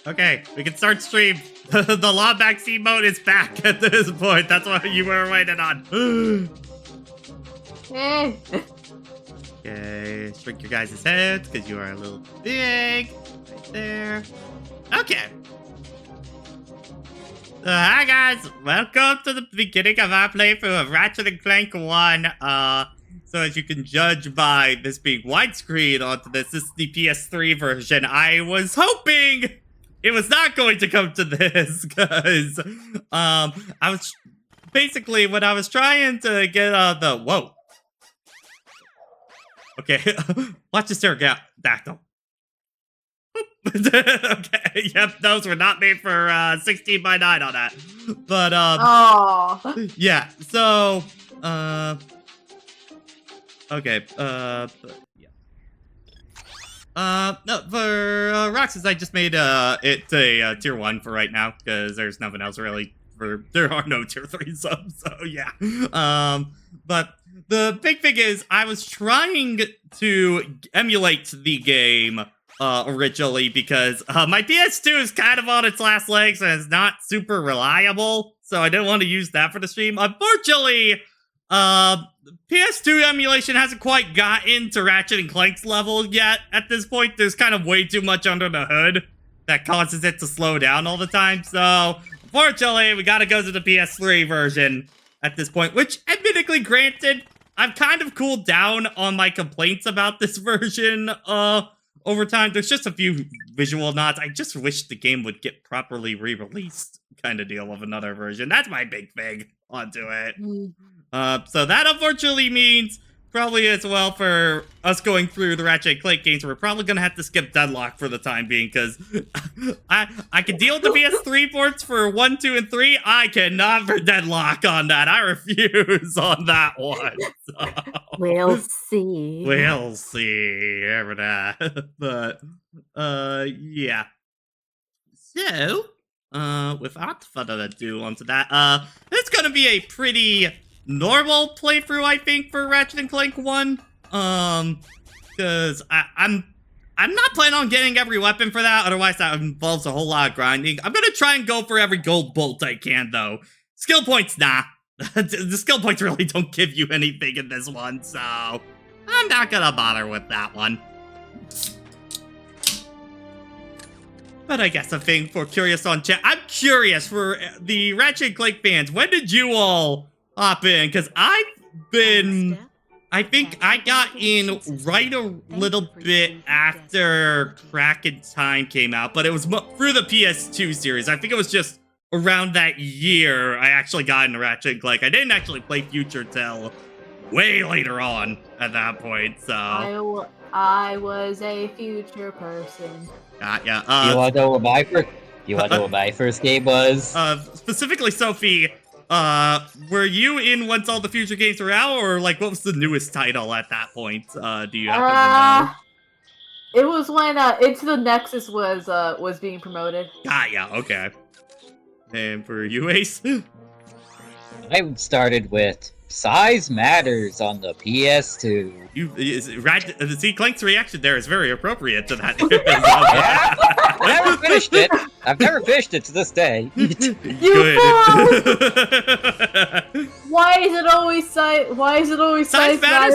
Okay, we can start stream. The law backseat mode is back at this point. That's what you were waiting on. Okay, shrink your guys' heads because you are a little big. Right there. Okay. Hi guys, welcome to the beginning of our playthrough of Ratchet and Clank 1. So as you can judge by this being widescreen onto this is the PS3 version. I was hoping it was not going to come to this, because I was basically when I was trying to get the whoa. Okay, watch this pterodactyl. Okay, yep, those were not made for 16 by 9 on that. But yeah, so okay, yeah. No, for Roxas, I just made it a tier 1 for right now because there's nothing else really. There are no tier 3 subs, so yeah. But the big thing is I was trying to emulate the game originally because my PS2 is kind of on its last legs and it's not super reliable, so I didn't want to use that for the stream. Unfortunately, PS2 emulation hasn't quite gotten to Ratchet and Clank's level yet. At this point, there's kind of way too much under the hood that causes it to slow down all the time, so unfortunately, we gotta go to the PS3 version at this point, which, admittedly granted, I've kind of cooled down on my complaints about this version, over time. There's just a few visual nods. I just wish the game would get properly re-released kind of deal of another version. That's my big thing onto it. So that unfortunately means probably as well for us going through the Ratchet and Clank games, we're probably going to have to skip Deadlock for the time being, because I can deal with the PS3 ports for 1, 2, and 3. I cannot for Deadlock on that. I refuse on that one. So. We'll see. We'll see. Ever that. But, yeah. So, without further ado onto that, it's going to be a pretty normal playthrough, I think, for Ratchet and Clank 1. Because I'm not planning on getting every weapon for that, otherwise that involves a whole lot of grinding. I'm gonna try and go for every gold bolt I can, though. Skill points, nah. The skill points really don't give you anything in this one, so I'm not gonna bother with that one. But I guess a thing for curious on chat. I'm curious for the Ratchet and Clank fans, when did you all hop in? Because I think I got in right a little bit after Crack in Time came out, but it was through the PS2 series. I think it was just around that year I actually got into Ratchet and Clank. I didn't actually play Future till way later on at that point, so. I was a future person. Yeah. You want to know what my first game was? Specifically, Sophie, were you in once all the future games were out, or like what was the newest title at that point? Do you happen to know? It was when Into the Nexus was being promoted. Yeah, okay. And for you, Ace? I started with Size Matters on the PS2. See, Clank's reaction there is very appropriate to that. Yeah, I never finished it. I've never finished it to this day. Good. Why is it always Size Matters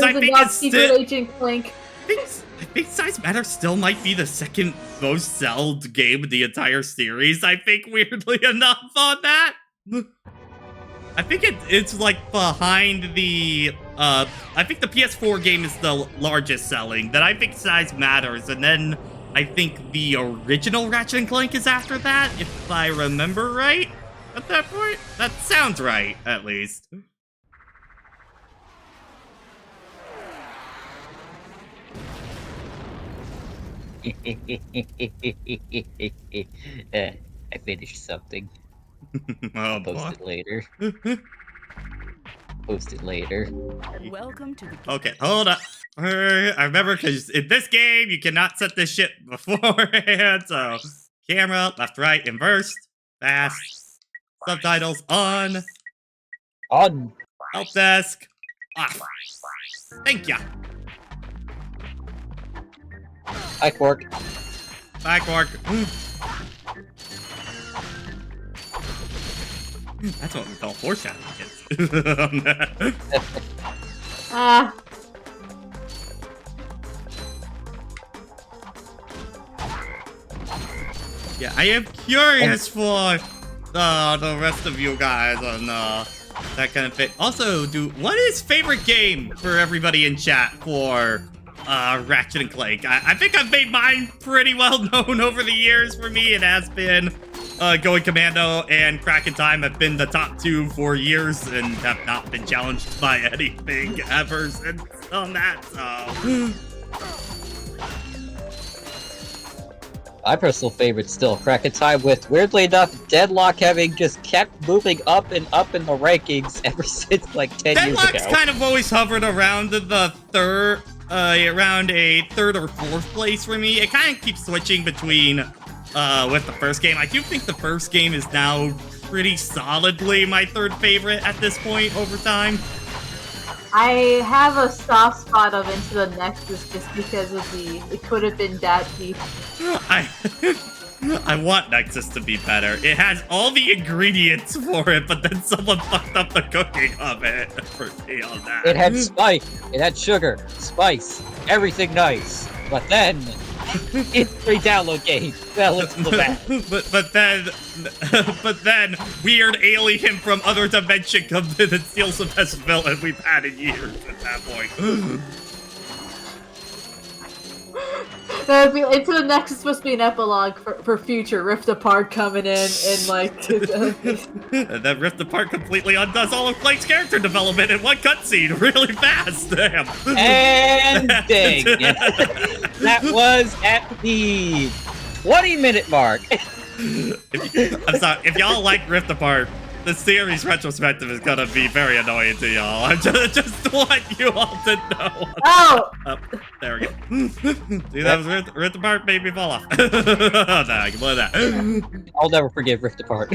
I and think not it's Secret Agent Clank? I think Size Matter still might be the second most sold game in the entire series. I think, weirdly enough, on that. I think it's like behind the I think the PS4 game is the largest selling. Then I think Size Matters, and then I think the original Ratchet and Clank is after that, if I remember right. At that point, that sounds right, at least. I finished something. Oh, Post it later. Post it later. Welcome to the Okay, hold up. I remember, because in this game, you cannot set this shit beforehand, so camera, left, right, inverse, fast, subtitles on, On. help desk, off. Thank ya. Hi, Quark. Bye, Quark. That's what we call foreshadowing, kids. Ah, Yeah, I am curious for the rest of you guys on that kind of thing. Also, what is favorite game for everybody in chat for Ratchet and Clank? I think I've made mine pretty well known over the years. For me, it has been Going Commando and Crack in Time have been the top two for years and have not been challenged by anything ever since on that, so... My personal favorite still Crack in Time, with, weirdly enough, Deadlock having just kept moving up and up in the rankings ever since like 10 years ago. Deadlock's kind of always hovered around the third, around a third or fourth place for me. It kind of keeps switching between, with the first game. I do think the first game is now pretty solidly my third favorite at this point over time. I have a soft spot of Into the Nexus just because of it could have been that deep. I want Nexus to be better. It has all the ingredients for it, but then someone fucked up the cooking of it for me on that. It had spice, it had sugar, spice, everything nice. But then, it's a download game fell into the bag. but then weird alien from other dimension comes in and steals the best villain we've had in years at that point. Into the Nexus is supposed to be an epilogue for future Rift Apart coming in like... And then Rift Apart completely undoes all of Clank's character development in one cutscene really fast. Damn. And ding. That was at the 20-minute mark. I'm sorry, if y'all like Rift Apart, the series retrospective is gonna be very annoying to y'all. I just want you all to know. Oh! There we go. See, that was Rift Apart made me fall off. No, I can blow that. I'll never forgive Rift Apart.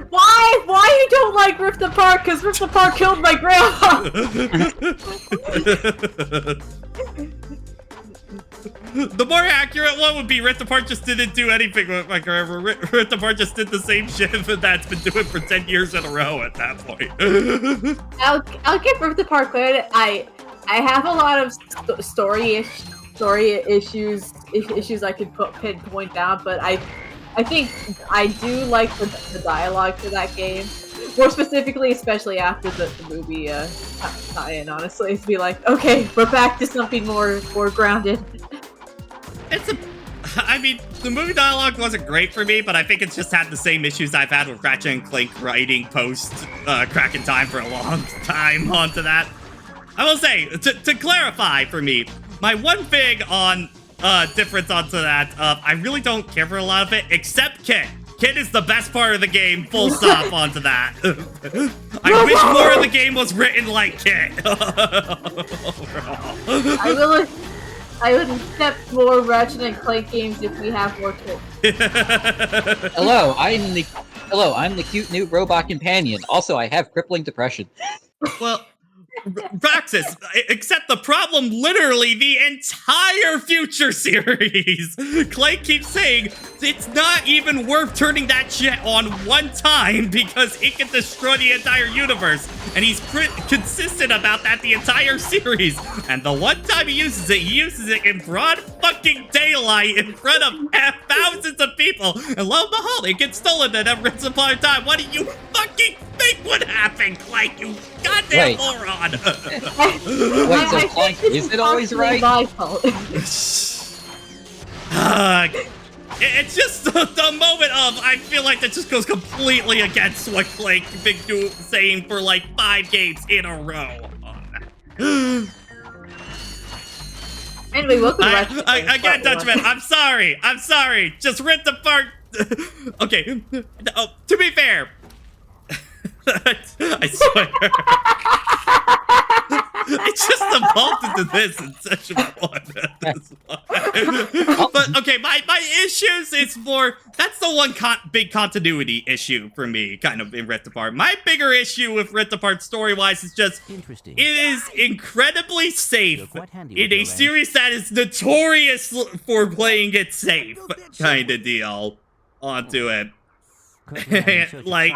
Why you don't like Rift Apart? Because Rift Apart killed my grandma! The more accurate one would be Rift Apart just didn't do anything with my grandma. Rift Apart just did the same shit that's been doing for 10 years in a row at that point. I'll give Rift Apart credit. I have a lot of story issues I could pinpoint down, but I think I do like the dialogue for that game. More specifically, especially after the movie tie-in, honestly. To be like, okay, we're back to something more grounded. I mean, the movie dialogue wasn't great for me, but I think it's just had the same issues I've had with Ratchet and Clank writing post Crack in Time for a long time onto that. I will say, to clarify for me, my one thing on difference onto that, I really don't care for a lot of it, except Kit. Kit is the best part of the game, full stop onto that. I wish more of the game was written like Kit. I would accept more Ratchet and Clank games if we have more Kit. Hello, I'm the cute new robot companion. Also, I have crippling depression. Well, Roxas, accept the problem literally the entire future series. Clay keeps saying it's not even worth turning that shit on one time because it can destroy the entire universe. And he's consistent about that the entire series. And the one time he uses it in broad fucking daylight in front of thousands of people. And lo and behold, it gets stolen at every single time. What do you fucking think would happen, Clay? You goddamn moron. Wait, so Clank, is it always right? My fault. It's just the moment of, I feel like that just goes completely against what Clank been saying for like 5 games in a row. Anyway, welcome to again, Dutchman, I'm sorry. Just rip the part. Okay, to be fair, I swear. It just evolved into this in session 1 at this point. But okay, my issues is more, that's the one big continuity issue for me, kind of in Rift Apart. My bigger issue with Rift Apart story-wise is just, it is incredibly safe in a series that is notorious for playing it safe, kind of deal, onto it. Like,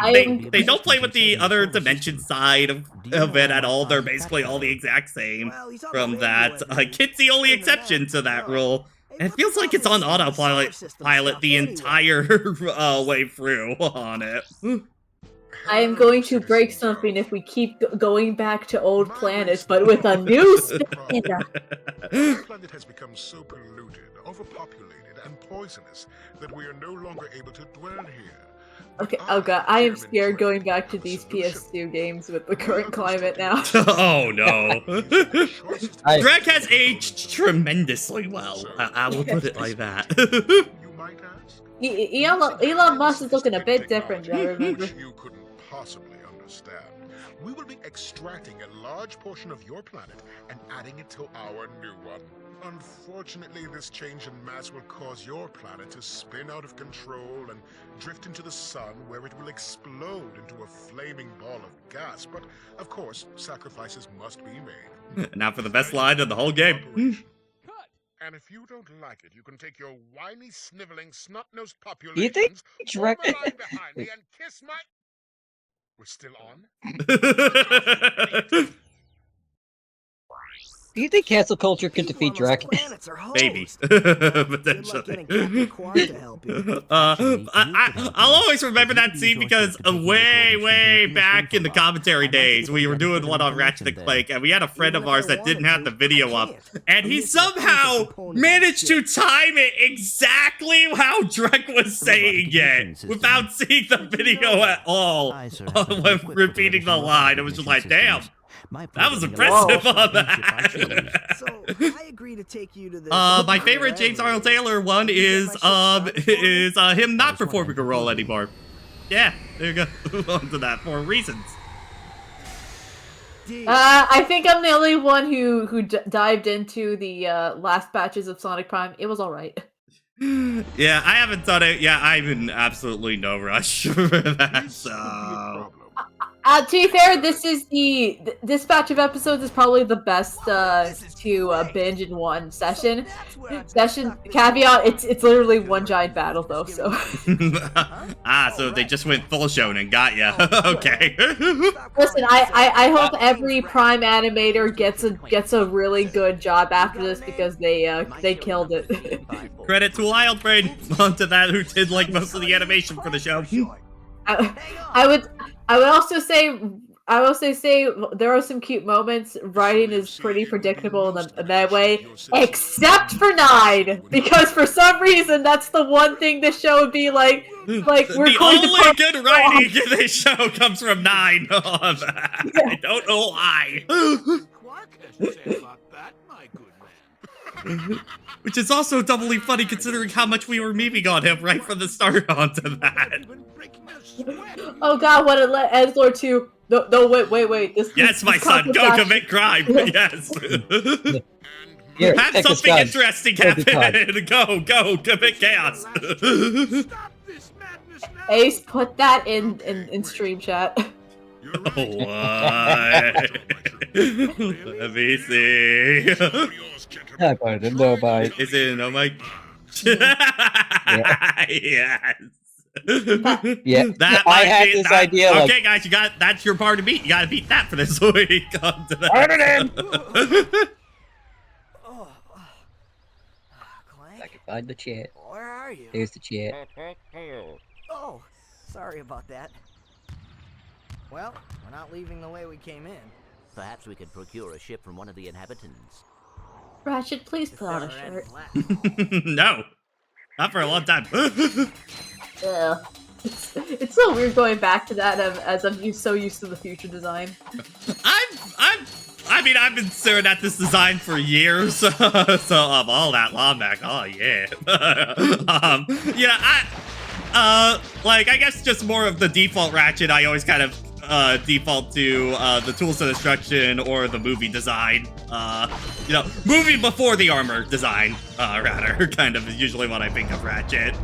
they don't play with the other dimension side of it at all. They're basically all the exact same from that. Kit's the only exception to that rule. And it feels like it's on autopilot the entire way through on it. I am going to break something if we keep going back to old planets, but with a new spin. The planet has become so polluted, overpopulated, and poisonous that we are no longer able to dwell here. Okay, oh god, I am scared going back to these PS2 games with the current climate now. Oh no. Drek has aged tremendously well. I will put it like that. You might ask? Elon Musk is looking a bit different, I remember. Which you couldn't possibly understand. We will be extracting a large portion of your planet and adding it to our new one. Unfortunately, this change in mass will cause your planet to spin out of control and drift into the sun, where it will explode into a flaming ball of gas. But, of course, sacrifices must be made. Now for the best line of the whole game. And if you don't like it, you can take your whiny, sniveling, snot-nosed populations You think over the line behind me and kiss my... We're still on? Do you think cancel culture could defeat Drek? Maybe. Potentially. I'll always remember that scene because way back in the commentary days, we were doing one on Ratchet and Clank, and we had a friend of ours that didn't have the video up, and he somehow managed to time it exactly how Drek was saying it, without seeing the video at all, when repeating the line. It was just like, damn. That was impressive on that. So, I agree to take you to the my favorite James Arnold Taylor one is him not performing a role anymore. Yeah, there you go. Move on to that for reasons. I think I'm the only one who dived into the last batches of Sonic Prime. It was alright. Yeah, I haven't done it. Yeah, I'm in absolutely no rush for that, so... To be fair, this batch of episodes is probably the best to binge in one session. Caveat: it's literally one giant battle though. So. So they just went full shonen, got ya. Okay. Listen, I hope every Prime animator gets a really good job after this because they killed it. Credit to Wildbrain onto that who did like most of the animation for the show. I would also say there are some cute moments. Writing is pretty predictable in that way, except for 9, because for some reason that's the one thing the show would be like we're the going only to good writing in this show comes from 9 on that. Yeah. I don't know why. Which is also doubly funny considering how much we were memeing on him right from the start onto that. Oh god, what a Edgelord 2. No, wait. Yes, my son, go commit crime. Yes. Here, have something interesting happen. Go, commit chaos. Ace, put that in stream chat. You're right. What? Let me see. All yours, gentlemen. I don't know about it. Is it oh my? Yes. Yeah, That I might had be- this that- idea, Okay, like- guys, that's your part to beat. You got to beat that for this week. On to the Turn it in! Oh, I Clank, can find the chat. where are you? There's the chat. Oh, sorry about that. Well, we're not leaving the way we came in. Perhaps we could procure a ship from one of the inhabitants. Ratchet, please If put on a there are any shirt. left. No, not for a long time. Ugh. It's so weird going back to that as I'm so used to the future design. I mean, I've been staring at this design for years, so all that long back. Oh yeah. Like I guess just more of the default Ratchet. I always kind of default to the tools of destruction or the movie design. Movie before the armor design, rather, kind of is usually what I think of Ratchet,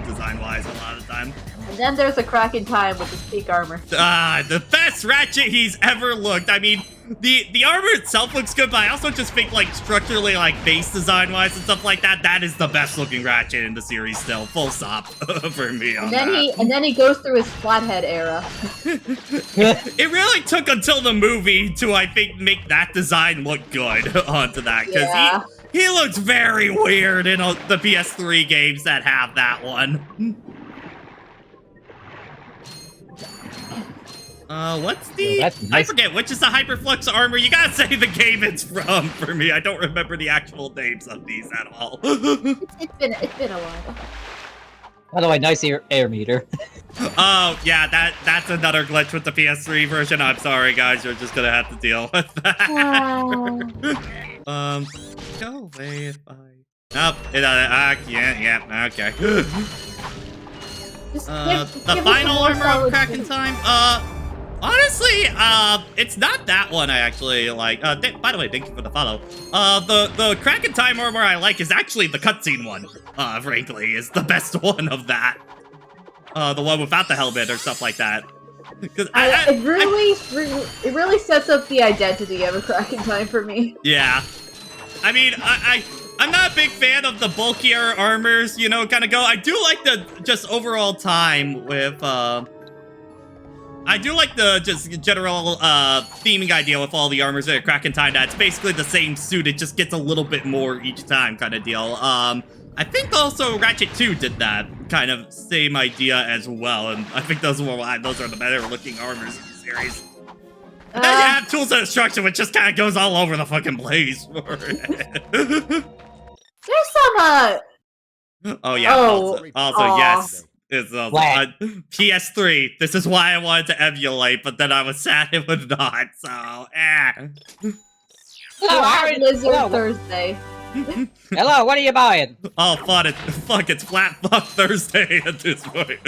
design-wise a lot of the time. And then there's a crack in time with his peak armor. The best Ratchet he's ever looked. I mean, the armor itself looks good, but I also just think, like, structurally, like, base design-wise and stuff like that, that is the best-looking Ratchet in the series still. Full stop for me on that. And then he goes through his flathead era. It really took until the movie to, I think, make that design look good onto that, because Yeah. he looks very weird in the PS3 games that have that one. What's the... Yeah, that's I nice. forget, which is the Hyperflux armor? You gotta say the game it's from for me. I don't remember the actual names of these at all. It's been a while. By the way, nice air meter. Oh, yeah, that's another glitch with the PS3 version. I'm sorry, guys. You're just gonna have to deal with that. Go away if I... Nope, yeah, okay. Just The give us final more armor of solid Kraken things. Time? Honestly, it's not that one I actually like. By the way, thank you for the follow. The Kraken Time armor I like is actually the cutscene one. Frankly, is the best one of that. The one without the helmet or stuff like that. Because It really sets up the identity of a Kraken Time for me. yeah. I mean, I'm not a big fan of the bulkier armors, you know, kind of go. I do like the just overall time with, I do like the just general theming idea with all the armors at Kraken Time. That's basically the same suit. It just gets a little bit more each time kind of deal. I think also Ratchet 2 did that kind of same idea as well. And I think those are the better looking armors in the series. And then you have Tools of Destruction, which just kind of goes all over the fucking place for it. There's some Oh yeah. Oh. Also Aw. yes. It's What? PS3. This is why I wanted to emulate, but then I was sad it would not. So, Flat Lizard Hello. Thursday. Hello, what are you buying? Oh, fuck! It's Flat Fuck Thursday at this point.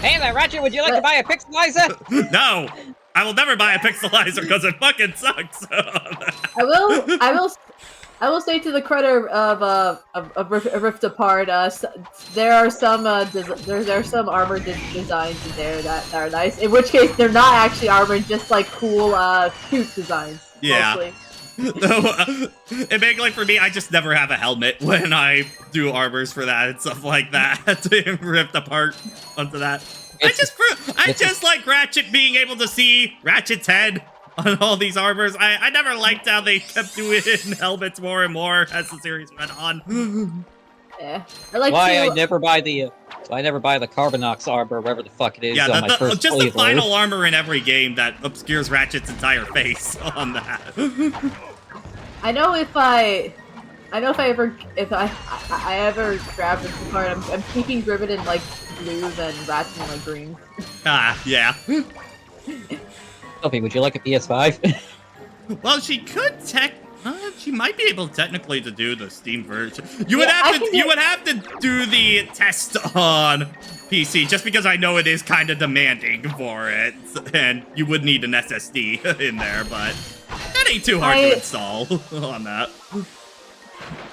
Hey there, Ratchet, would you like to buy a pixelizer? No, I will never buy a pixelizer because it fucking sucks. I will say to the credit of Rift Apart, there are some there are some armor designs in there that are nice. In which case, they're not actually armor, just like cool cute designs. Yeah. Mostly. And basically for me, I just never have a helmet when I do armors for that and stuff like that to Ripped Apart onto that. I just like Ratchet being able to see Ratchet's head on all these armors. I never liked how they kept doing helmets more and more as the series went on. Yeah. I like Why to, I never buy the Carbonox armor, wherever the fuck it is, Yeah, on my first just the playthrough. final armor in every game that obscures Ratchet's entire face on that. I know if I ever grab this apart, I'm keeping Rivet in like blue than Ratchet in like green. Yeah. Sophie, would you like a PS5? Well, she could she might be able technically to do the Steam version. You would Yeah, have to do the test on PC just because I know it is kind of demanding for it, and you would need an SSD in there, but that ain't too hard to install on that.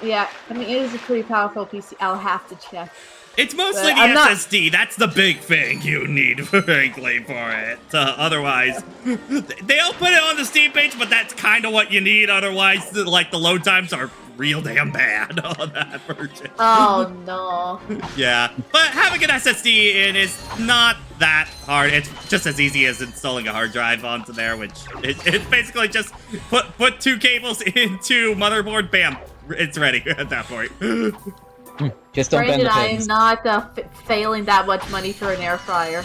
Yeah, I mean it is a pretty powerful PC. I'll have to check. It's mostly But the I'm not- SSD. That's the big thing you need, frankly, for it. Otherwise, they'll put it on the Steam page, but that's kind of what you need. Otherwise, like, the load times are real damn bad on that version. Oh no. Yeah, but having an SSD in is not that hard. It's just as easy as installing a hard drive onto there, which it's basically just put 2 cables into motherboard, bam, it's ready at that point. Just don't bend Granted, the I am pins. not failing that much money for an air fryer.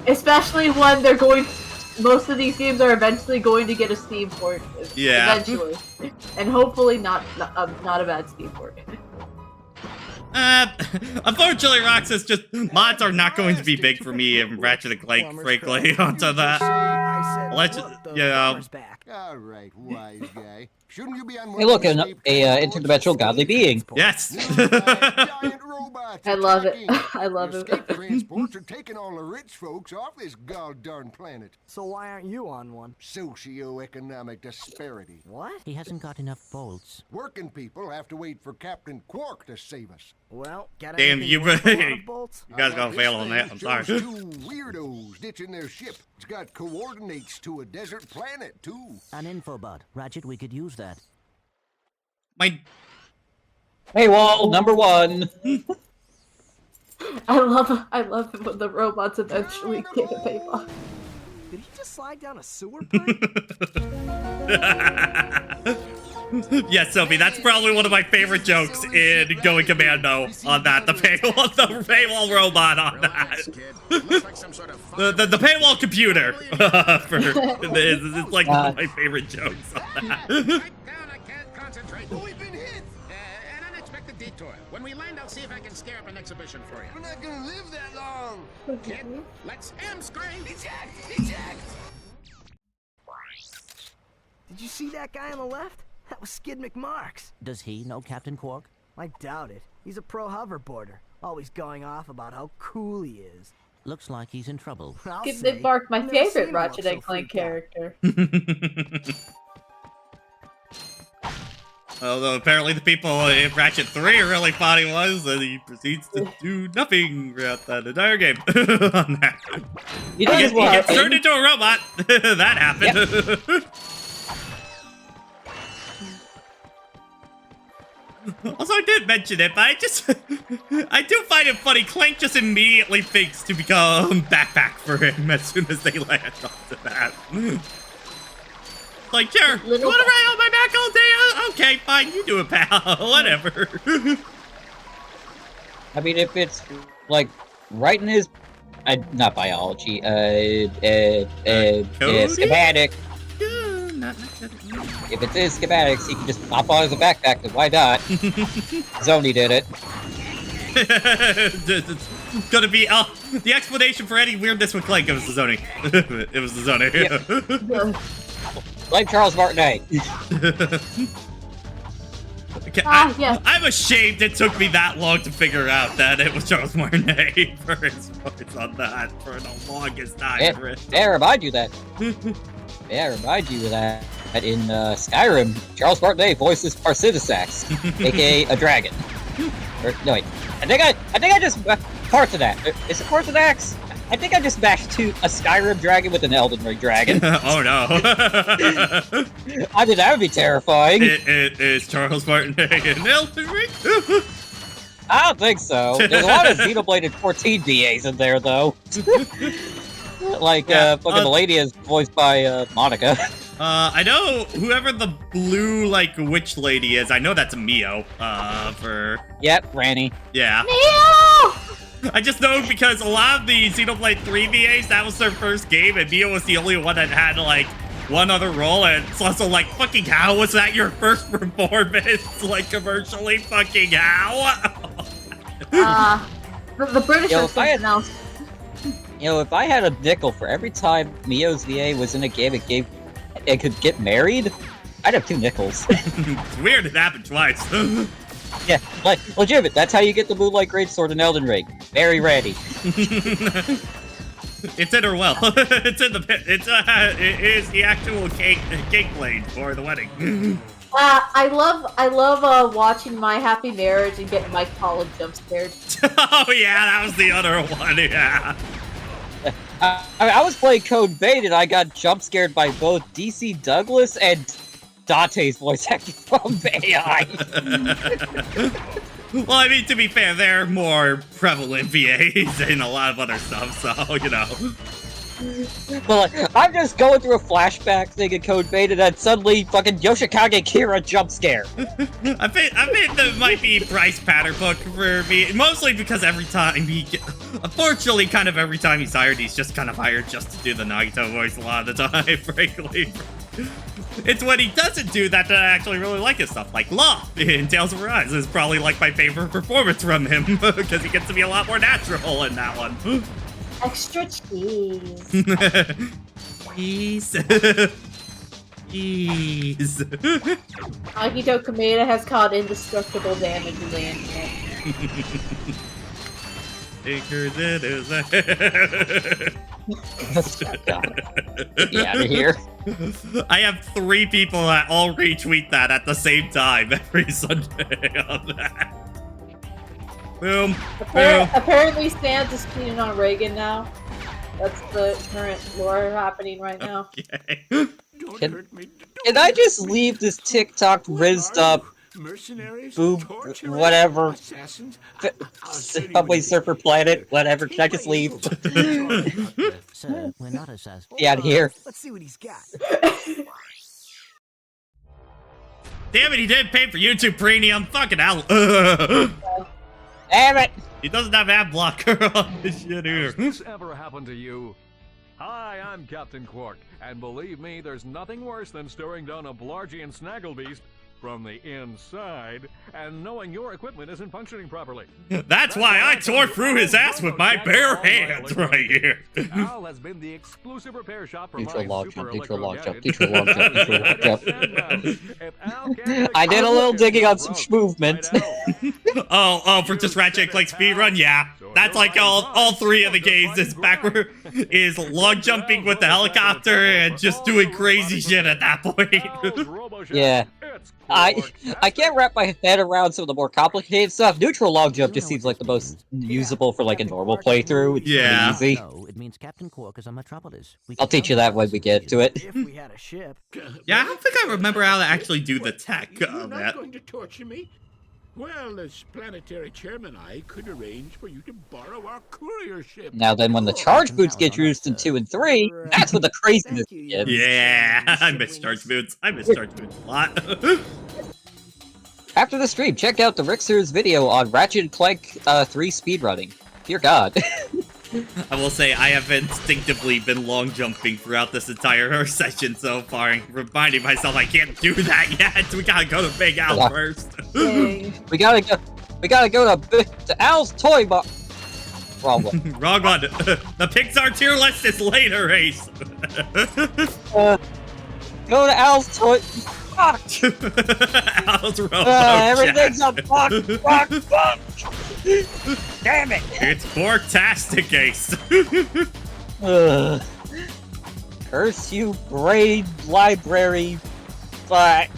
Especially when they're going. Most of these games are eventually going to get a Steam port. Yeah. Eventually, and hopefully not a bad Steam port. Unfortunately, Roxas, just mods are not going to be big for me in Ratchet and Clank, frankly, onto that. Let's just, All right, wise guy. Shouldn't you be on Hey, look, an interdimensional godly being. yes. I love it. I love it. Escape transports are taking all the rich folks off this god-darn planet. So why aren't you on one? Socioeconomic disparity. What? He hasn't got enough bolts. Working people have to wait for Captain Quark to save us. Well, got Damn, anything you worth a lot really- of bolts? You guys gonna This fail on thing that. I'm sorry. shows 2 weirdos ditching their ship. It's got coordinates to a desert planet, too. An infobot. Ratchet, we could use that. My Paywall number 1. I love it when the robots eventually get a paywall. Did he just slide down a sewer pipe? yes, Sophie, that's probably one of my favorite jokes in Going Commando on that. The paywall robot on that. The paywall computer. It's like one of my favorite jokes on that. I can't concentrate. We've been hit. An unexpected detour. When we land, I'll see if I can scare up an exhibition for you. We're not gonna live that long. Kid, let's M-screen. Eject! Did you see that guy on the left? That was Skid McMarks. Does he know Captain Quark? I doubt it. He's a pro hoverboarder, always going off about how cool he is. Looks like he's in trouble. I'll Skid say, McMark, my I've never favorite seen him look Ratchet so and Clank freaked out. character. Although apparently the people in Ratchet 3 really thought he was, and he proceeds to do nothing throughout that entire game. On that. He He does gets what? turned into a robot. That happened. Also, I did mention it, but I do find it funny. Clank just immediately thinks to become backpack for him as soon as they land onto that. Like, sure, you Little- want to ride on my back all day? Okay, fine, you do it, pal. Whatever. I mean, if it's, like, right in his... not biology, Coding? schematic. If it's his schematics, he can just pop on as a backpack, and why not? Zony did it. It's gonna be the explanation for any weirdness with Clank. It was the zoning. It was the zoning. Yeah. Like Charles Martinet. Okay, Yes. I'm ashamed it took me that long to figure out that it was Charles Martinet for his voice on that for the longest time. May I remind you that? May I remind you that in Skyrim, Charles Martinet voices Parsidisax, aka a dragon. Or, no wait, I think I just parts of that. Is it Parsidax? I think I just mashed a Skyrim dragon with an Elden Ring dragon. Oh no! I mean, that would be terrifying. It is Charles Martinet and Elden Ring. I don't think so. There's a lot of Xenobladed 14 DAs in there, though. Like, fucking Melania is voiced by Monica. I know whoever the blue, like, witch lady is, I know that's a Mio, for... Yep, Ranny. Yeah. Mio! I just know because a lot of the Xenoblade 3 VAs, that was their first game, and Mio was the only one that had, like, one other role, and it's also like, fucking how was that your first performance? Like, commercially, fucking how? The British Yo, are if I had- something else. You know, if I had a nickel for every time Mio's VA was in a game it could get married, I'd have 2 nickels. It's weird it happened twice. Yeah, like, legitimate, that's how you get the Moonlight Greatsword in Elden Ring. Very ready. It's in her well. It's in the pit. It is the actual cake blade for the wedding. I love watching My Happy Marriage and getting Mike Pollock jump scared. Oh yeah, that was the other one. Yeah. I was playing Code Vein and I got jump scared by both DC Douglas and Dante's voice acting from AI. Well, I mean, to be fair, they're more prevalent VAs in a lot of other stuff, so, you know. But like, I'm just going through a flashback thing in Code Vein and then suddenly fucking Yoshikage Kira jump scare. I think that might be Bryce Patterbook for me, mostly because every time unfortunately, kind of every time he's hired, he's just kind of hired just to do the Nagito voice a lot of the time, frankly. It's when he doesn't do that that I actually really like his stuff, like Law in Tales of Arise is probably like my favorite performance from him, because he gets to be a lot more natural in that one. Extra cheese. Cheese. Cheese. Akito Kameda has called indestructible damage to land. Tinker did his Get me out of here. I have 3 people that all retweet that at the same time every Sunday on that. Boom. Boom. Apparently Santa's cheating on Reagan now. That's the current lore happening right now. Okay. Can I just leave this TikTok rizzed up boob whatever Subway Surfer Planet whatever? Can I just leave? Sir, we're not assassins. Get out of here. Let's see what he's got. Damn it, he didn't pay for YouTube Premium. Fucking hell. Damn it! He doesn't have ad blocker on this shit here. Has this ever happened to you? Hi, I'm Captain Quark, and believe me, there's nothing worse than staring down a Blargian Snagglebeast from the inside and knowing your equipment isn't functioning properly. That's why I tore through his ass with my bare hands right here. Al has been the exclusive repair shop for Neutral my log super jump, neutral log jump, electro neutral log jump, neutral log jump. gadget. I did a little digging on some movement. Oh, for just Ratchet and Clank speedrun? Yeah. That's like all 3 of the games is backward, is log jumping with the helicopter and just doing crazy shit at that point. Yeah. I can't wrap my head around some of the more complicated stuff. Neutral log jump just seems like the most usable for like a normal playthrough. It's Yeah. pretty easy. No, it means Captain Quark is a metropolis. I'll teach you that when we get to it. If we had a ship. Yeah, I don't think I remember how to actually do the tech You're of not that. going to torture me? Well, as planetary chairman, I could arrange for you to borrow our courier ship. Now then, when the charge boots get used in 2 and 3, that's when the craziness begins. Yeah, I miss charge boots. I miss charge boots a lot. After the stream, check out the Rixer's video on Ratchet and Clank 3 speedrunning. Dear God. I will say I have instinctively been long jumping throughout this entire session so far, and reminding myself I can't do that yet. We gotta go to Big Al first. Dang. We gotta go to Al's Toy Box. Wrong one. Wrong one. The Pixar tier list is later, Ace. Go to Al's Toy. Fuck. Al's Everything's a fuck. Damn it. It's Borktastic, Ace. Curse you, braid library. But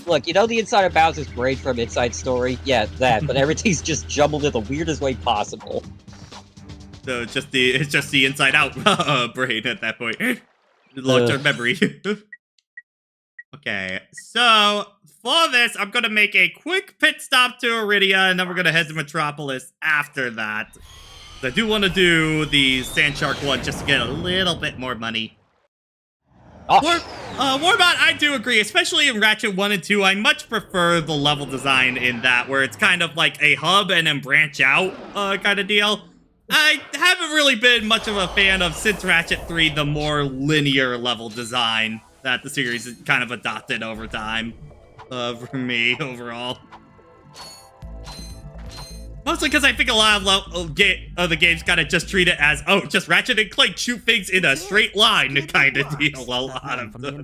look, you know the inside of Bowser's braid from Inside Story? Yeah, that. But everything's just jumbled in the weirdest way possible. So it's just the inside out brain at that point. Long-term memory. Okay, so for this, I'm gonna make a quick pit stop to Iridia, and then we're gonna head to Metropolis after that. I do want to do the Sand Shark one just to get a little bit more money. Oh. Warbot, I do agree, especially in Ratchet 1 and 2, I much prefer the level design in that, where it's kind of like a hub and then branch out kind of deal. I haven't really been much of a fan of, since Ratchet 3, the more linear level design that the series has kind of adopted over time, for me, overall. Mostly because I think a lot of the games kind of just treat it as, oh, just Ratchet and Clank shoot things in a straight line kind of deal, a lot of it.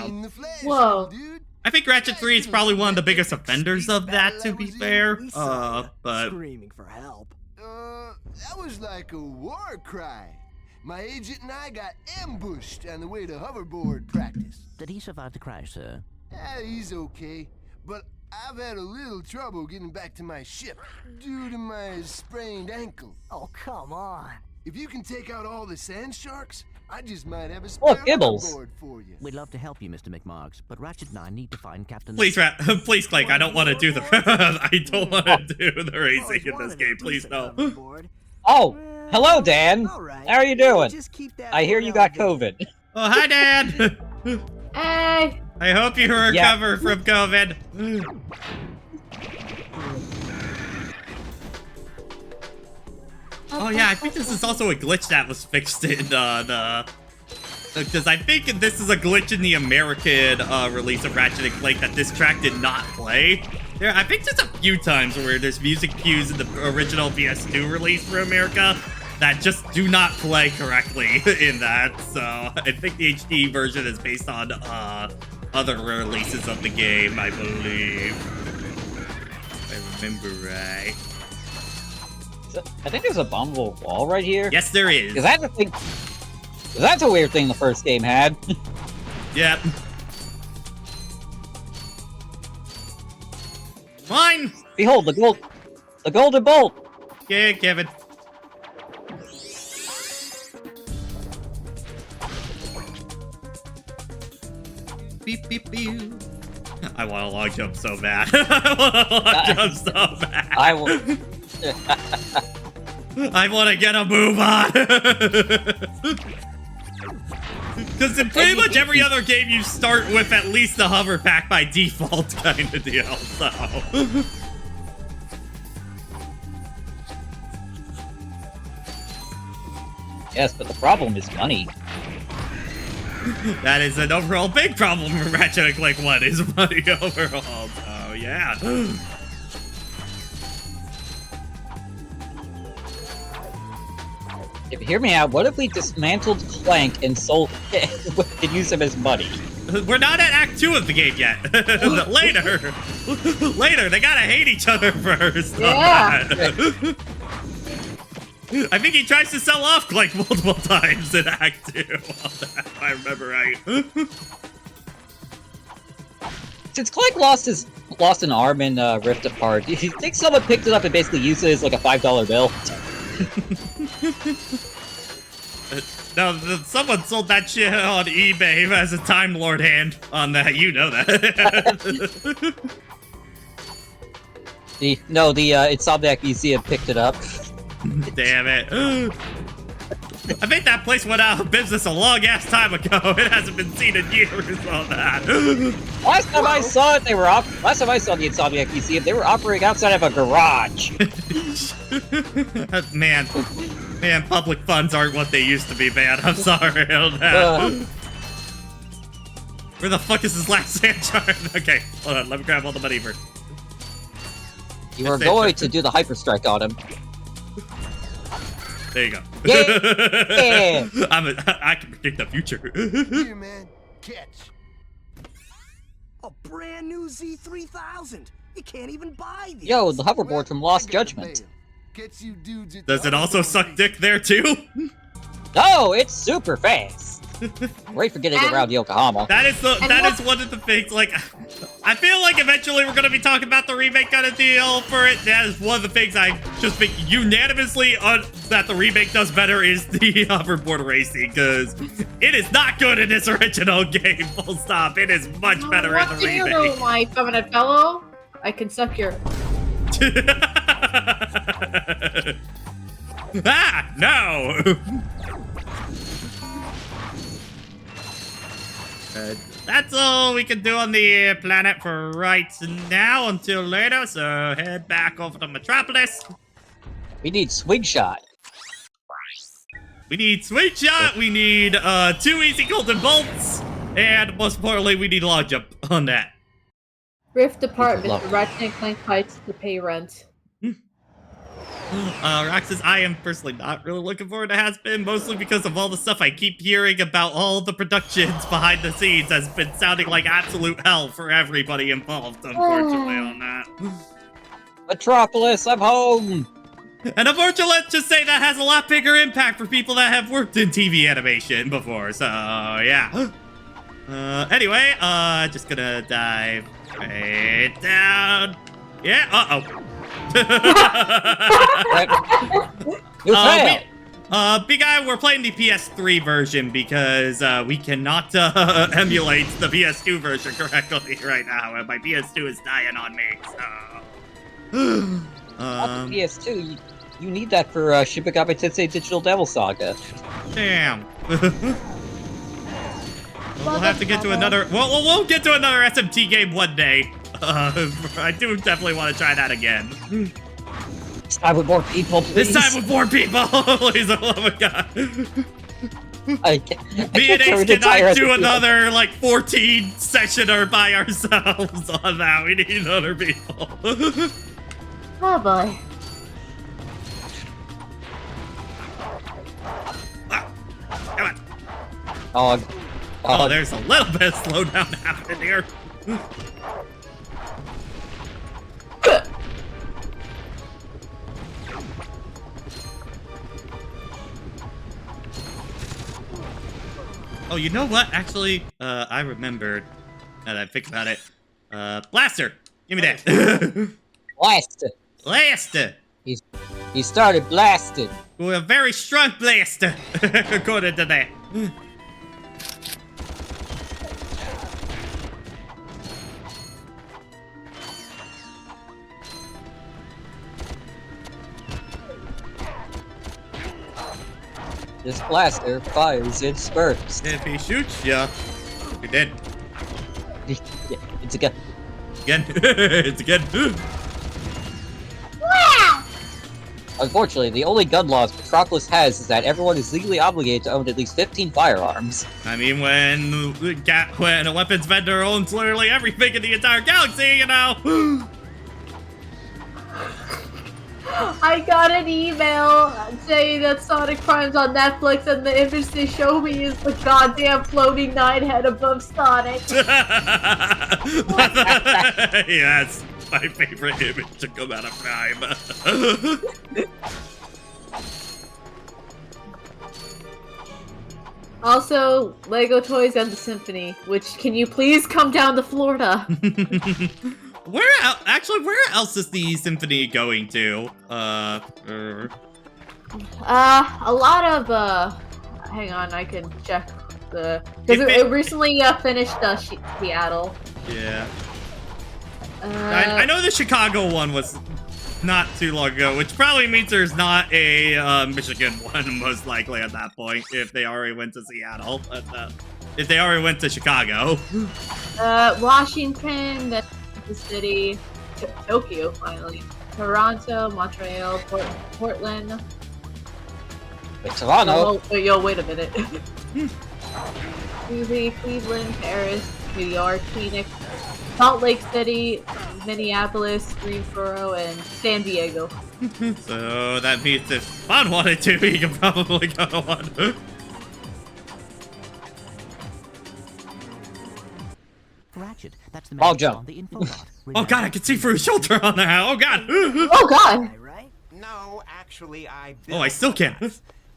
In the flesh, Whoa. dude. I think Ratchet 3 is probably one of the biggest offenders of that, to be fair. But Screaming for help. That was like a war cry. My agent and I got ambushed on the way to hoverboard practice. Did he survive the crash, sir? He's okay, but I've had a little trouble getting back to my ship due to my sprained ankle. Oh, come on. If you can take out all the sand sharks, I just might have a Oh, spare Gibbles. board for you. We'd love to help you, Mr. McMarks, but Ratchet and I need to find Captain... Please, please, Clank, I don't want to do the I don't want to do the racing in this game. Please, no. Oh, hello, Dan. All right. How are you doing? Just keep that I hear one you got elevated. COVID. Oh, hi, Dan. Hey! I hope you recover from COVID. Oh yeah, I think this is also a glitch that was fixed in the... Because I think this is a glitch in the American release of Ratchet and Clank that this track did not play. I think there's a few times where there's music cues in the original PS2 release for America that just do not play correctly in that. So I think the HD version is based on other releases of the game, I believe. If I remember right. I think there's a bombable wall right here. Yes, there is. Because that's a thing. 'Cause that's a weird thing the first game had. Yep. Mine. Behold, the golden bolt. Yeah, Kevin. Beep beep beep. I want a long jump so bad. I want a long jump so bad. I will. I want to get a move on. Because in pretty much every other game, you start with at least a hover pack by default kind of deal, so... Yes, but the problem is money. That is an overall big problem for Ratchet and Clank 1, is money overall, so yeah. If you hear me out, what if we dismantled Clank and sold and use him as money? We're not at Act 2 of the game yet. Later. Later, they gotta hate each other first. Yeah. I think he tries to sell off Clank multiple times in Act 2. If I remember right. Since Clank lost an arm in Rift Apart, do you think someone picked it up and basically used it as like a $5 bill? No, someone sold that shit on eBay as a Time Lord hand on that. You know that. the Insomniac Museum picked it up. Damn it. I think that place went out of business a long ass time ago. It hasn't been seen in years on that. Last time I saw it, last time I saw the Insomniac Museum, they were operating outside of a garage. Man, public funds aren't what they used to be, man. I'm sorry on that. Where the fuck is this last sand shard? Okay, hold on. Let me grab all the money first. You were going to do the hyperstrike on him. There you go. Yeah. I can predict the future. Here, man. Catch. A brand new Z3000. You can't even buy these. Yo, the hoverboard Well, from Lost I got Judgment. mail. Catch you dudes at Does the it also hoverboard suck race. dick there too? No, it's super fast. Great for getting around Yokohama. That is one of the things, like, I feel like eventually we're gonna be talking about the remake kind of deal for it. That is one of the things I just think unanimously that the remake does better is the hoverboard racing, because it is not good in this original game, full stop. It is much better in the What do you know, remake. my feminine fellow? I can suck your... Ah, no! That's all we can do on the planet for right now until later, so head back over to Metropolis. We need swing shot. We need Sweet Shot, we need 2 easy golden bolts, and most importantly, we need log jump on that. Rift apart, Love Mr. Ratchet and Clank fights to pay rent. Roxas, I am personally not really looking forward to Has-Been, mostly because of all the stuff I keep hearing about all the productions behind the scenes has been sounding like absolute hell for everybody involved, unfortunately, on that. Metropolis, I'm home. And unfortunately, let's just say that has a lot bigger impact for people that have worked in TV animation before, so yeah. Anyway, just gonna dive right down. Yeah, You failed. Big Eye, we're playing the PS3 version because we cannot emulate the PS2 version correctly right now, and my PS2 is dying on me. So, Not the PS2. You need that for Shibagami Tensei Digital Devil Saga. damn. We'll have to get to another. We'll get to another SMT game one day. I do definitely want to try that again. This time with more people, please. This time with more people, please. Oh my god. Me and Ace cannot do another like 14 sessioner by ourselves on that. We need other people. Oh boy. Come on. Oh, There's a little bit of slowdown happening here. Oh, you know what? Actually, I remembered. Now that I think about it. Blaster! Give me that. Blaster. Blaster! He started blasting. We're a very strong blaster, according to that. This blaster fires in spurts. If he shoots ya, you're dead. Yeah, it's a gun. Again. It's again. Unfortunately, the only gun laws Patroclus has is that everyone is legally obligated to own at least 15 firearms. I mean, when a weapons vendor owns literally everything in the entire galaxy, you know. I got an email saying that Sonic Prime's on Netflix, and the image they show me is the goddamn floating nine head above Sonic. Yes, my favorite image to come out of Prime. Also, Lego Toys and the Symphony, which can you please come down to Florida? Where else is the Symphony going to? A lot of, hang on, I can check because it recently finished Seattle. Yeah. I know the Chicago one was not too long ago, which probably means there's not a Michigan one, most likely at that point, if they already went to Seattle. If they already went to Chicago. Washington, the city, Tokyo, finally. Toronto, Montreal, Portland. Wait, Toronto? Wait a minute. Cleveland, Paris, New York, Phoenix, Salt Lake City, Minneapolis, Greensboro, and San Diego. So that means if Spawn wanted to, he could probably go on. Ratchet, that's the I'll message jump. on the info dot. Oh god, I can see through his shoulder on that. Oh god. Oh god. Right? No, actually, I Oh, I still can.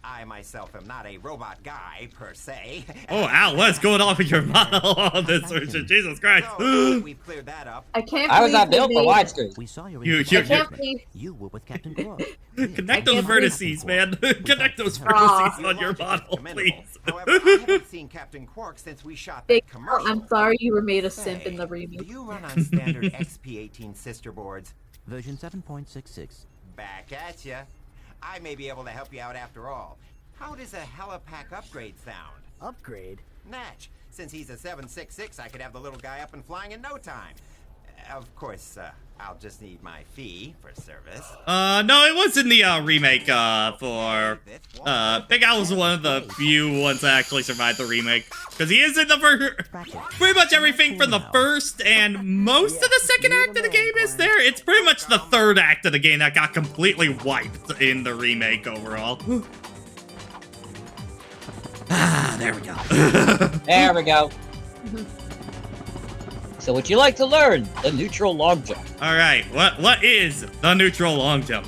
I myself am not a robot guy, per se. Oh, Al, what's going on with your model on this version? Jesus Christ. So, we've cleared that up. I can't I was believe not built they for made- widescreen. We saw your You can't believe You were with Captain Quark. Connect I those can't believe- vertices, man. Connect those Aw. vertices on your model, Commendable. please. However, I haven't seen Captain Quark since we shot Big- that commercial. I'm sorry you were made a simp in the Do remake. you run on standard XP18 sister boards? Version 7.66. Back at ya. I may be able to help you out after all. How does a helipack upgrade sound? Upgrade? Natch. Since he's a 766, I could have the little guy up and flying in no time. Of course, I'll just need my fee for service. No, it was in the remake for Big Al was one of the few ones that actually survived the remake, because he is in the pretty much everything from the first and most of the second act of the game is there. It's pretty much the third act of the game that got completely wiped in the remake overall. Ah, there we go. There we go. So would you like to learn the neutral long jump? All right, what is the neutral long jump?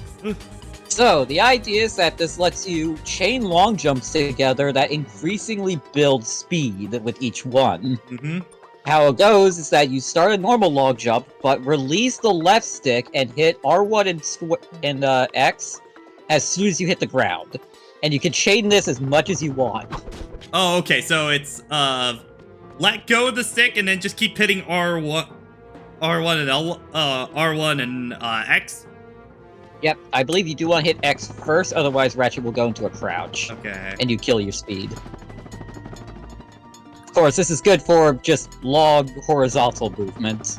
So, the idea is that this lets you chain long jumps together that increasingly build speed with each one. Mm-hmm. How it goes is that you start a normal long jump, but release the left stick and hit R1 and X as soon as you hit the ground. And you can chain this as much as you want. Oh, okay, so it's, let go of the stick and then just keep hitting R1 and R1 and, X? Yep, I believe you do want to hit X first, otherwise Ratchet will go into a crouch. Okay. And you kill your speed. Of course, this is good for just long horizontal movements.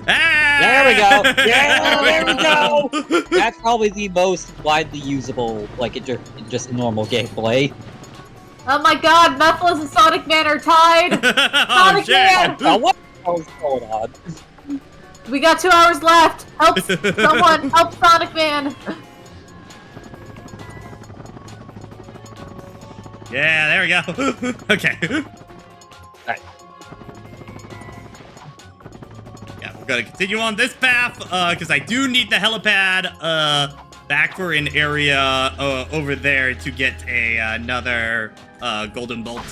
Ah! There we go! Yeah, there we go! That's probably the most widely usable, like, just normal gameplay. Oh my god, Mephiles and Sonic Man are tied! Oh, Sonic shit! Man! Now, what the hell is going on? We got 2 hours left! Help! Someone! Help Sonic Man! Yeah, there we go. Okay. Alright. Yeah, we're gonna continue on this path, because I do need the helipad, back for an area, over there to get another, golden bolt.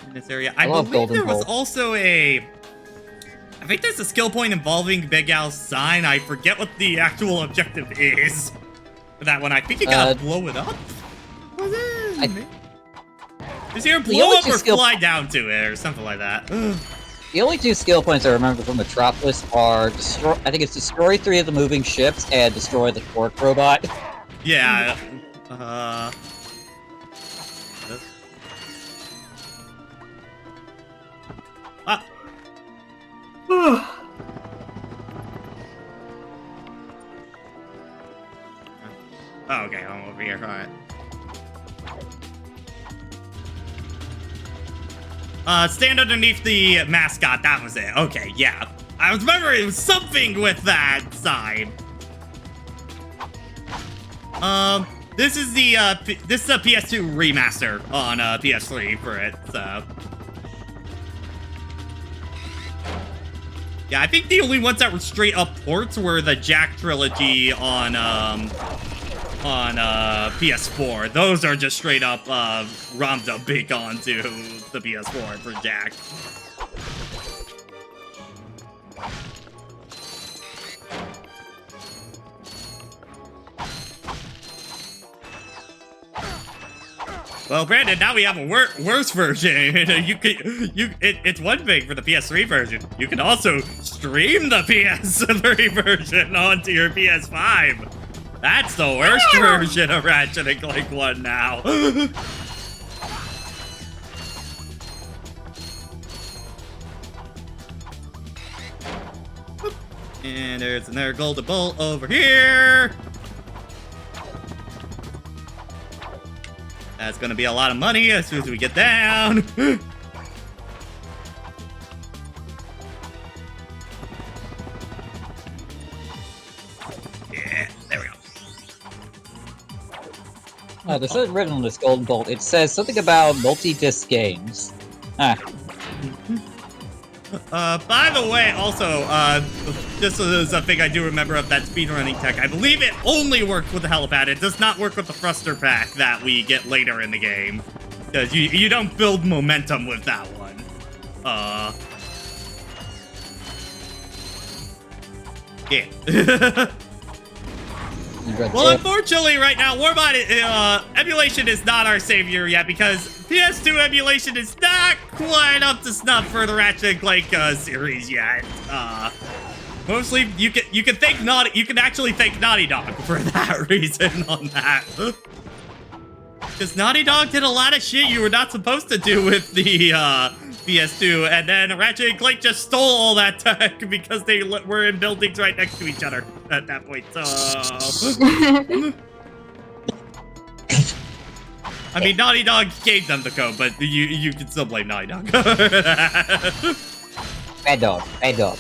In this area. I love believe golden there was bolt. also I think there's a skill point involving Big Al's sign. I forget what the actual objective is for that one. I think you gotta blow it up. Was it? Is here blow up or fly down to it or something like that? The only 2 skill points I remember from Metropolis are I think it's destroy 3 of the moving ships and destroy the Quark robot. Yeah. Oh, okay, I'm over here. Alright. Stand underneath the mascot. That was it. Okay, yeah. I was remembering it was something with that sign. This is the, this is a PS2 remaster on, PS3 for it, so. Yeah, I think the only ones that were straight up ports were the Jack trilogy on PS4. Those are just straight up, ROM dubbing onto the PS4 for Jack. Well, Brandon, now we have a worse version. It's one thing for the PS3 version. You can also stream the PS3 version onto your PS5. That's the worst version of Ratchet and Clank 1 now. And there's another golden bolt over here. That's gonna be a lot of money as soon as we get down. Yeah, there we go. There's something written on this golden bolt. It says something about multi-disc games. By the way, also, this is a thing I do remember of that speedrunning tech. I believe it only works with the helipad. It does not work with the thruster pack that we get later in the game. Because you don't build momentum with that one. Yeah. Well, unfortunately, right now, Warbot emulation is not our savior yet because PS2 emulation is not quite up to snuff for the Ratchet and Clank series yet. Mostly, you can actually thank Naughty Dog for that reason on that. Because Naughty Dog did a lot of shit you were not supposed to do with the PS2, and then Ratchet and Clank just stole all that tech because they were in buildings right next to each other at that point, so... I mean, Naughty Dog gave them the code, but you can still blame Naughty Dog. Bad dog, bad dog.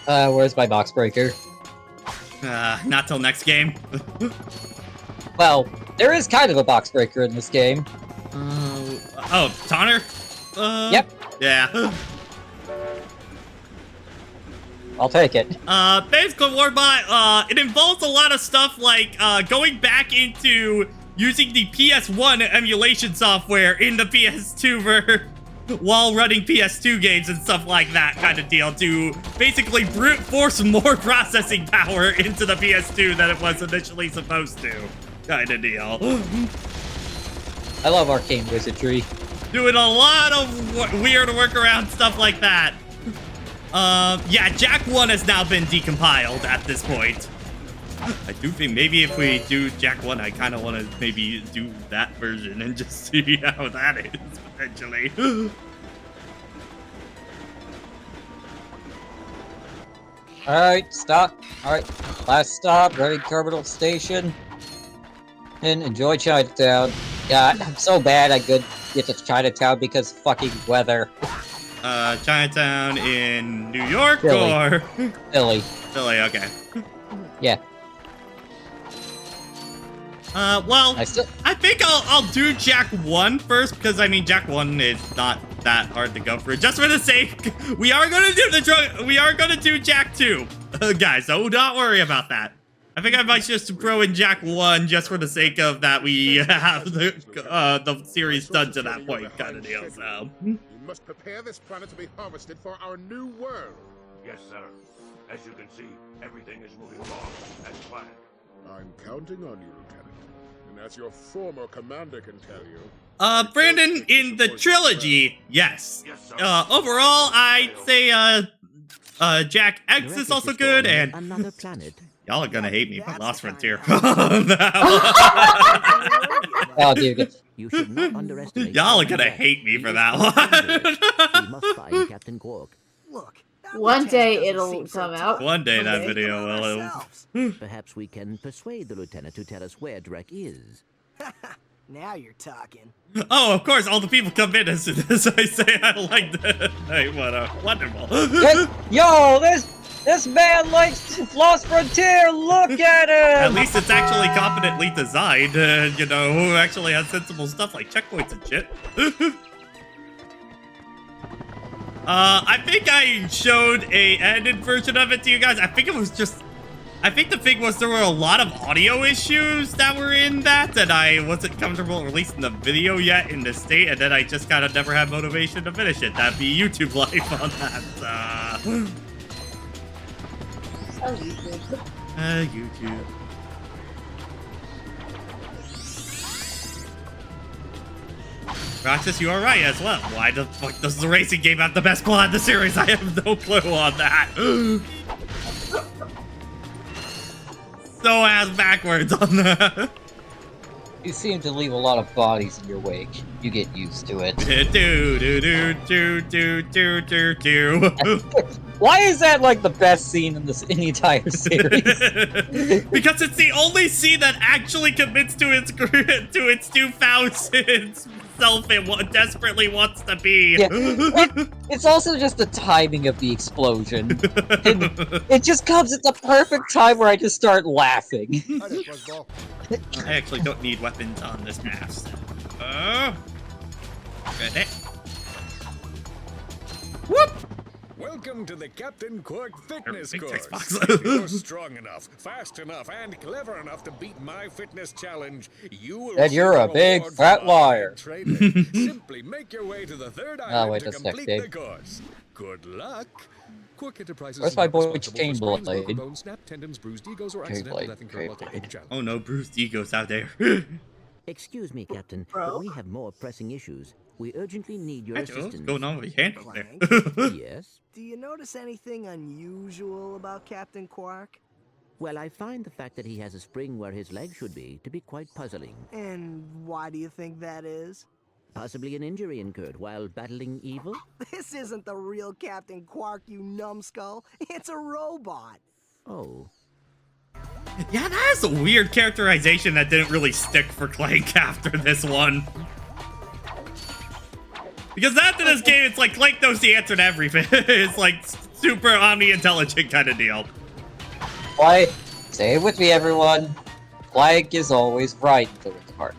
Where's my box breaker? Not till next game. Well, there is kind of a box breaker in this game. Oh, Taunter? Yep. Yeah. I'll take it. Basically, Warbot, it involves a lot of stuff like going back into using the PS1 emulation software in the PS2 while running PS2 games and stuff like that kind of deal to basically brute force more processing power into the PS2 than it was initially supposed to kind of deal. I love arcane wizardry. Doing a lot of weird workaround stuff like that. Yeah, Jack 1 has now been decompiled at this point. I do think maybe if we do Jack 1, I kind of want to maybe do that version and just see how that is, potentially. Alright, stop. Alright, last stop, Reading Terminal Station. And enjoy Chinatown. Yeah, I'm so bad I could get to Chinatown because fucking weather. Chinatown in New York Philly. or? Philly. Philly, okay. Yeah. Well, I think I'll do Jack 1 first, because I mean Jack 1 is not that hard to go through. Just for the sake, we are gonna do Jack 2, guys. So don't worry about that. I think I might just throw in Jack 1 just for the sake of that we have the series done to that point, kind of deal. So. You must prepare this planet to be harvested for our new world. Yes, sir. As you can see, everything is moving along as planned. I'm counting on you, Lieutenant. And as your former commander can tell you... Brandon, in the trilogy, yes. Yes, sir. Overall, I'd say, Jack X is also good, and... Another planet. Y'all are gonna hate me for Lost Frontier. Oh, dude. You should not underestimate. Y'all are gonna hate me for that one. We must find Captain Quark. Look, One day it'll come out. One day that video will. Perhaps we can persuade the lieutenant to tell us where Drek is. Now you're talking. Oh, of course, all the people come in as soon as I say I like that. Hey, what a wonderful. Yo, this man likes Lost Frontier. Look at him. At least it's actually competently designed. You know, who actually has sensible stuff like checkpoints and shit. I think I showed a edited version of it to you guys. I think it was just. I think the thing was there were a lot of audio issues that were in that, and I wasn't comfortable releasing the video yet in the state, and then I just kind of never had motivation to finish it. That'd be YouTube life on that. YouTube. Roxas, you are right as well. Why the fuck does the racing game have the best plot in the series? I have no clue on that. So ass backwards on that. You seem to leave a lot of bodies in your wake. You get used to it. Why is that like the best scene in the entire series? Because it's the only scene that actually commits to its 2000 self it desperately wants to be. Yeah, it's also just the timing of the explosion. It just comes at the perfect time where I just start laughing. I actually don't need weapons on this map. Good. Whoop! Welcome to the Captain Quark Fitness Course. Xbox. If you're strong enough, fast enough, and clever enough to beat my fitness challenge, you will. And you're a big fat liar. Simply make your way to the third island wait, to that's complete next the course. Good luck. Quark Enterprises. Where's my boy Chainblade? Bones, snap tendons, bruised egos, or accidental death incurred while taking the challenge. Oh no, bruised egos out there. Excuse me, Captain, but we have more pressing issues. We urgently need your assistance. What's going on with your hand there? Yes? Do you notice anything unusual about Captain Quark? Well, I find the fact that he has a spring where his leg should be to be quite puzzling. And why do you think that is? Possibly an injury incurred while battling evil? This isn't the real Captain Quark, you numbskull. It's a robot. Oh. Yeah, that is a weird characterization that didn't really stick for Clank after this one. Because after this game, it's like Clank knows the answer to everything. It's like super omni-intelligent kind of deal. Why? Say it with me, everyone. Clank is always right until it's hard.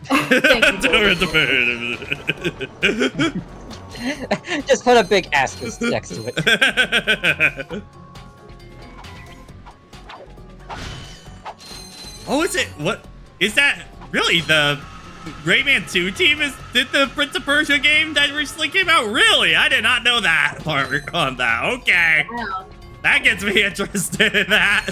Just put a big asterisk next to it. Oh, is it? What is that? Really, the Rayman 2 team did the Prince of Persia game that recently came out? Really? I did not know that part on that. Okay. Wow. That gets me interested in that.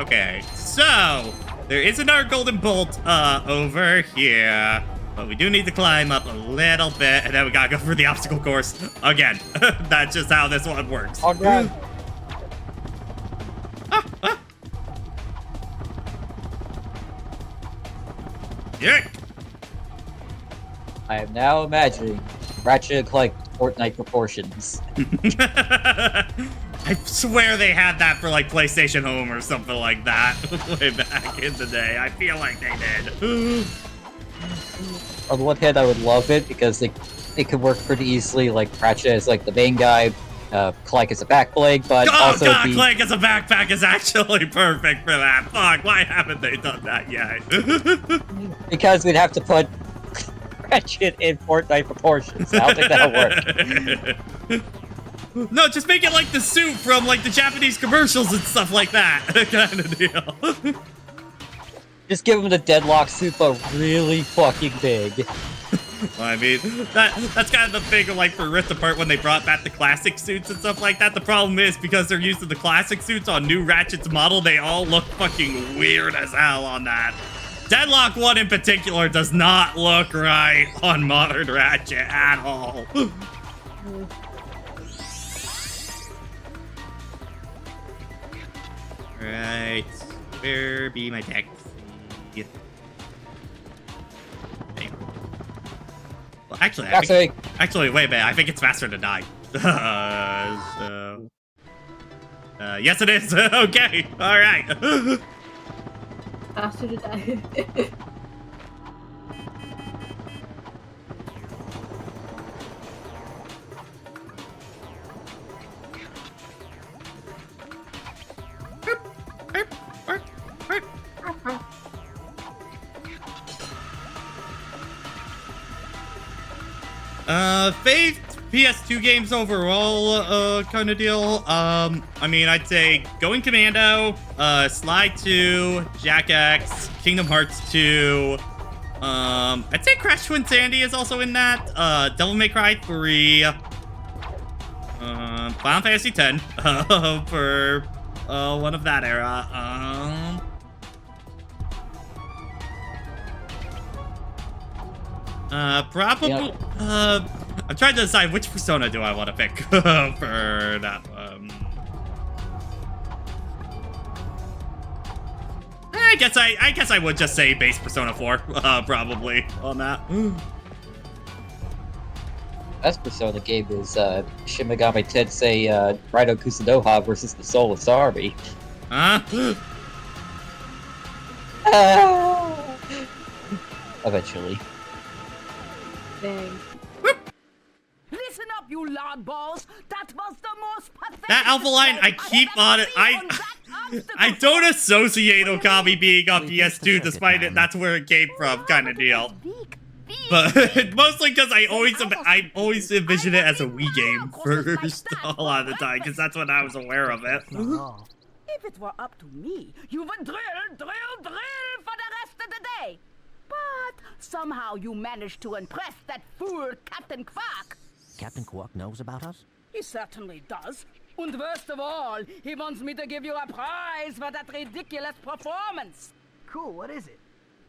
Okay, so there is another golden bolt over here. But we do need to climb up a little bit, and then we gotta go through the obstacle course again. That's just how this one works. Oh, God. Yeah. I am now imagining Ratchet and Clank Fortnite proportions. I swear they had that for like PlayStation Home or something like that way back in the day. I feel like they did. On the one hand, I would love it because it could work pretty easily. Like Ratchet is like the main guy, Clank is a backbling, but also God, Clank as a backpack is actually perfect for that. Fuck, why haven't they done that yet? because we'd have to put Ratchet in Fortnite proportions. I don't think that'll work. No, just make it like the suit from like the Japanese commercials and stuff like that kind of deal. Just give him the deadlock suit, but really fucking big. Well, I mean, that's kind of the thing, like, for Rift Apart when they brought back the classic suits and stuff like that. The problem is, because they're using the classic suits on new Ratchet's model, they all look fucking weird as hell on that. Deadlock 1 in particular does not look right on modern Ratchet at all. Right, where be my taxi? Well, actually, actually, wait a minute. I think it's faster to die. Yes, it is. Okay, all right. Faster to die. Faith PS2 games overall, kind of deal. I mean, I'd say Going Commando, Sly 2, Jack X, Kingdom Hearts 2. I'd say Crash Twinsanity is also in that. Devil May Cry 3. Final Fantasy 10 for one of that era. Probably. I'm trying to decide which persona do I want to pick for that. I guess I would just say base Persona 4, probably on that. Best Persona game is Shin Megami Tensei Raido Kusunoha versus the Soulless Army. Huh? Eventually. Dang. Listen up, you loud balls. That was the most pathetic. That alpha line, I keep on it. I don't associate Okami being on PS2, despite it. That's where it came from, kind of deal. But mostly because I always envision it as a Wii game first, a lot of the time, because that's when I was aware of it. If it were up to me, you would drill for the rest of the day. But somehow you managed to impress that fool Captain Quark. Captain Quark knows about us? He certainly does. And worst of all, he wants me to give you a prize for that ridiculous performance. Cool, what is it?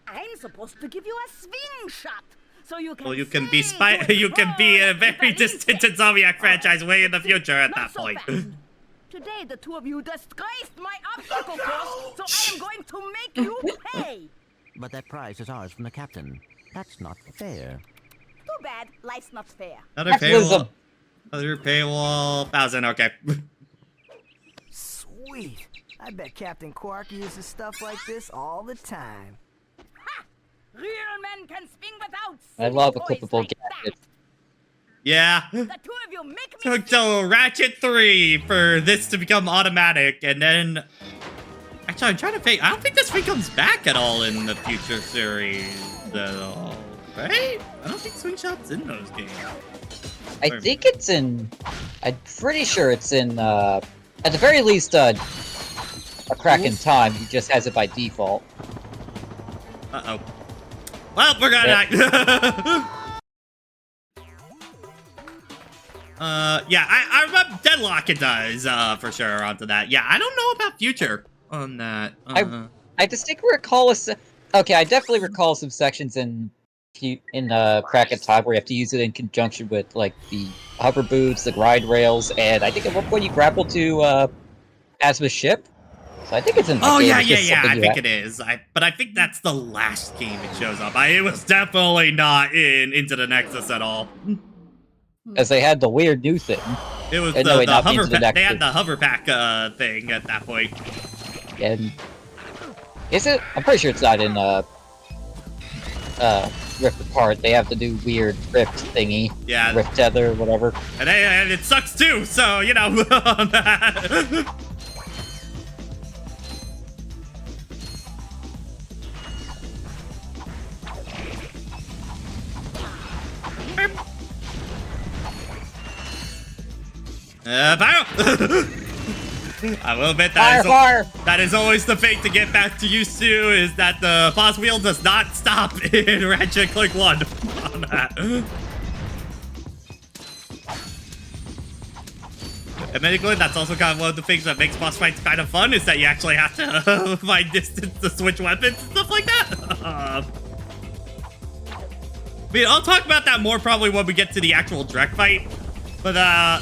I'm supposed to give you a swing shot. So you can Well, you can be you can be a very distant Zombiac franchise way in the future at that point. Today, the two of you disgraced my obstacle course, so I am going to make you pay. But that prize is ours from the captain. That's not fair. Too bad. Life's not fair. Another paywall. Another paywall. 1,000. Okay. Sweet. I bet Captain Quark uses stuff like this all the time. Ha! Real men can swing without. I love equipable gadgets. Yeah. The two of you make me So Ratchet 3 for this to become automatic, and then Actually, I'm trying to think. I don't think this thing comes back at all in the future series at all, right? I don't think Swing Shot's in those games. I think it's in... I'm pretty sure it's in, at the very least, A Crack in Time. He just has it by default. Uh-oh. Well, we're gonna... yeah, I remember Deadlock it does, for sure, onto that. Yeah, I don't know about Future on that. I distinctly recall okay, I definitely recall some sections in Crack in Time where you have to use it in conjunction with, like, the hover boots, the glide rails, and I think at one point you grapple to, Asma's ship. So I think it's in the game. Yeah, I think it is. But I think that's the last game it shows up. It was definitely not in Into the Nexus at all. Because they had the weird new thing. It was the hover pack. They had the hover pack thing at that point. And is it? I'm pretty sure it's not in Rift Apart. They have to do weird Rift thingy. Yeah. Rift Tether, whatever. And it sucks too, so, you know. Fire! I will admit that is always the fate to get back to used to, is that the boss wheel does not stop in Ratchet Clank 1 on that. Admittedly, that's also kind of one of the things that makes boss fights kind of fun, is that you actually have to find distance to switch weapons and stuff like that. I mean, I'll talk about that more probably when we get to the actual direct fight. But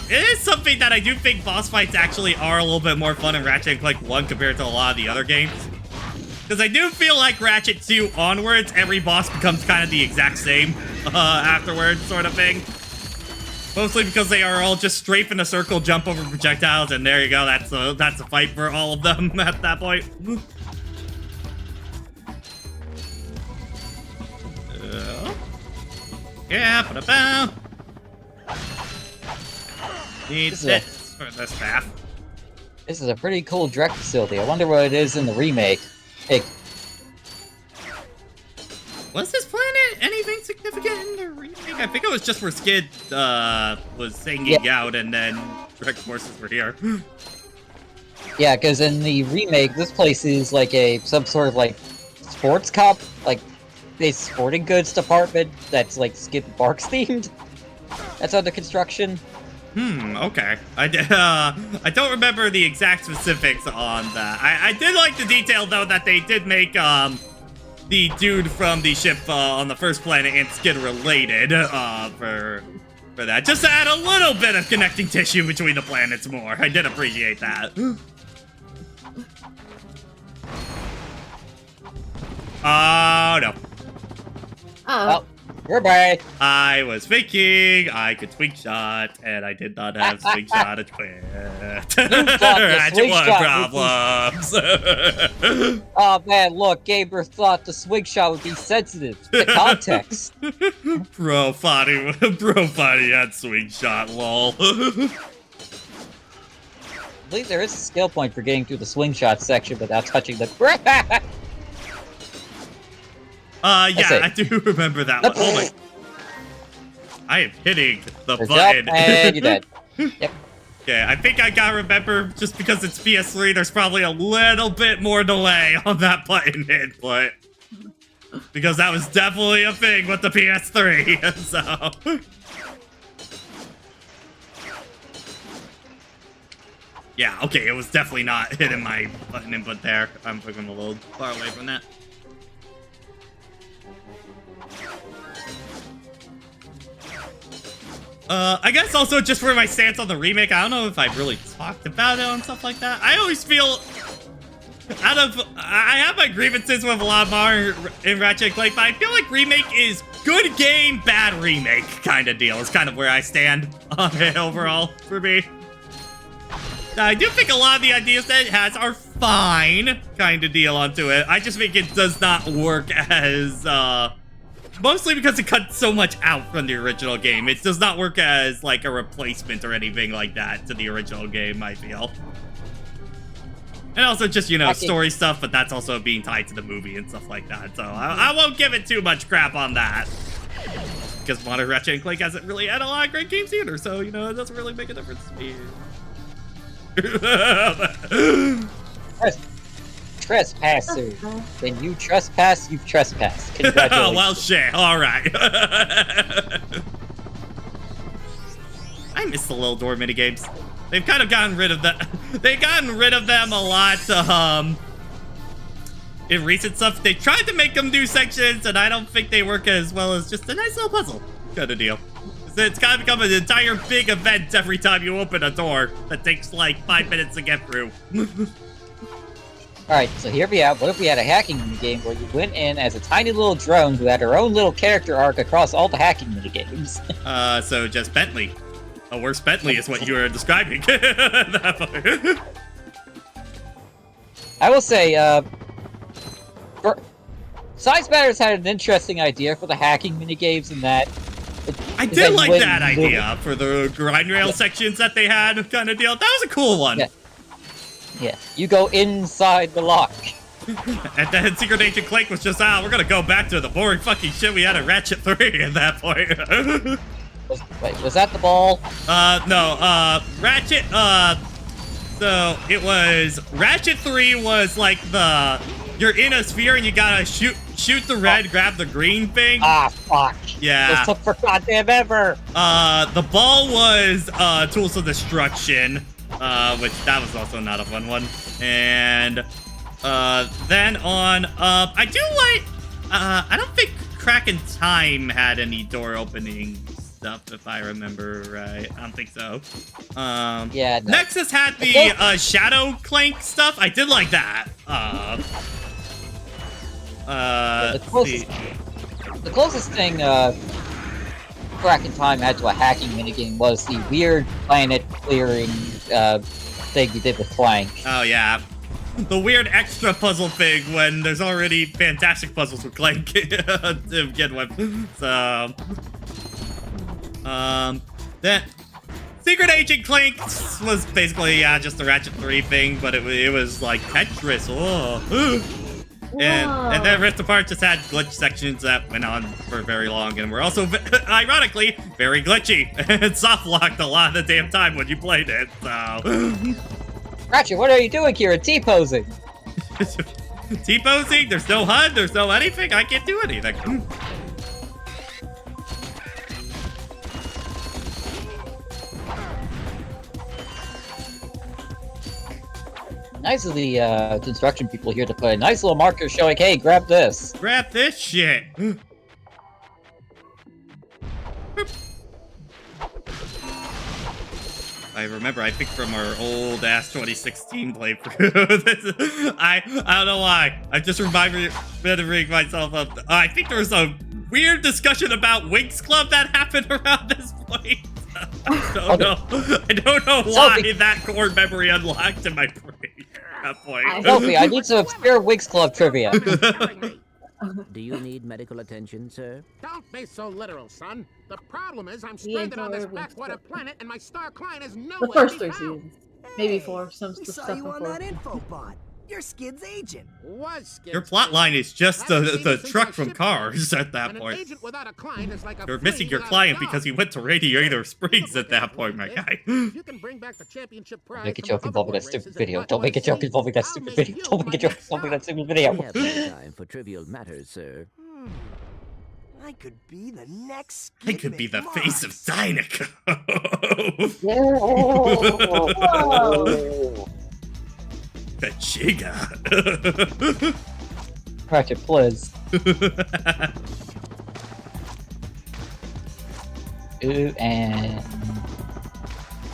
it is something that I do think boss fights actually are a little bit more fun in Ratchet and Clank 1 compared to a lot of the other games. Because I do feel like Ratchet 2 onwards, every boss becomes kind of the exact same afterwards, sort of thing. Mostly because they are all just strafe in a circle, jump over projectiles, and there you go. That's a fight for all of them at that point. Yeah, ba-da-bow. Need this for this path. This is a pretty cool direct facility. I wonder what it is in the remake. Hey. Was this planet anything significant in the remake? I think it was just where Skid was hanging out, and then direct forces were here. Yeah, because in the remake, this place is like some sort of like sports cop, like a sporting goods department that's like Skid and Barks themed. That's under construction. Okay. I don't remember the exact specifics on that. I did like the detail, though, that they did make, the dude from the ship, on the first planet and Skid related, for that. Just to add a little bit of connecting tissue between the planets more. I did appreciate that. Oh, no. Oh. Goodbye. I was thinking I could swing shot, and I did not have swing shot equipped. Ratchet 1 problems. Oh man, look, Gamer thought the swing shot would be sensitive to context. Bro, funny had swing shot, lol. I believe there is a skill point for getting through the swing shot section without touching the... Yeah, I do remember that one. Oh my... I am hitting the button. And you're dead. Yep. Okay, I think I gotta remember, just because it's PS3, there's probably a little bit more delay on that button input. Because that was definitely a thing with the PS3, so... Yeah, okay, it was definitely not hitting my button input there. I'm fucking a little far away from that. I guess also just for my stance on the remake, I don't know if I've really talked about it and stuff like that. I always feel, I have my grievances with a lot more in Ratchet Clank, but I feel like remake is good game, bad remake kind of deal. Is kind of where I stand on it overall for me. I do think a lot of the ideas that it has are fine kind of deal onto it. I just think it does not work as, mostly because it cuts so much out from the original game. It does not work as, like, a replacement or anything like that to the original game, I feel. And also just, you know, Hacking. story stuff, but that's also being tied to the movie and stuff like that. So I won't give it too much crap on that. Because modern Ratchet and Clank hasn't really had a lot of great games either, so, you know, it doesn't really make a difference to me. Trespasser. When you trespass, you've trespassed. Congratulations. Well, shit. All right. I miss the little door minigames. They've kind of gotten rid of that. They've gotten rid of them a lot. In recent stuff, they tried to make them do sections, and I don't think they work as well as just a nice little puzzle kind of deal. It's kind of become an entire big event every time you open a door that takes like 5 minutes to get through. Alright, so here we have, what if we had a hacking minigame where you went in as a tiny little drone who had her own little character arc across all the hacking minigames? So just Bentley. A worse Bentley is what you were describing. I will say, Science Matters had an interesting idea for the hacking minigames in that... I did like that idea for the grind rail sections that they had kind of deal. That was a cool one. Yeah, you go inside the lock. And then Secret Agent Clank was just, we're gonna go back to the boring fucking shit we had at Ratchet 3 at that point. Wait, was that the ball? No, Ratchet, so it was, Ratchet 3 was like you're in a sphere and you gotta shoot the red, grab the green thing. Ah, fuck. Yeah. This took for goddamn ever. The ball was, Tools of Destruction. Which that was also not a fun one. And then on I do like I don't think Crack in Time had any door opening stuff, if I remember right. I don't think so. Yeah, no. Nexus had the Shadow Clank stuff. I did like that. The closest thing Crack in Time had to a hacking minigame was the weird planet clearing thing you did with Clank. Oh yeah. The weird extra puzzle thing when there's already fantastic puzzles with Clank to begin with. So that Secret Agent Clank was basically just the Ratchet 3 thing, but it was like Tetris. Oh. And then Rift Apart just had glitch sections that went on for very long and were also, ironically, very glitchy. And soft locked a lot of the damn time when you played it, so. Ratchet, what are you doing here? T-posing. T-posing? There's no HUD, there's no anything. I can't do anything. Nice of the construction people here to put a nice little marker showing, hey, grab this. Grab this shit. I remember, I think from our old ass 2016 playthrough. I don't know why. I'm just remembering myself of. I think there was a weird discussion about Winx Club that happened around this point. I don't know why that core memory unlocked in my brain at that point. Sophie, I need some obscure Winx Club trivia. Do you need medical attention, sir? Don't be so literal, son. The problem is I'm stranded on this backwater planet and my star client is nowhere The first to be 3 found. seasons. Maybe 4. Some We stuff saw you on before. that info bot. You're Skid's agent. Was Skid's Your plot line is just the since truck I from shipped Cars it. at that And an point. agent without a client is like a You're flea missing your without a client dog. because he went to Radiator Springs at that point, my guy. If you can bring back the championship prize Make a from joke the involving other that stupid races video. and Don't make a joke involving that I'll stupid make video. you Don't make a my joke next involving that star. stupid video. We have no time for trivial matters, sir. I could be the next I Skid could be the McMars. face of Dynaco. Kachiga. Ratchet, please. Ooh, and...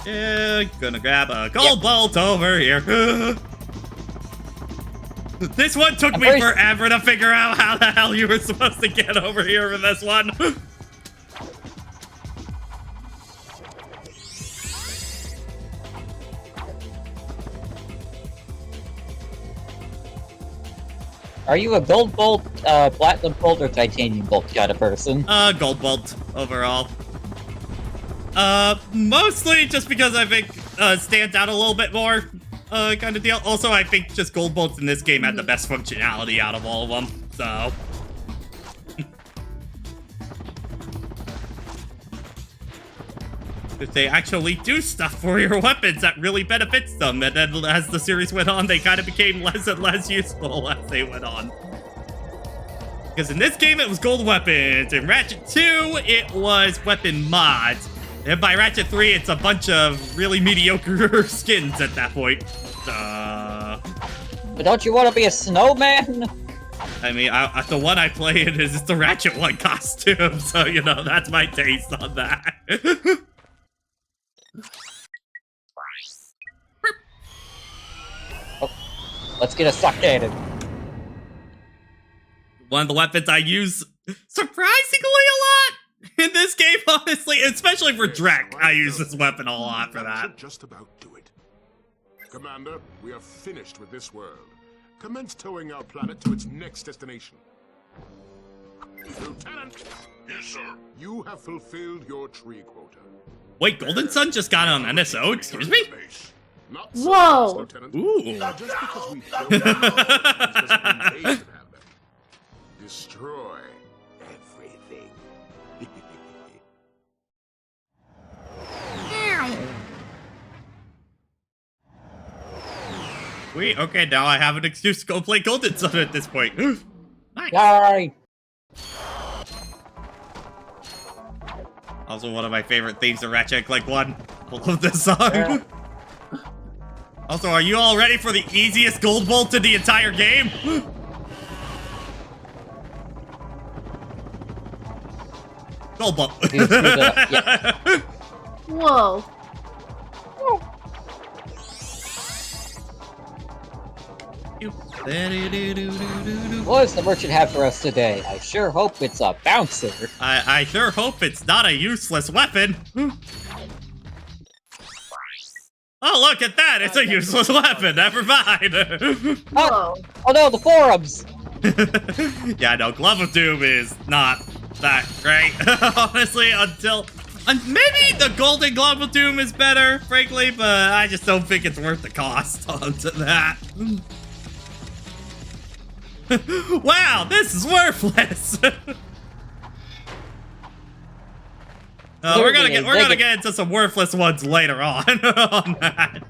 Yeah, gonna grab a gold bolt over here. This one took me forever to figure out how the hell you were supposed to get over here with this one. Are you a gold bolt, platinum bolt, or titanium bolt kind of person? Gold bolt overall. Mostly just because I think stands out a little bit more. kind of deal. Also, I think just gold bolts in this game had the best functionality out of all of them. So. They actually do stuff for your weapons that really benefits them, and then as the series went on, they kind of became less and less useful as they went on. Because in this game, it was gold weapons. In Ratchet 2, it was weapon mods. And by Ratchet 3, it's a bunch of really mediocre skins at that point. But don't you want to be a snowman? I mean, the one I play in is the Ratchet 1 costume, so, you know, that's my taste on that. Oh, let's get a suck cannon. One of the weapons I use surprisingly a lot in this game, honestly, especially for Drek. I use this weapon a lot for that. Just about do it. Commander, we are finished with this world. Commence towing our planet to its next destination. Lieutenant! Yes, sir. You have fulfilled your tree quota. Wait, Golden Sun just got on NSO? Excuse me? Not Whoa! Lieutenant. Ooh. Just because we don't know doesn't mean they should have them. Destroy everything. Wait, okay, now I have an excuse to go play Golden Sun at this point. Nice. Yay! Also, one of my favorite themes of Ratchet and Clank 1. I love this song. Yeah. Also, are you all ready for the easiest gold bolt in the entire game? Gold bolt. Yeah. Whoa. What does the merchant have for us today? I sure hope it's a bouncer. I sure hope it's not a useless weapon. Oh, look at that! It's a useless weapon. Never mind. Oh no, the forums. Yeah, no, Glove of Doom is not that great, honestly. Until maybe the Golden Glove of Doom is better, frankly, but I just don't think it's worth the cost onto that. Wow, this is worthless. We're gonna get into some worthless ones later on that.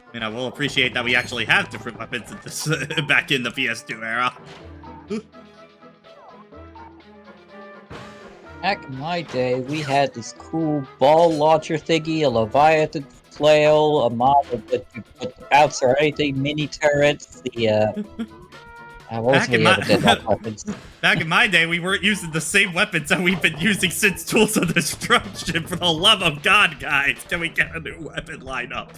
I mean, I will appreciate that we actually have different weapons in this, back in the PS2 era. Back in my day, we had this cool ball launcher thingy, a Leviathan flail, a mob that you put the bouncer or anything, mini turrets, the Back in my day, we weren't using the same weapons that we've been using since Tools of Destruction. For the love of God, guys, can we get a new weapon lineup?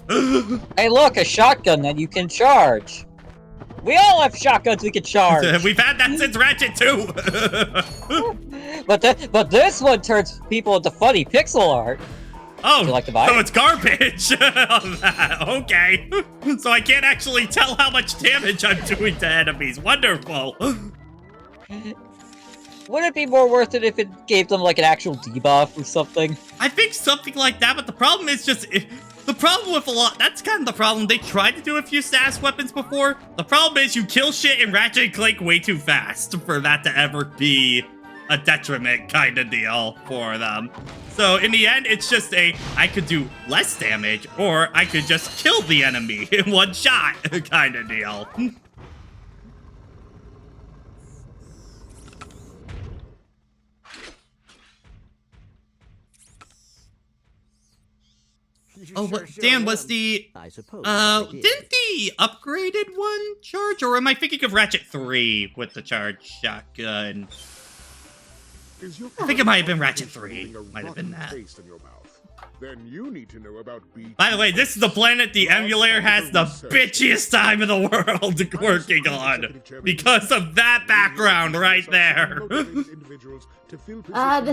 Hey, look, a shotgun that you can charge. We all have shotguns we can charge. We've had that since Ratchet 2. But this one turns people into funny pixel art. Oh, would you like to buy so it? it's garbage. Okay. So I can't actually tell how much damage I'm doing to enemies. Wonderful. Would it be more worth it if it gave them like an actual debuff or something? I think something like that, but the problem is just... The problem with that's kind of the problem. They tried to do a few status weapons before. The problem is you kill shit in Ratchet and Clank way too fast for that to ever be a detriment kind of deal for them. So in the end, it's just I could do less damage, or I could just kill the enemy in one shot kind of deal. Oh, but Dan, was the I suppose didn't the upgraded one charge, or am I thinking of Ratchet 3 with the charge shotgun? I think it might have been Ratchet 3. Might have been that. Then you need to know about BTS. By the way, this is the planet the emulator has the bitchiest time in the world working on. Because of that background right there. This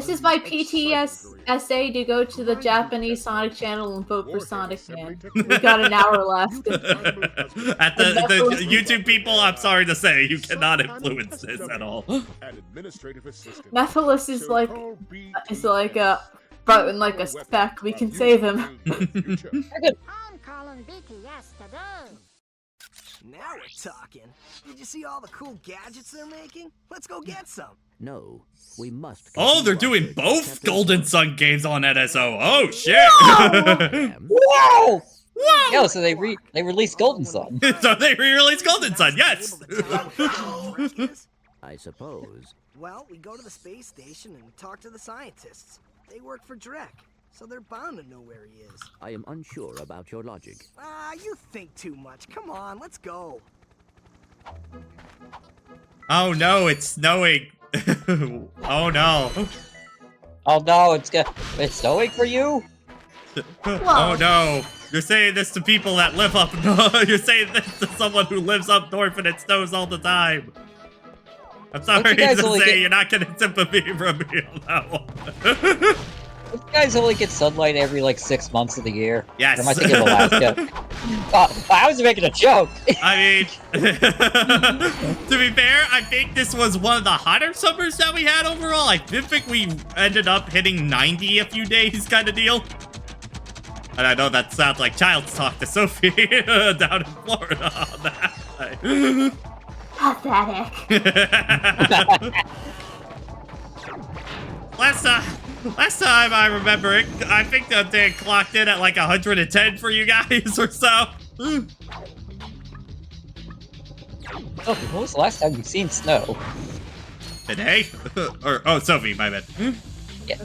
is my PTSA to go to the Japanese Sonic channel and vote for Sonic Man. We got an hour left. At the YouTube people, I'm sorry to say, you cannot influence this at all. Nephilis is like a but in like a spec, we can save him. I'm calling BTS today. Now we're talking. Did you see all the cool gadgets they're making? Let's go get some. No, we must. Oh, they're doing both Golden Sun games on NSO. Oh shit! Whoa! Whoa! Yo, so they released Golden Sun. So they re-released Golden Sun, yes. I suppose. Well, we go to the space station and talk to the scientists. They work for Drek, so they're bound to know where he is. I am unsure about your logic. You think too much. Come on, let's go. Oh no, it's snowing. Oh no. Oh no, it's snowing for you? Oh no. You're saying this to people that live up north. You're saying this to someone who lives up north and it snows all the time. I'm sorry to say you're not getting sympathy from me on that one. You guys only get sunlight every like 6 months of the year. Yes. Or am I thinking of Alaska? I was making a joke. I mean, to be fair, I think this was one of the hotter summers that we had overall. I think we ended up hitting 90 a few days kind of deal. And I know that sounds like child's talk to Sophie down in Florida on that. Pathetic. Last time I remember it, I think that they clocked in at like 110 for you guys or so. Oh, when was the last time you've seen snow? Today? Or, oh, Sophie, my bad. Yeah.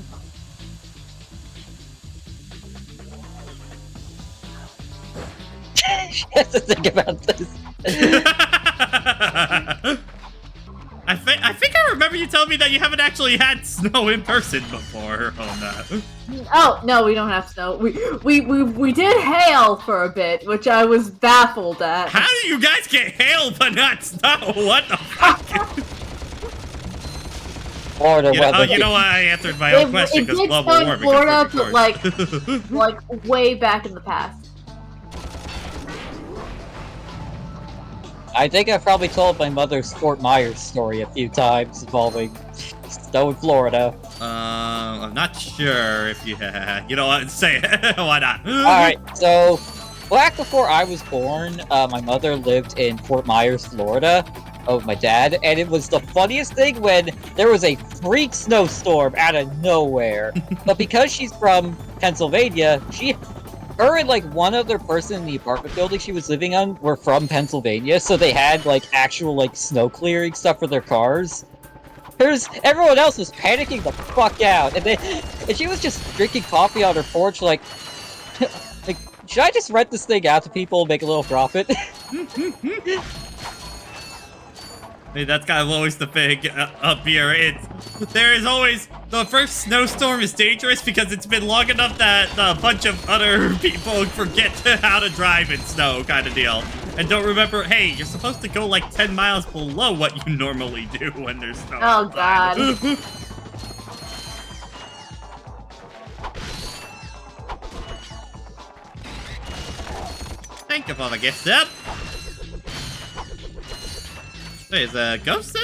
She has to think about this. I think I remember you telling me that you haven't actually had snow in person before on that. Oh no, we don't have snow. We did hail for a bit, which I was baffled at. How do you guys get hail but not snow? What the fuck? Florida weather. You know why I answered my own question because global warming. Florida, but like way back in the past. I think I've probably told my mother's Fort Myers story a few times involving snow in Florida. I'm not sure if you have. You know what? Say it. Why not? Alright, so back before I was born, my mother lived in Fort Myers, Florida, with my dad, and it was the funniest thing when there was a freak snowstorm out of nowhere. But because she's from Pennsylvania, her and like one other person in the apartment building she was living on were from Pennsylvania, so they had like actual like snow clearing stuff for their cars. Everyone else was panicking the fuck out, and she was just drinking coffee on her porch, like, should I just rent this thing out to people and make a little profit? I mean, that's kind of always the thing up here. There is always, the first snowstorm is dangerous because it's been long enough that a bunch of other people forget how to drive in snow kind of deal. And don't remember, hey, you're supposed to go like 10 miles below what you normally do when there's snow. Oh, God. Thank you for the gift up. Wait, is the ghost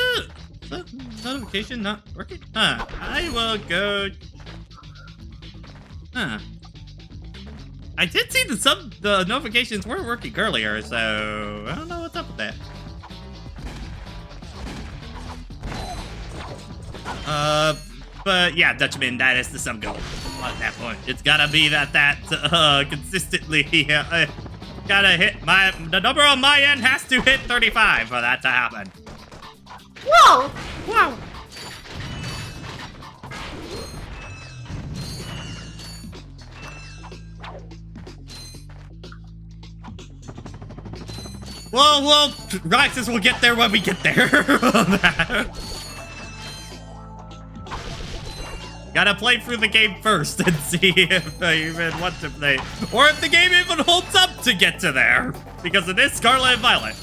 notification not working? Huh. I will go. Huh. I did see the notifications were working earlier, so I don't know what's up with that. But yeah, Dutchman, that is the sum goal at that point. It's gotta be that consistently gotta hit the number on my end has to hit 35 for that to happen. Whoa! Wow. Well, Roxas will get there when we get there. Because Gotta play through the game first and see if I even want to play. Or if the game even holds up to get to there. Because it is Scarlet and Violet.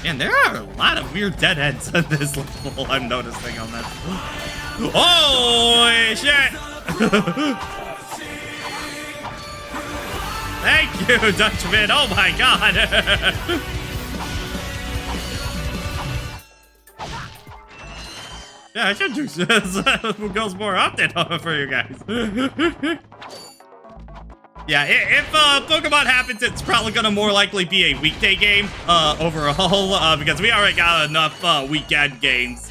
Man, there are a lot of weird deadheads on this level I'm noticing on that. Holy shit! Thank you, Dutchman! Oh my god! Yeah, I should do this goes more often for you guys. Yeah, if Pokemon happens, it's probably gonna more likely be a weekday game overall, because we already got enough weekend games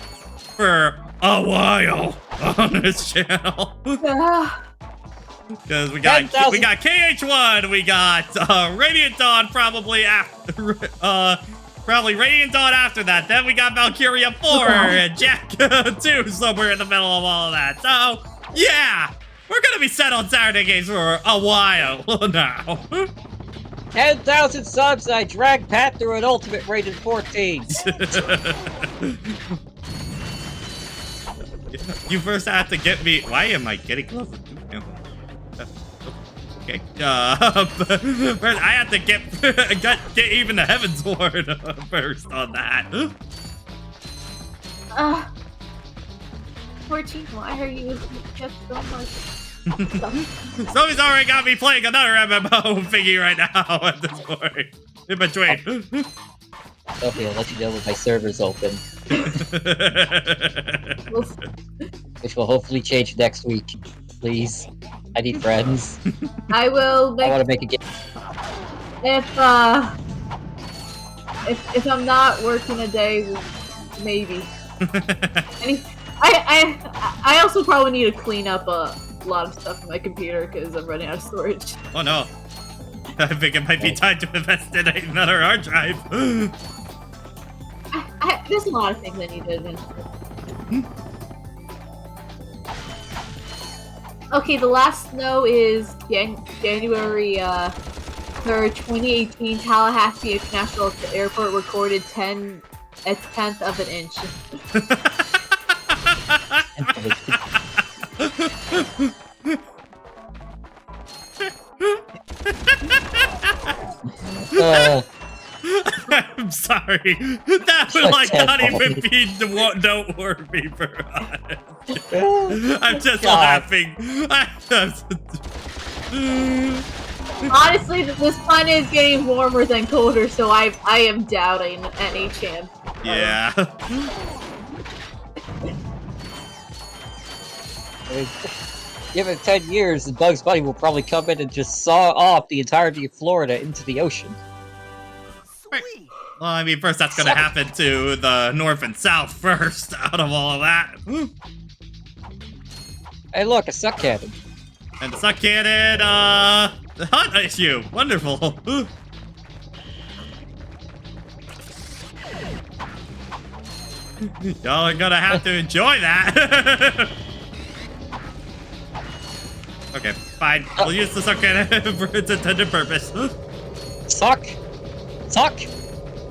for a while on this channel. Because we got KH1, we got Radiant Dawn probably after probably Radiant Dawn after that. Then we got Valkyria 4 and Jack 2 somewhere in the middle of all of that. So yeah. We're gonna be set on Saturday games for a while now. 10,000 subs, I dragged Pat through an ultimate rated 14. You first have to get me. Why am I getting closer to him? Okay. First, I have to get even the Heaven's Ward first on that. 14, why are you just so much? Somebody's already got me playing another MMO thingy right now at this point. In between. Okay, I'll let you know when my server's open. Which will hopefully change next week. Please. I need friends. I will make... I want to make a game. If I'm not working a day, maybe. I also probably need to clean up a lot of stuff on my computer because I'm running out of storage. Oh no. I think it might be time to invest in another hard drive. There's a lot of things I need to invest in. Okay, the last snow is January 3rd, 2018. Tallahassee International Airport recorded a tenth of an inch. I'm sorry. That would like not even be noteworthy for honest. I'm just laughing. Honestly, this planet is getting warmer than colder, so I am doubting any chance. Yeah. Give it 10 years, and Bugs Bunny will probably come in and just saw off the entirety of Florida into the ocean. Sweet. Well, I mean, first that's gonna happen to the North and South first, out of all of that. Hey look, a suck cannon. And the suck cannon, the hot issue. Wonderful. Y'all are gonna have to enjoy that. Okay, fine. We'll use the suck cannon for its intended purpose. Suck! Suck!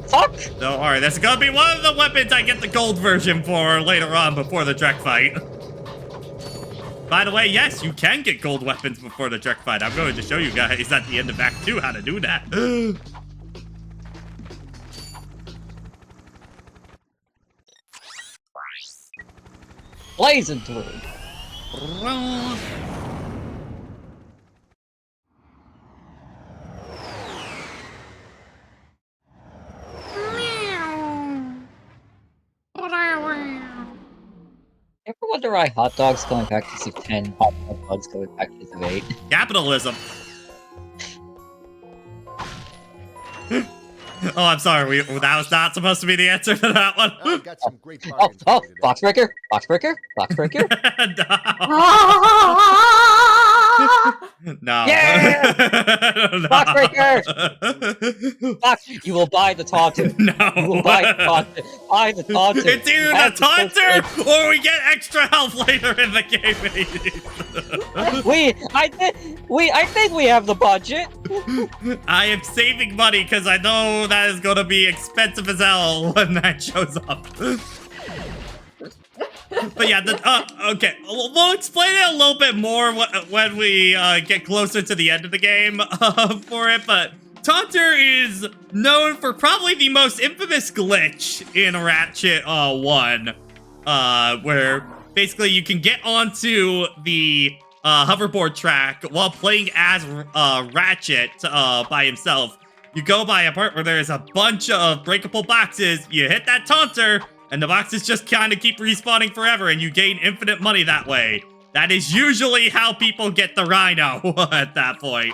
Suck! Don't worry, that's gonna be one of the weapons I get the gold version for later on before the Drek fight. By the way, yes, you can get gold weapons before the Drek fight. I'm going to show you guys at the end of Act 2 how to do that. Blazing through. Ever wonder why hot dogs go in packages of 10, hot dogs go in packages of 8? Capitalism. Oh, I'm sorry. That was not supposed to be the answer to that one. I've got some great Box breaker? Box breaker? Box breaker? No. No. Yeah! No. Box breaker! Box, you will buy the taunter. No. You will buy the taunter. Buy the taunter. It's either the taunter or we get extra health later in the game. I think we have the budget. I am saving money because I know that is going to be expensive as hell when that shows up. But yeah, okay, we'll explain it a little bit more when we get closer to the end of the game for it, but Taunter is known for probably the most infamous glitch in Ratchet 1, where basically you can get onto the hoverboard track while playing as Ratchet by himself. You go by a part where there's a bunch of breakable boxes, you hit that Taunter, and the boxes just kind of keep respawning forever, and you gain infinite money that way. That is usually how people get the Rhino at that point.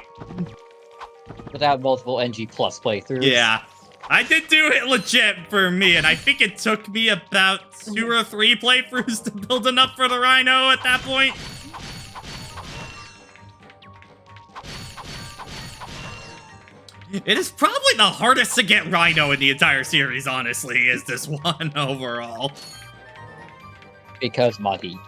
Without multiple NG plus playthroughs. Yeah. I did do it legit for me, and I think it took me about 2 or 3 playthroughs to build enough for the Rhino at that point. It is probably the hardest to get Rhino in the entire series, honestly, is this one overall. Because money.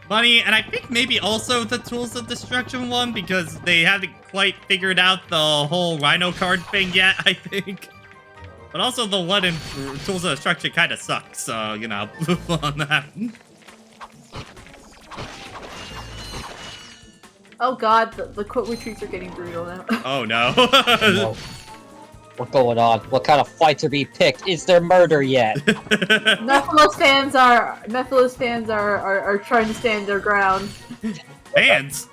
Money, and I think maybe also the Tools of Destruction one, because they haven't quite figured out the whole Rhino card thing yet, I think. But also the one in Tools of Destruction kind of sucks, so, you know, on that. Oh god, the quick retreats are getting brutal now. Oh no. No. What's going on? What kind of fights are being picked? Is there murder yet? Mephilos fans are trying to stand their ground. Fans?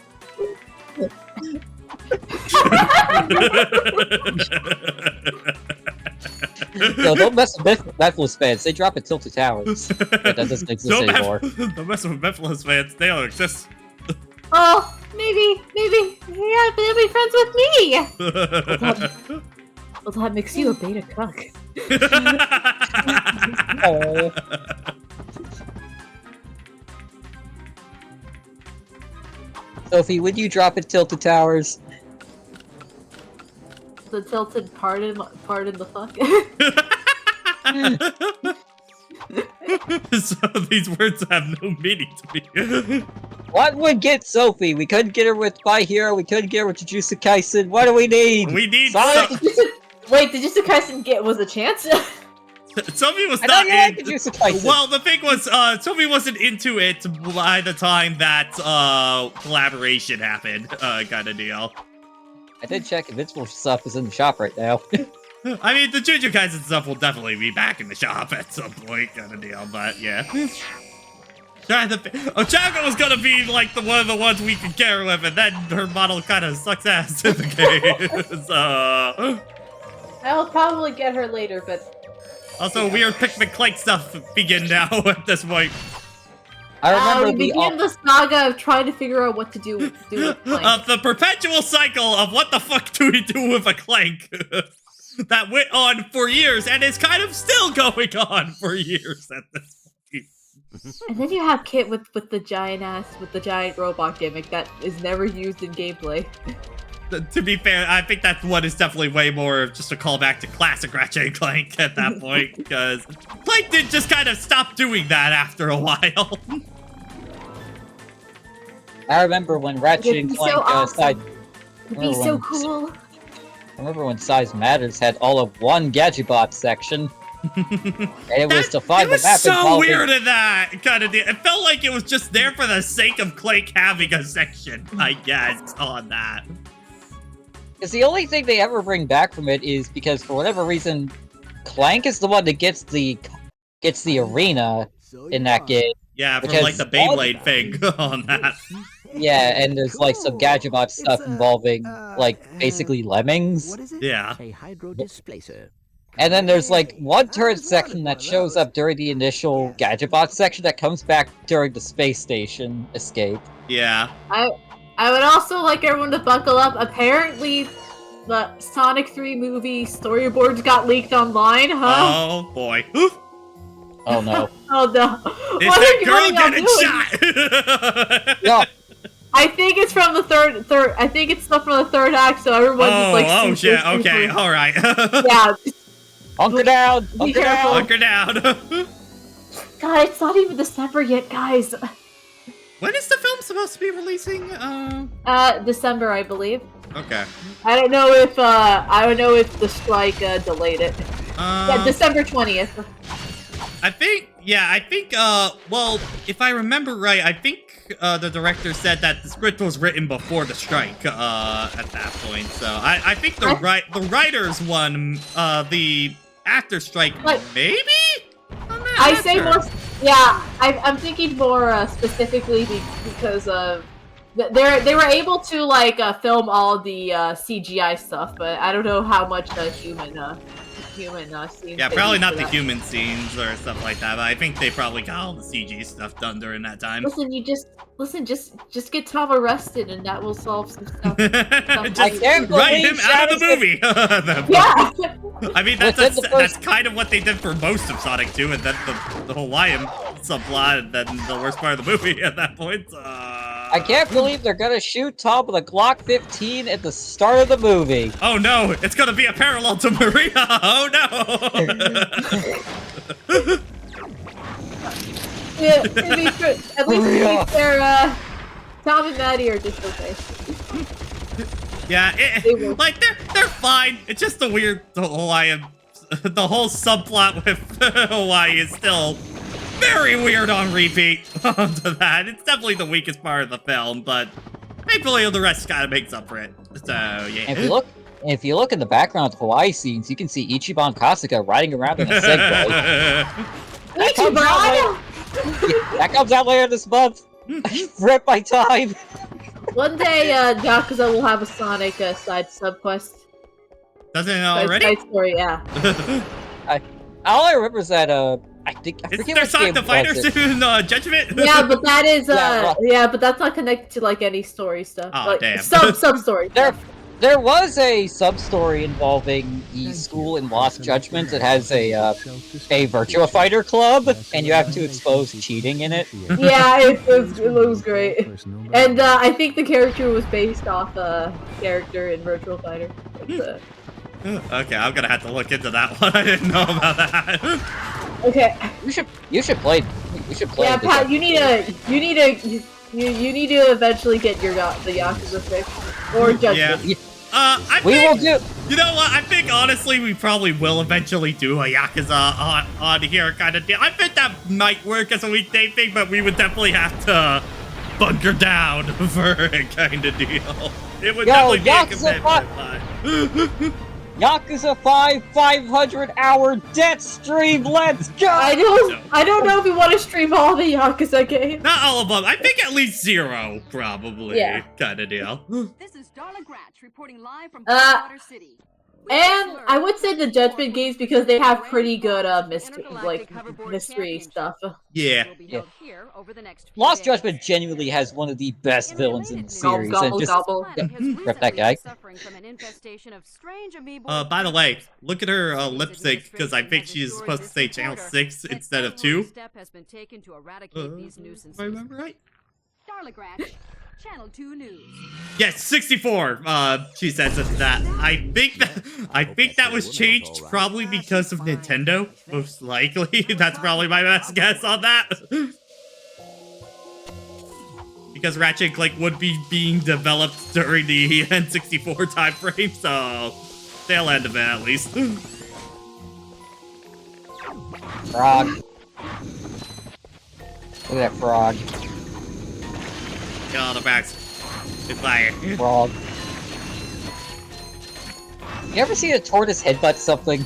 No, don't mess with Mephilos fans. They drop at Tilted Towers. That doesn't exist anymore. Don't mess with Mephilos fans. They don't exist. Oh, maybe, yeah, they'll be friends with me! Well, that makes you a beta cuck. Oh. Sophie, would you drop at Tilted Towers? The tilted pardon the fuck? So these words have no meaning to me. What would get Sophie? We couldn't get her with My Hero, we couldn't get her with Jujutsu Kaisen. What do we need? We need Sonic? Wait, did Jujutsu Kaisen was a chance? Sophie was I not know you like Jujutsu Kaisen. Well, the thing was, Sophie wasn't into it by the time that collaboration happened, kind of deal. I did check Invincible stuff is in the shop right now. I mean, the Jujutsu Kaisen stuff will definitely be back in the shop at some point, kind of deal, but yeah. Ochako was gonna be like one of the ones we could get her with, and then her model kind of sucks ass in the game. So I'll probably get her later, but also weird Pikmin Clank stuff begin now at this point. I remember we begin the saga of trying to figure out what to do with Clank. The perpetual cycle of what the fuck do we do with a Clank that went on for years and is kind of still going on for years at this point. And then you have Kit with the giant robot gimmick that is never used in gameplay. To be fair, I think that one is definitely way more of just a callback to classic Ratchet and Clank at that point, because Clank did just kind of stop doing that after a while. I remember when Ratchet and Clank It'd be so cool. I remember when Size Matters had all of one Gadgetbot section. And it was to find the map. It was so weird in that kind of deal. It felt like it was just there for the sake of Clank having a section, I guess, on that. Because the only thing they ever bring back from it is because for whatever reason, Clank is the one that gets the arena in that game. Yeah, from like the Beyblade thing on that. Yeah, and there's like some Gadgetbot stuff involving like basically lemmings. Yeah. A hydro displacer. And then there's like one turret section that shows up during the initial Gadgetbot section that comes back during the space station escape. Yeah. I would also like everyone to buckle up. Apparently, the Sonic 3 movie storyboards got leaked online, huh? Oh boy. Oh no. Oh no. Is that girl getting shot? No. I think it's from the third. I think it's stuff from the third act. So everyone's just like. Oh shit! Okay, all right. Yeah. Hunker down! Be careful. Hunker down. God, it's not even December yet, guys. When is the film supposed to be releasing? December, I believe. Okay. I don't know if the strike delayed it. Yeah, December 20th. I think. Well, if I remember right, I think the director said that the script was written before the strike. At that point, so I think the writers one, the actor strike, maybe. I say more. Yeah, I'm thinking more specifically because of they were able to like film all the CGI stuff, but I don't know how much human scenes. Yeah, probably not the human scenes or stuff like that. But I think they probably got all the CG stuff done during that time. Listen, just get Tom arrested, and that will solve some stuff. Just write him out of the movie. Yeah. I mean, that's kind of what they did for most of Sonic 2, and then the whole Lion subplot, and then the worst part of the movie at that point. I can't believe they're gonna shoot Tom with a Glock 15 at the start of the movie. Oh no, it's gonna be a parallel to Maria. Oh no. Yeah, at least to be fair, Tom and Maddie are just okay. Yeah, they're fine. It's just the whole subplot with Hawaii is still very weird on repeat. Onto that, it's definitely the weakest part of the film, but thankfully the rest kind of makes up for it. So yeah. If you look in the background of the Hawaii scenes, you can see Ichiban Kasuga riding around in a Segway. That comes out later this month. Rip my time. One day, Yakuza will have a Sonic side subquest. Doesn't it already? Side story, yeah. All I remember is that I forget there Sonic the Fighter soon, Judgment? Yeah, but that is but that's not connected to like any story stuff. Oh like, damn. Sub story. There was a sub-story involving the school in Lost Judgment that has a Virtua Fighter club, and you have to expose cheating in it. Yeah, it was great. And I think the character was based off a character in Virtual Fighter. Okay, I'm gonna have to look into that one. I didn't know about that. Okay. You should play. Yeah, Pat, you need to eventually get the Yakuza fix or Judgment. Yeah. Will do. You know what? I think honestly we probably will eventually do a Yakuza on here kind of deal. I think that might work as a weekday thing, but we would definitely have to bunker down for a kind of deal. It would definitely be a commitment. Yakuza 5 500-hour death stream. Let's go. I don't know if we want to stream all the Yakuza games. Not all of them. I think at least 0 probably. Yeah. Kind of deal. This is Darla Gratch reporting live from Water City. And I would say the Judgment games because they have pretty good mystery stuff. Yeah. Lost Judgment genuinely has one of the best villains in the series. Rip that guy. By the way, look at her lip sync because I think she's supposed to say channel 6 instead of 2. If I remember right. Darla Gratch, Channel 2 News. Yes, 64. She says that. I think that was changed probably because of Nintendo. Most likely, that's probably my best guess on that. Because Ratchet and Clank would be being developed during the N64 time frame, so tail end of it at least. Frog. Look at that frog. Kill all the backs. Good fire. Frog. You ever see a tortoise headbutt something?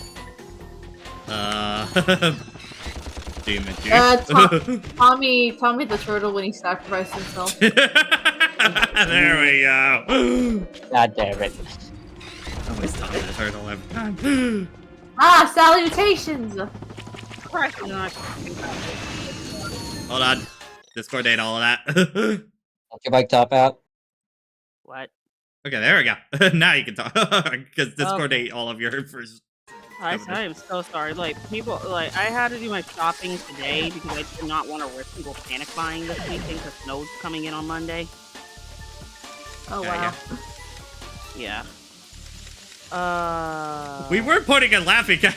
Demon dude. Tommy the turtle when he sacrificed himself. There we go. God damn it. Always Tommy the turtle every time. Salutations! Hold on. Discord ain't all of that. Take your mic top out. What? Okay, there we go. Now you can talk. Because Discord ate all of your first. I am so sorry. Like, people, I had to do my shopping today because I did not want to risk people panic buying this weekend because snow's coming in on Monday. Oh Yeah, wow. Yeah. We were putting a laughing at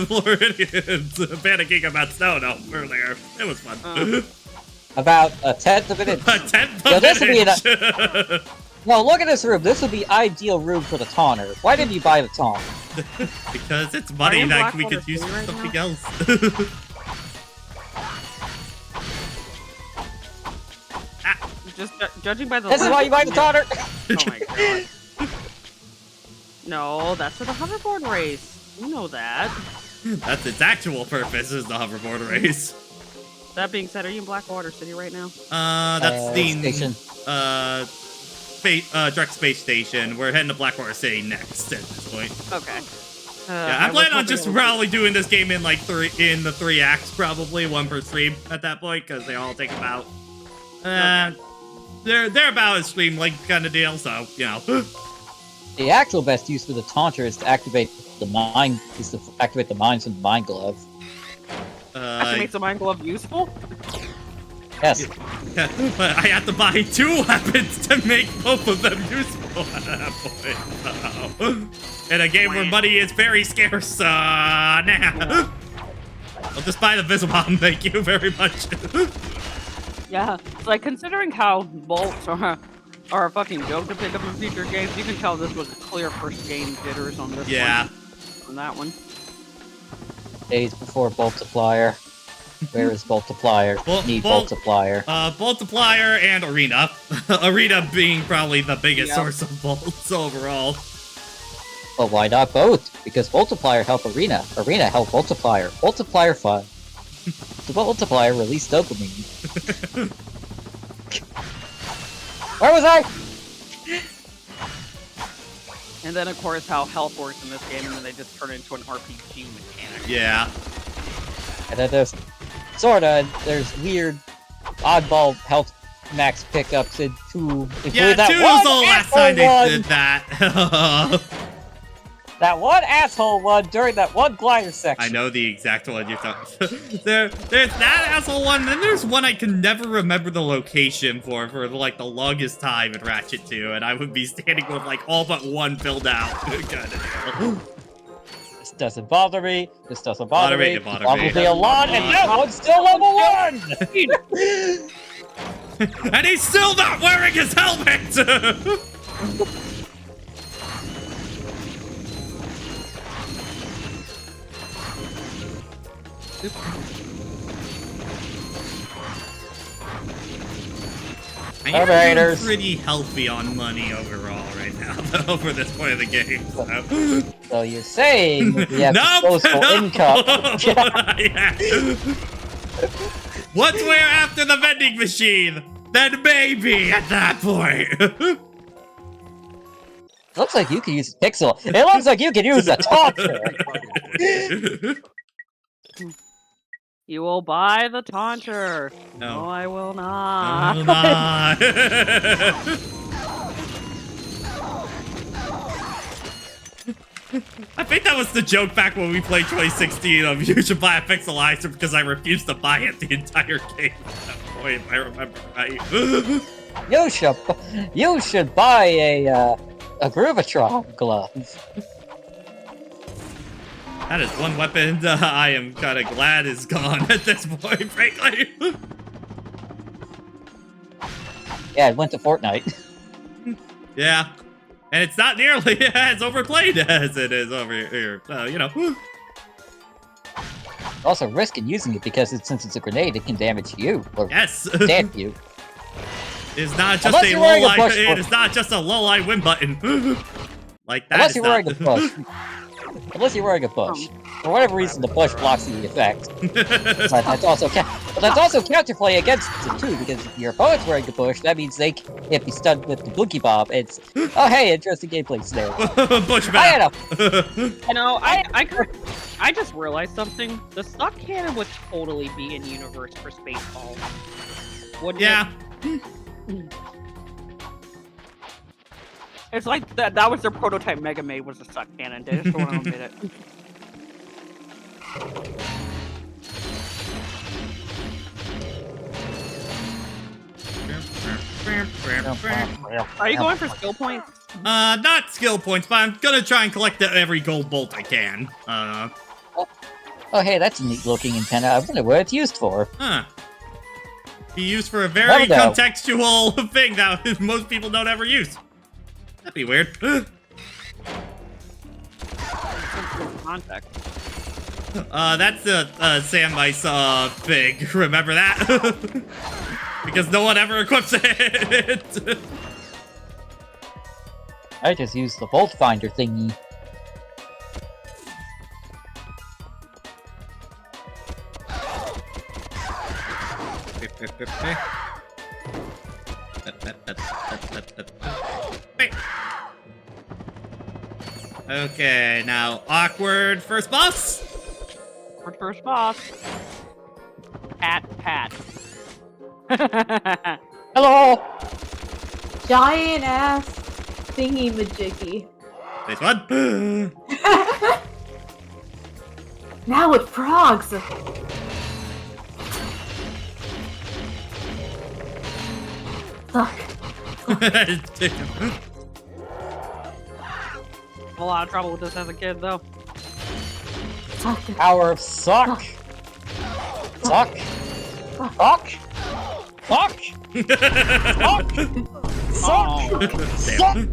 Floridians panicking about snow earlier. It was fun. About a tenth of an inch. A tenth Yo, of this would be an inch. No, look at this room. This would be ideal room for the taunter. Why didn't you buy the taunt? Because it's money in that we Blackwater could use for right something now? else. Just judging by the. This is why you buy the taunter. Oh my god. No, that's for the hoverboard race. You know that. That's its actual purpose, is the hoverboard race. That being said, are you in Blackwater City right now? That's the station. direct space station. We're heading to Blackwater City next at this point. Okay. Yeah, I plan on just probably doing this game in like the 3 acts, probably 1 per stream at that point, because they all take about they're about a stream length kind of deal. So you know, The actual best use for the taunter is to activate the mind. Is to activate the mines from the mind glove. That makes the mind glove useful. Yes. Yeah, but I have to buy 2 weapons to make both of them useful at that point. So, in a game where money is very scarce, nah. I'll just buy the Visibomb, thank you very much. Yeah, it's like considering how bolts are a fucking joke to pick up in future games, you can tell this was a clear first game jitters on this one. On that one. Days before Multiplier. Where is Multiplier? Need Multiplier. Multiplier and Arena. Arena being probably the biggest source of bolts overall. But why not both? Because Multiplier help Arena. Arena help Multiplier. Multiplier fun. The Multiplier release dopamine. Where was I? And then, of course, how health works in this game, and then they just turn it into an RPG mechanic. Yeah. And then there's there's weird oddball health max pickups in 2. Yeah, that 2 one was the last time they did that. That one asshole one during that one glider section. I know the exact one you're talking. There's that asshole one, and then there's one I can never remember the location for like the longest time in Ratchet 2, and I would be standing with like all but one filled out. Kind of deal. This doesn't bother me. This doesn't bother me. It bothers me a a lot, and that one's still level 1! And he's still not wearing his helmet! I am doing pretty healthy on money overall right now, though, for this point of the game. So you're saying we have disposable income? Once we're after the vending machine, then maybe at that point. Looks like you can use a pixel. It looks like you can use a taunter. You will buy the taunter. No, I will not. I will not. I think that was the joke back when we played 2016 of you should buy a pixelizer because I refused to buy it the entire game at that point, if I remember right. You should buy a Groovatron glove. That is one weapon I am kind of glad is gone at this point, frankly. Yeah, it went to Fortnite. Yeah. And it's not nearly as overplayed as it is over here. So, you know. Also risking using it because since it's a grenade, it can damage you. Or yes. Damn you. It's not just a low-light. It is not just a low-light win button. Like that. Unless you're wearing a bush. Unless you're wearing a bush. For whatever reason, the bush blocks the effect. But that's also counterplay against it too, because if your opponent's wearing a bush, that means they can't be stunned with the Blinky Bomb. It's hey, interesting gameplay scenario. Bush You know, I just realized something. The stock cannon would totally be in universe for Spaceballs. Wouldn't it? It's like that was their prototype Mega Maid was a suck cannon. They just don't want to admit it. Are you going for skill points? Not skill points, but I'm gonna try and collect every gold bolt I can. Oh, hey, that's a neat-looking antenna. I wonder what it's used for. Huh. Be used for a very Never know. contextual thing that most people don't ever use. That'd be weird. Context. That's the Sandmice thing. Remember that? Because no one ever equips it. I just used the bolt finder thingy. Okay, now awkward first boss. Awkward first boss. Pat. Hello. Giant ass thingy majiggy. This one. Now with frogs. Fuck. A lot of trouble with this as a kid, though. Power of suck. Suck. Fuck. Fuck. Fuck. Suck.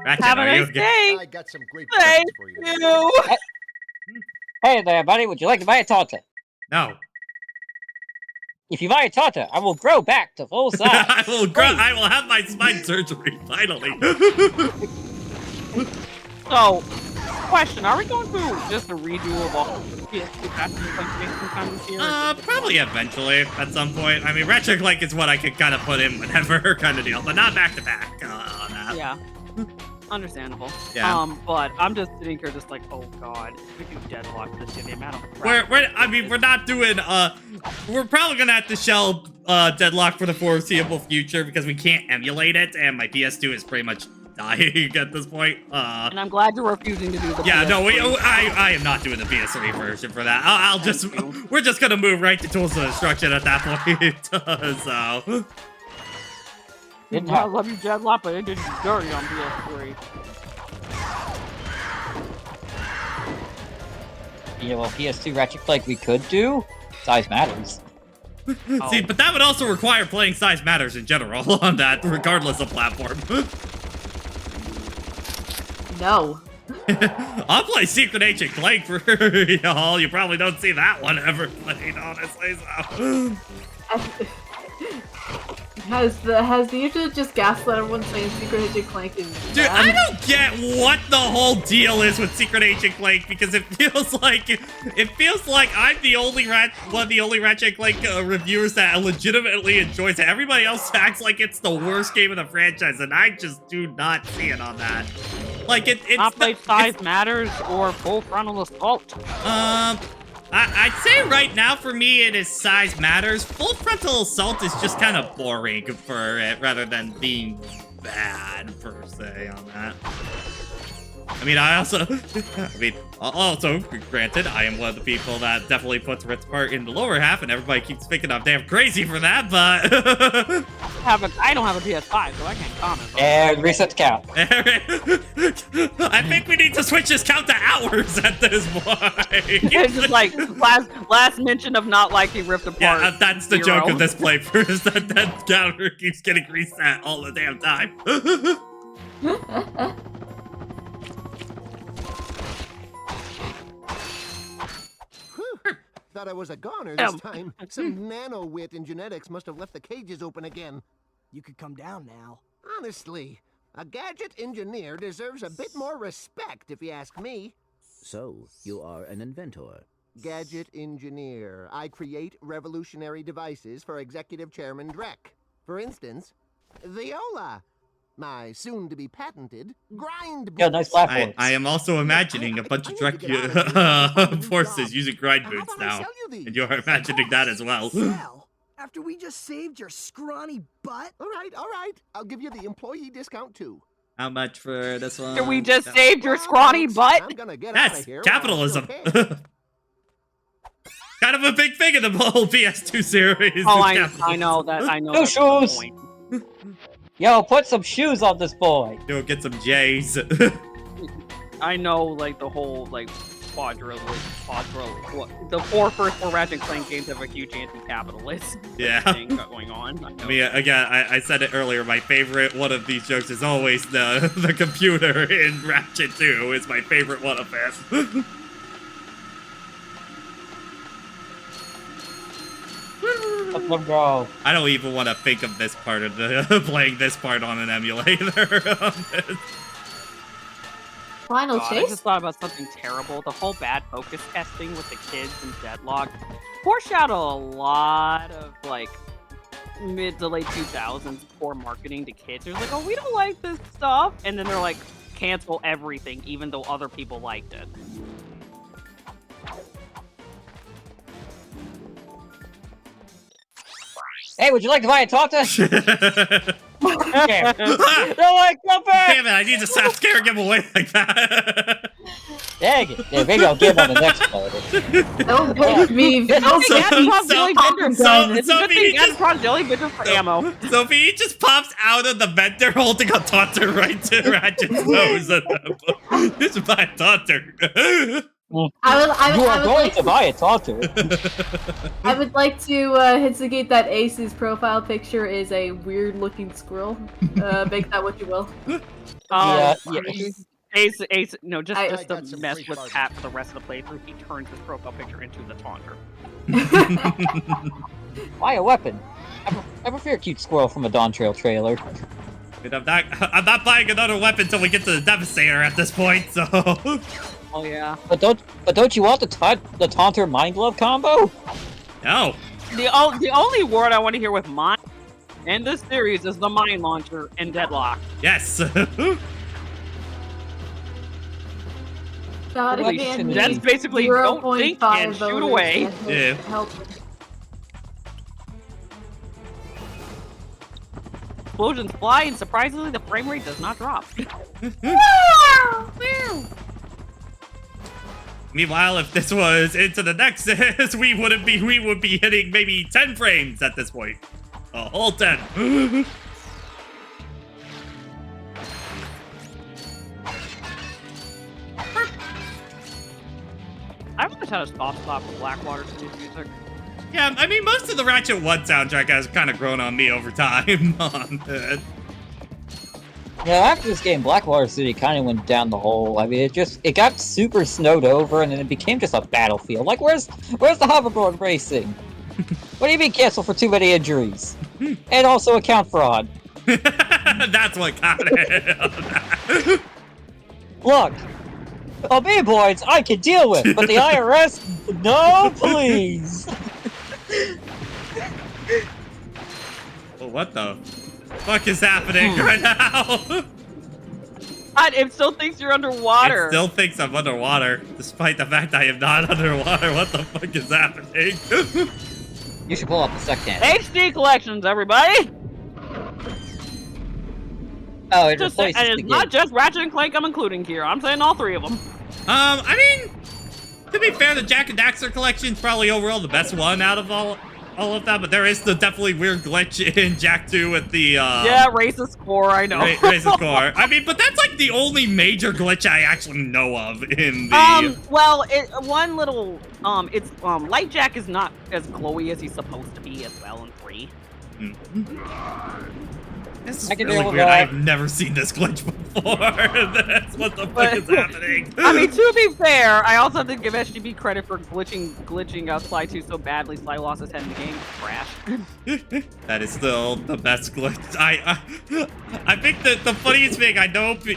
Ratchet, Have a are you nice okay? day. I got some great Thank presents for you. you. Hey there, buddy. Would you like to buy a taunter? No. If you buy a taunter, I will grow back to full size. I will have my spine surgery finally. So, question: are we going through just a redo of all the PS2 Ratchet and Clank games sometime this year? Probably eventually at some point. I mean, Ratchet and Clank is what I could kind of put in whenever kind of deal, but not back to back on that. Yeah. Understandable. Yeah. But I'm just sitting here just like, oh god, we do deadlock this shit, the amount of crap. We're not doing, we're probably gonna have to shelve, Deadlock for the foreseeable future because we can't emulate it, and my PS2 is pretty much dying at this point. And I'm glad you're refusing to do the Yeah, PS3. no, I am not doing the PS3 version for that. We're just gonna move right to Tools of Destruction at that point, so. I love you, Deadlock, but it did dirty on PS3. Yeah, well, PS2 Ratchet Clank we could do. Size matters. See, but that would also require playing Size Matters in general on that, regardless of platform. No. I'll play Secret Agent Clank for y'all. You probably don't see that one ever played, honestly, so. Has the internet just gaslit everyone saying Secret Agent Clank is Dude, bad? I don't get what the whole deal is with Secret Agent Clank because it feels like I'm the only one of the only Ratchet Clank reviewers that legitimately enjoys it. Everybody else acts like it's the worst game in the franchise, and I just do not see it on that. Like it's not played Size Matters or Full Frontal Assault. I'd say right now for me it is Size Matters. Full Frontal Assault is just kind of boring for it rather than being bad per se on that. I mean, also, granted, I am one of the people that definitely puts Rit's part in the lower half, and everybody keeps thinking I'm damn crazy for that, but... I don't have a PS5, so I can't comment. And reset the count. I think we need to switch this count to hours at this point. It's just like, last mention of not liking Rift Apart. Yeah, that's the 0. joke of this playthrough, is that counter keeps getting reset all the damn time. Thought I was a goner this time. Some nano-wit in genetics must have left the cages open again. You could come down now. Honestly, a gadget engineer deserves a bit more respect, if you ask me. So, you are an inventor. Gadget engineer. I create revolutionary devices for Executive Chairman Drek. For instance, Viola. My soon-to-be patented grind boots. Yeah, nice platform. I am also imagining a bunch of Drek forces using grind boots now. And you're imagining that as well. Sell? After we just saved your scrawny butt? All right. I'll give you the employee discount, too. How much for this one? We just saved your scrawny butt? I'm gonna get That's out of here. capitalism. kind of a big thing in the whole PS2 series. Oh, I know that. I know. No that's the shoes. point. Yo, put some shoes on this boy. Go get some J's. I know, like the whole like quadro. The four first Ratchet and Clank games have a huge anti-capitalist thing going on. I mean, again, I said it earlier. My favorite one of these jokes is always the computer in Ratchet 2. Is my favorite one of it. Bro. I don't even want to think of this part of the playing this part on an emulator. Final I chase? just thought about something terrible. The whole bad focus testing with the kids and Deadlock foreshadow a lot of like mid to late 2000s poor marketing to kids. They're like, oh, we don't like this stuff, and then they're like, cancel everything, even though other people liked it. Hey, would you like to buy a taunter? They're like, come back! Damn it, I need to stop scaring him away like that. Dang it. Yeah, maybe I'll give on the next one. Don't push me. Don't So he just pops out of the vendor holding a taunter right to Ratchet's nose. Just buy a taunter. You are going to buy a taunter. I would like to instigate that Ace's profile picture is a weird-looking squirrel. Make that what you will. Ace, no, just to mess with Pat for the rest of the playthrough, he turns his profile picture into the taunter. Buy a weapon. I prefer a cute squirrel from a Dawn Trail trailer. I'm not buying another weapon until we get to the Devastator at this point, so... Oh yeah. But don't you want the taunter mind glove combo? No. The only word I want to hear with mind in this series is the mine launcher and Deadlock. Yes. That's basically don't think and shoot away. Yeah. Explosions fly, and surprisingly, the frame rate does not drop. Meanwhile, if this was into the Nexus, we would be hitting maybe 10 frames at this point. A whole 10. I've always had a soft spot for Blackwater City's music. Yeah, I mean, most of the Ratchet 1 soundtrack has kind of grown on me over time. Yeah, after this game, Blackwater City kind of went down the hole. I mean, it got super snowed over, and then it became just a battlefield. Like, where's the hoverboard racing? What do you mean cancel for too many injuries? And also account fraud. That's what got it. Look, boards I can deal with, but the IRS, no, please. Well, what the fuck is happening right now? God, it still thinks you're underwater. It still thinks I'm underwater, despite the fact I am not underwater. What the fuck is happening? You should pull up the second. HD collections, everybody. Oh, it's not just Ratchet and Clank I'm including here. I'm saying all three of them. I mean, to be fair, the Jak and Daxter collection is probably overall the best one out of all of that, but there is the definitely weird glitch in Jak 2 with the yeah, racist core, I know. Racist core. I mean, but that's like the only major glitch I actually know of in the well, one little it's Light Jak is not as glowy as he's supposed to be as well in 3. This is really weird. I've never seen this glitch before. That's what the fuck is happening. I mean, to be fair, I also have to give SGB credit for glitching Sly 2 so badly. Sly lost his head in the game. Crash. That is still the best glitch. I think that the funniest thing, I know people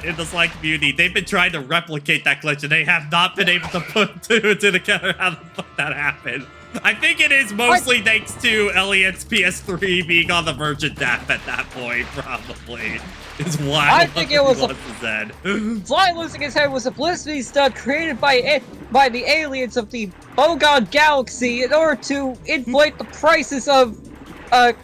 in the Sly community, they've been trying to replicate that glitch, and they have not been able to put two together how the fuck that happened. I think it is mostly thanks to Elliot's PS3 being on the verge of death at that point, probably. Is why I think it was Sly losing his head was a publicity stunt created by the aliens of the Bogon Galaxy in order to inflate the prices of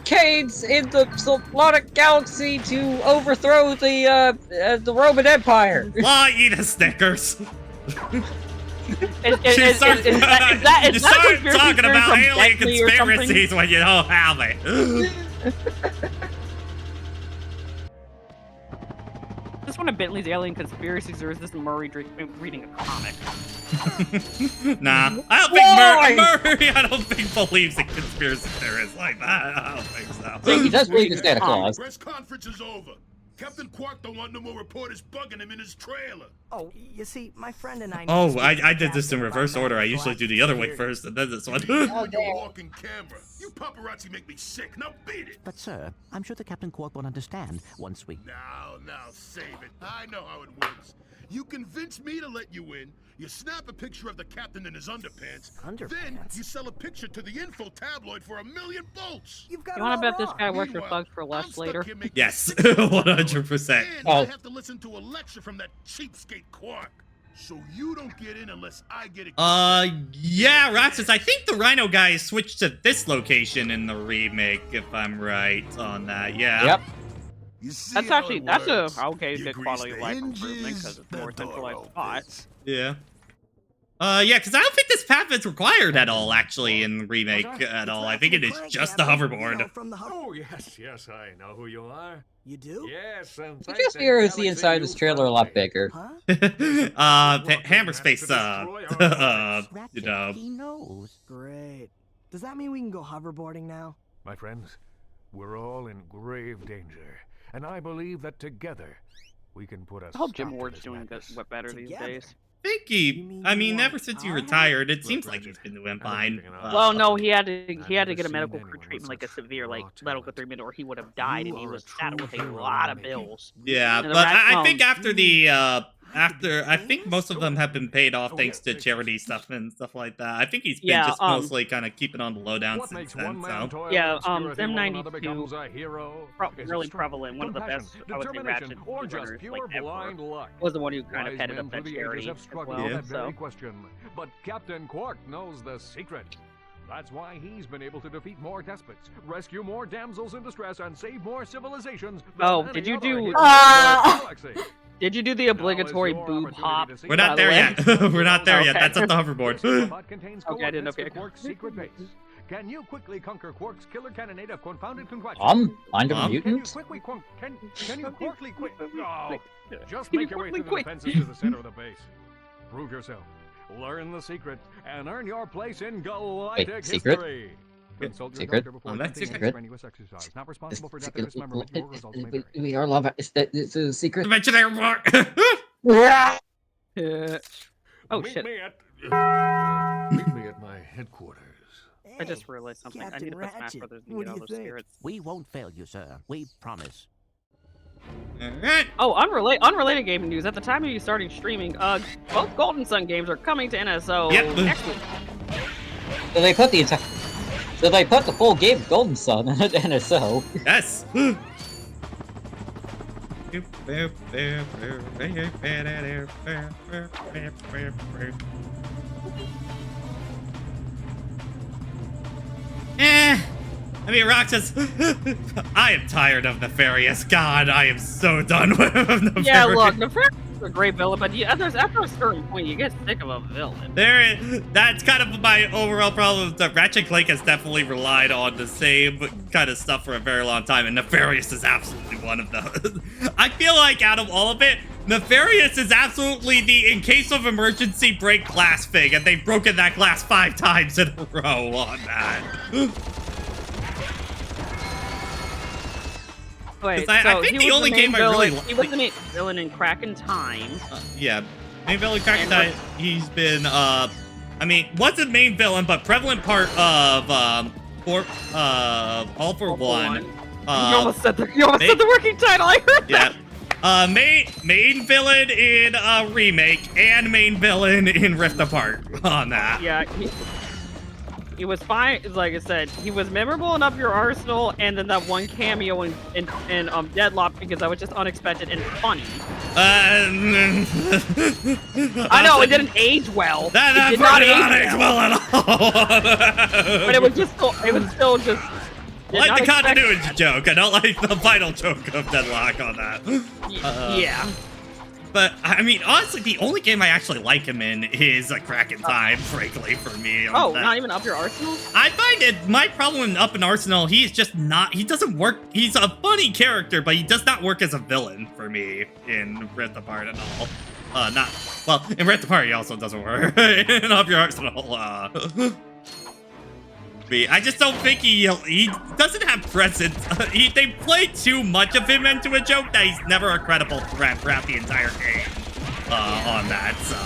canes in the Solonic Galaxy to overthrow the Roman Empire. Eat a Snickers. You start talking about alien conspiracies when you don't have it. Is this one of Bentley's alien conspiracies, or is this Murray reading a comic? Nah, I don't think Murray. I don't think believes in conspiracy theories like that. I don't think so. He does believe in Santa Claus. Press conference is over. Captain Quark don't want no more reporters bugging him in his trailer. Oh, you see, my friend and I... Oh, I did this in reverse order. I usually do the other way first, and then this one. Oh, you're walking camera. You paparazzi make me sick. Now beat it. But, sir, I'm sure the Captain Quark will understand once we... Now, save it. I know how it works. You convince me to let you in, you snap a picture of the captain in his underpants, then you sell a picture to the info tabloid for $1 million bolts. You've got You want to bet this guy works for Thugs for Less later? Yes, 100%. And I have to listen to a lecture from that cheapskate Quark. So you don't get in unless I get it. Yeah, Roxas, I think the Rhino guy switched to this location in the remake, if I'm right on that. Yeah. Yep. That's actually a good quality of life improvement because it's more centralized spot. Yeah. Yeah, because I don't think this path is required at all, actually, in the remake at all. I think it is just the hoverboard. Oh, yes, I know who you are. You do? Yes, and I just hear is the inside of this trailer a lot bigger. Hammer Space, you know. He knows. Great. Does that mean we can go hoverboarding now? My friends, we're all in grave danger, and I believe that together we can put a I hope Jim Ward's doing better these days. I mean, ever since he retired, it seems like he's been doing fine. Well, no, he had to get a medical treatment, like a severe medical treatment, or he would have died, and he was saddled with a lot of bills. Yeah, but I think after the I think most of them have been paid off thanks to charity stuff and stuff like that. I think he's been just mostly kind of keeping on the lowdown since then. So yeah, Sim 92 really prevalent. One of the best, I would say, Ratchet runners like ever. Was the one who kind of headed up that charity as well. Yeah. So. But Captain Quark knows the secret. That's why he's been able to defeat more despots, rescue more damsels in distress, and save more civilizations. Oh, did you do? Did you do the obligatory boob hop? We're not there yet. We're not there yet. That's at the hoverboard. Okay, I didn't know. Okay. Quark's secret base. Can you quickly conquer Quark's killer cannonade of confounded conquection? Find a mutant? Can you quickly just make your way through the defenses to the center of the base. Prove yourself. Learn the secret and earn your place in galactic history. Consult your doctor before taking any strenuous exercise. Not responsible for death or dismemberment. Your results may vary. We are love. It's a secret. Imaginary mark. Oh shit. Meet me at my headquarters. I just realized something. I need to put Smash Brothers and get all those spirits. We won't fail you, sir. We promise. Oh, unrelated gaming news. At the time of you starting streaming, both Golden Sun games are coming to NSO next week. So they put the full game of Golden Sun at NSO. Yes. I mean, Roxas, I am tired of Nefarious. God, I am so done with Nefarious. Yeah, look, Nefarious is a great villain, but after a certain point, you get sick of a villain. That's kind of my overall problem. Ratchet and Clank has definitely relied on the same kind of stuff for a very long time, and Nefarious is absolutely one of those. I feel like out of all of it, Nefarious is absolutely the in case of emergency break glass thing, and they've broken that glass 5 times in a row on that. Wait, I think the only game I really he was the main villain in Crack in Time. Yeah, main villain Crack in Time. He's been I mean, wasn't main villain, but prevalent part of All for One. You almost said the working title. I heard that. Yeah. Main villain in remake and main villain in Rift Apart on that. Yeah. He was fine. Like I said, he was memorable enough your arsenal, and then that one cameo in Deadlock because that was just unexpected and funny. I know it didn't age well. That did not age well at all. But it was still just. I like the continuity joke. I don't like the final joke of Deadlock on that. Yeah. But I mean, honestly, the only game I actually like him in is a Crack in Time, frankly, for me. Oh, not even Up Your Arsenal? I find it, my problem in Up in Arsenal, he is just not, he doesn't work, he's a funny character, but he does not work as a villain for me in Rip the Apart at all. Well, in Rip the Apart, he also doesn't work. In Up Your Arsenal, I just don't think he doesn't have presence. They play too much of him into a joke that he's never a credible threat throughout the entire game on that, so.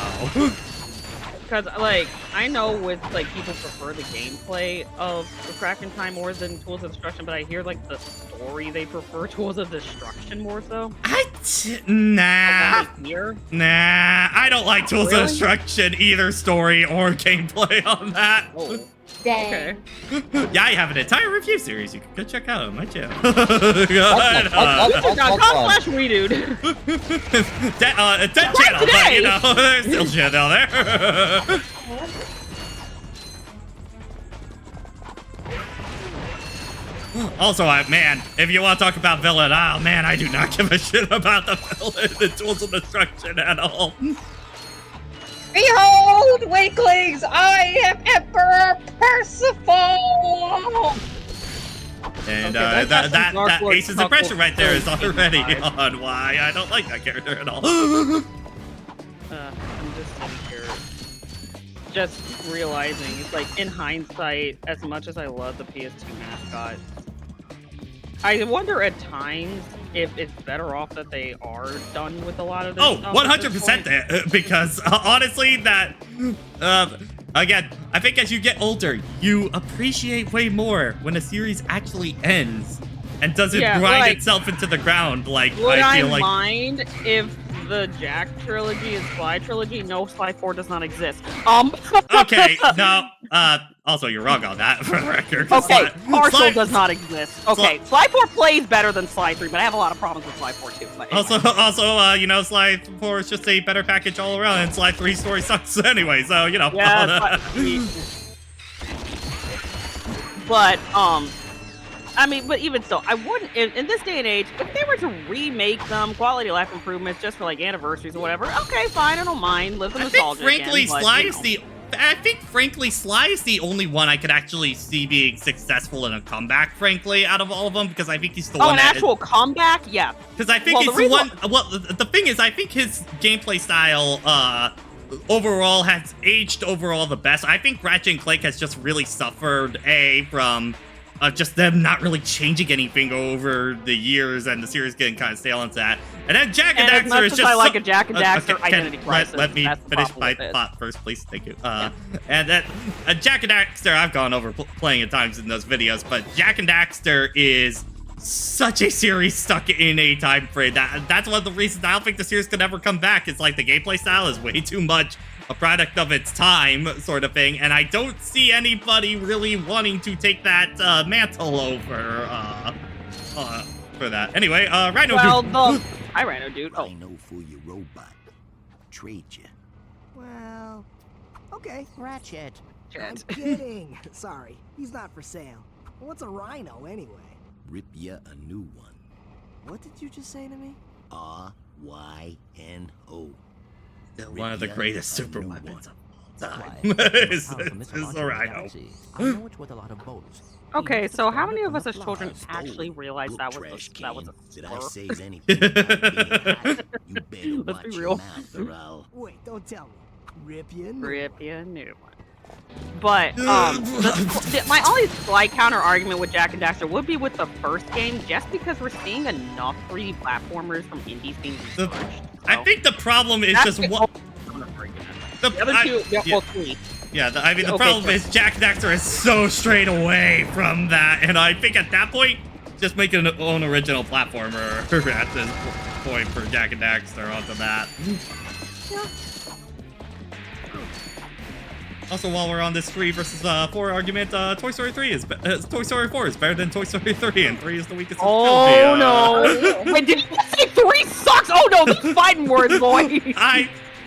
Because, like, I know with, like, people prefer the gameplay of the Crack in Time more than Tools of Destruction, but I hear, like, the story they prefer Tools of Destruction more so. Nah, I don't like Tools of Destruction, either story or gameplay on that. Oh. Dang. Okay. Yeah, I have an entire review series you can go check out on my channel. YouTube.com/WeDude. Dead channel, but you know, there's still shit out there. Also, man, if you want to talk about villain, oh man, I do not give a shit about the villain in Tools of Destruction at all. Behold, weaklings! I am Emperor Percival! And Okay, that Ace's impression right there is already on why I don't like that character at all. I'm just sitting here, just realizing, it's like, in hindsight, as much as I love the PS2 mascot, I wonder at times if it's better off that they are done with a lot of this stuff. 100% because honestly, that again, I think as you get older, you appreciate way more when a series actually ends and doesn't grind itself into the ground. Like, would I feel like. Mind if the Jack trilogy is Sly trilogy? No, Sly 4 does not exist. Okay, no. Also, you're wrong on that, for the record. Okay, Marshall does not exist. Okay, Sly 4 plays better than Sly 3, but I have a lot of problems with Sly 4 too. But anyway. Also, you know, Sly 4 is just a better package all around, and Sly 3 story sucks anyway. So you know. Yeah, but I mean, but even so, I wouldn't, in this day and age, if they were to remake them, quality of life improvements, just for like anniversaries or whatever, okay, fine, I don't mind. Live the nostalgia frankly, again, Sly is the. I think, frankly, Sly is the only one I could actually see being successful in a comeback, frankly, out of all of them, because I think he's the one an actual comeback? Yeah. Because I think he's the one. Well, the thing is, I think his gameplay style, overall, has aged overall the best. I think Ratchet and Clank has just really suffered, from just them not really changing anything over the years and the series getting kind of stale into that. And then Jak and Daxter is just. I like a Jak and Daxter identity crisis. Let me finish my thought first, please. Thank you. And then Jak and Daxter, I've gone over playing at times in those videos, but Jak and Daxter is such a series stuck in a time frame. That's one of the reasons I don't think the series could ever come back. It's like the gameplay style is way too much a product of its time, sort of thing, and I don't see anybody really wanting to take that mantle over for that. Anyway, Rhino Dude. Hi, Rhino Dude. Oh. I know for your robot. Trade you. Well, okay. Ratchet. I'm kidding. Sorry, he's not for sale. What's a rhino anyway? Rip ya a new one. What did you just say to me? R-Y-N-O. One of the greatest super weapons of all time. is the Rhino. I know it's with a lot of bolts. Okay, so how many of us as children actually realized that was a Did I say slur? anything about being Let's be real. Wait, don't tell me. Rip you a new Rip you a new one. But my only slight counter argument with Jak and Daxter would be with the first game, just because we're seeing enough 3D platformers from indies being researched. I think the problem is just what. The other two, three. Yeah, I mean, the problem is Jak and Daxter is so straight away from that, and I think at that point, just make an own original platformer at this point for Jak and Daxter onto that. Yeah. Also, while we're on this 3 versus 4 argument, Toy Story 3 is Toy Story 4 is better than Toy Story 3, and 3 is the weakest. Oh no! Wait, did you say 3 sucks? Oh no, these fighting words, boy.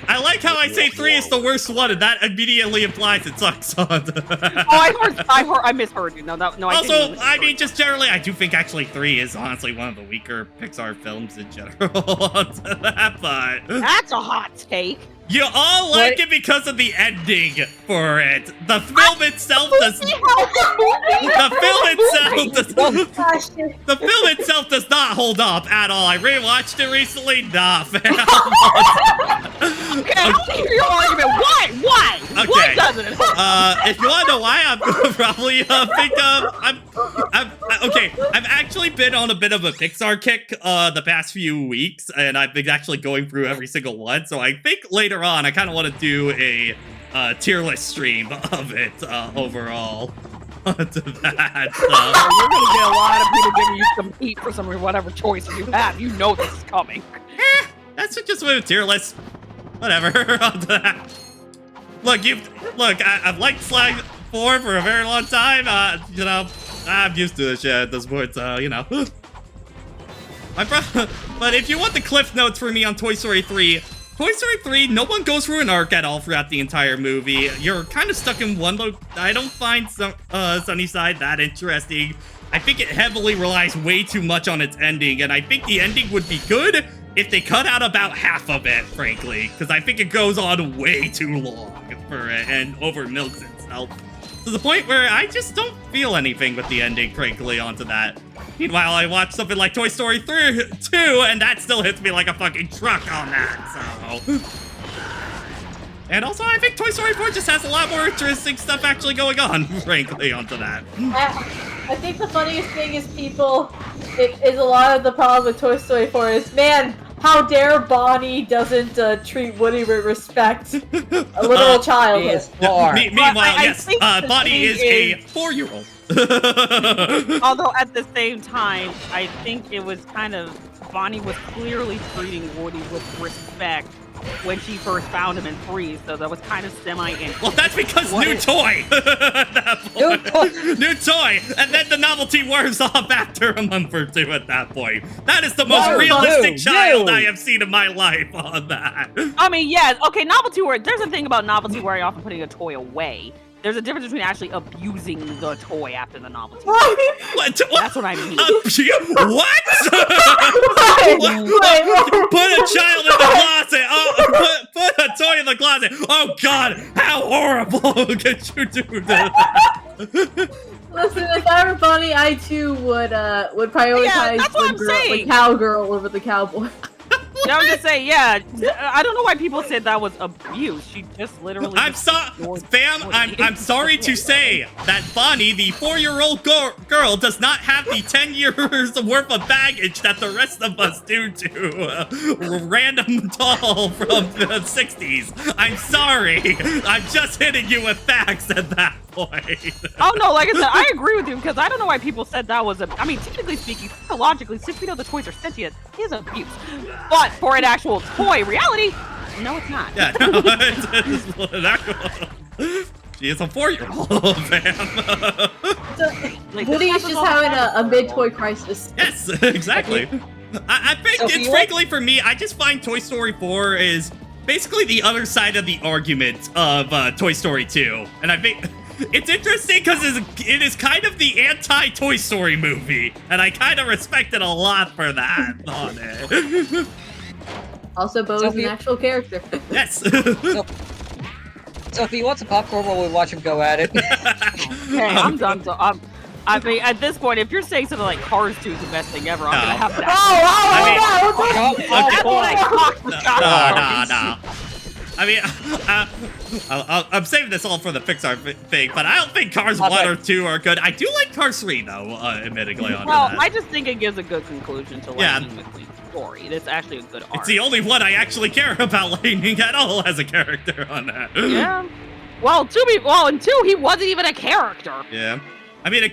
I like how I say 3 is the worst one, and that immediately implies it sucks on. I misheard you. No. Also, I mean, just generally, I do think actually 3 is honestly one of the weaker Pixar films in general. But that's a hot take. You all like it because of the ending for it. The film itself does. The film itself does not hold up at all. I rewatched it recently. Nah, fam. Okay, I want to hear your argument. Why? Okay. Why doesn't it? If you want to know why, I'm gonna probably think I've actually been on a bit of a Pixar kick the past few weeks, and I've been actually going through every single one. So I think later on, I kind of want to do a tier list stream of it overall. To that, you're gonna get a lot of people giving you some heat for some whatever choice you have. You know this is coming. That's just a tier list. Whatever. Look, I've liked Slag 4 for a very long time. You know, I'm used to this shit at this point. You know. But if you want the cliff notes for me on Toy Story 3. Toy Story 3, no one goes through an arc at all throughout the entire movie. You're kind of stuck in one I don't find Sunnyside that interesting. I think it heavily relies way too much on its ending, and I think the ending would be good if they cut out about half of it, frankly, because I think it goes on way too long for it and over milks itself. To the point where I just don't feel anything with the ending, frankly, onto that. Meanwhile, I watch something like Toy Story 2, and that still hits me like a fucking truck on that, so... And also, I think Toy Story 4 just has a lot more interesting stuff actually going on, frankly, onto that. I think the funniest thing is is a lot of the problem with Toy Story 4 is, man, how dare Bonnie doesn't treat Woody with respect, a literal child. Meanwhile, yes, Bonnie is a 4-year-old. Although at the same time, I think it was kind of, Bonnie was clearly treating Woody with respect when she first found him in 3, so that was kind of semi-interesting. Well, that's because new toy! New toy! And then the novelty wears off after a month or 2 at that point. That is the most realistic child I have seen in my life on that. I mean, yeah, okay, novelty wear, there's a thing about novelty wearing off and putting a toy away. There's a difference between actually abusing the toy after the novelty. What? That's what I mean. What? Put a child in the closet. Oh, put a toy in the closet. Oh God, how horrible could you do that? Listen, if I were Bonnie, I too would prioritize the cowgirl over the cowboy. Yeah, I'm just saying, yeah. I don't know why people said that was abuse. She just literally. I'm sorry to say that Bonnie, the 4-year-old girl, does not have the 10 years worth of baggage that the rest of us do to a random doll from the 60s. I'm sorry. I'm just hitting you with facts at that point. Oh no, like I said, I agree with you because I don't know why people said that was I mean, technically speaking, psychologically, since we know the toys are sentient, is abuse. But for an actual toy reality, no, it's not. Yeah, no, she is a 4-year-old, fam. Woody is just having a mid-toy crisis. Yes, exactly. I think it's frankly for me, I just find Toy Story 4 is basically the other side of the argument of Toy Story 2. And I think it's interesting because it is kind of the anti-Toy Story movie. And I kind of respect it a lot for that on it. Also, Bo is an actual character. Yes. So if he wants a popcorn while we watch him go at it. Okay, I'm done. So I mean, at this point, if you're saying something like Cars 2 is the best thing ever, I'm gonna have that. No. I mean, I'm saving this all for the Pixar thing, but I don't think Cars 1 or 2 are good. I do like Cars 3, though, admittedly. Well, I just think it gives a good conclusion to Lightning McQueen's story. It's actually a good arc. It's the only one I actually care about Lightning at all as a character on that. Yeah. Well, in 2, he wasn't even a character. Yeah. I mean, I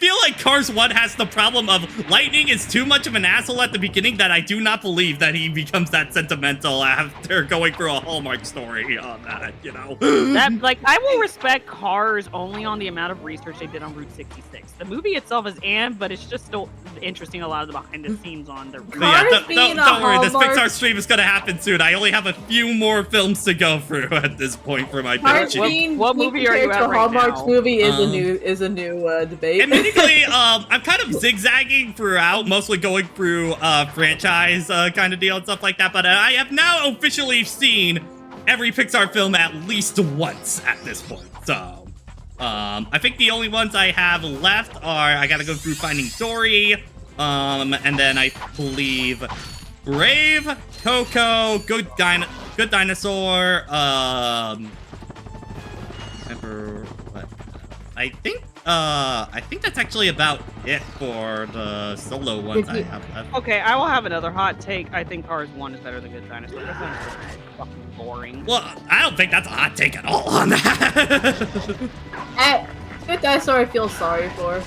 feel like Cars 1 has the problem of Lightning is too much of an asshole at the beginning that I do not believe that he becomes that sentimental after going through a Hallmark story on that, you know? That, like, I will respect Cars only on the amount of research they did on Route 66. The movie itself is but it's just still interesting, a lot of the behind the scenes on the But yeah, don't worry, this Pixar stream is gonna happen soon. I only have a few more films to go through at this point for my pitch. What movie are you at right Hallmark's now? movie is a new debate. Admittedly, I'm kind of zigzagging throughout, mostly going through franchise kind of deal and stuff like that, but I have now officially seen every Pixar film at least once at this point, so... I think the only ones I have left are I gotta go through Finding Dory, and then I believe Brave, Coco, Good Dinosaur, what? I think that's actually about it for the solo ones I have left. Okay, I will have another hot take. I think Cars 1 is better than Good Dinosaur. Good Dinosaur is fucking boring. Well, I don't think that's a hot take at all on that. Good Dinosaur I feel sorry for.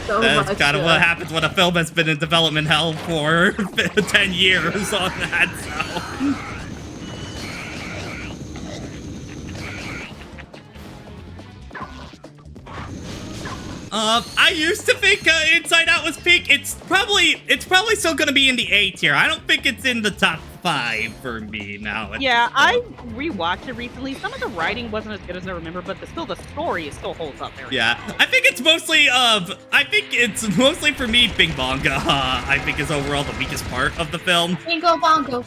So That's kind of what happens when a film has been in development hell for 10 years on that, so... I used to think Inside Out was peak. It's probably still gonna be in the A tier. I don't think it's in the top 5 for me now. Yeah, I rewatched it recently. Some of the writing wasn't as good as I remember, but the story still holds up there. Yeah, I think it's mostly for me Bing Bong. I think is overall the weakest part of the film. Bingo bongo.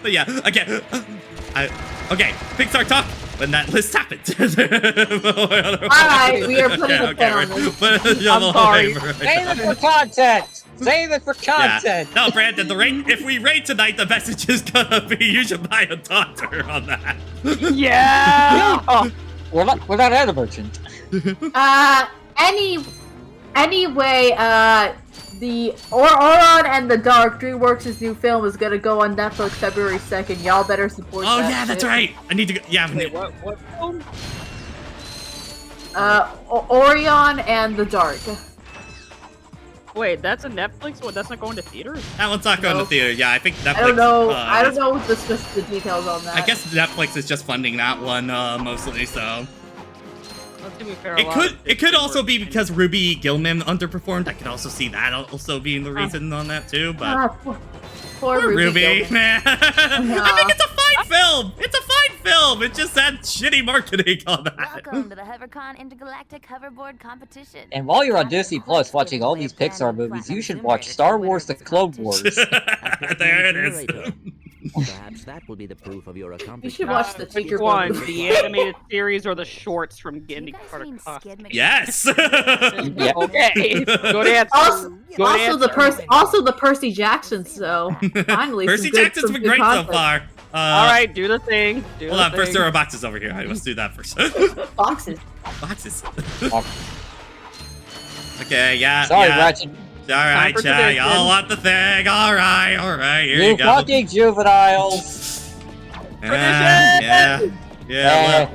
But yeah, okay, okay, Pixar talk. When that list happened. Alright, we are putting a pin on this. I'm sorry. Save it for content! Save it for content! Yeah. No, Brandon, if we rate tonight, the message is gonna be you should buy a taunter on that. Yeah! Oh, we're not at a merchant. Anyway, the Oron and the Dark, DreamWorks' new film, is gonna go on Netflix February 2nd. Y'all better support that. Oh yeah, that's right. I need to go. Yeah. Wait, what film? Orion and the Dark. Wait, that's a Netflix one? That's not going to theaters? That one's not going to theater. Yeah, I think Netflix. I don't know. I don't know the details on that. I guess Netflix is just funding that one mostly. So. To be fair, it could also be because Ruby Gilman underperformed. I could also see that also being the reason on that too. But poor Ruby man. I think it's a fine film. It's a fine film. It just had shitty marketing on that. Welcome to the HoverCon Intergalactic Hoverboard Competition. And while you're on Disney Plus watching all these Pixar movies, you should watch Star Wars: The Clone Wars. There it is. Perhaps that will be the proof of your accomplishment. You should watch the Tinker one, the animated series or the shorts from Getting Carter Cost. Yes. Yeah. Okay. Good answer. Also the Percy Jackson. So finally, Percy Jackson's been great so far. All right, do the thing. Hold on, first there are boxes over here. I must do that first. Boxes. Okay, yeah. Sorry, yeah. Ratchet. All right, chat. Y'all want the thing? All right. Here you go. Fucking juveniles. Yeah.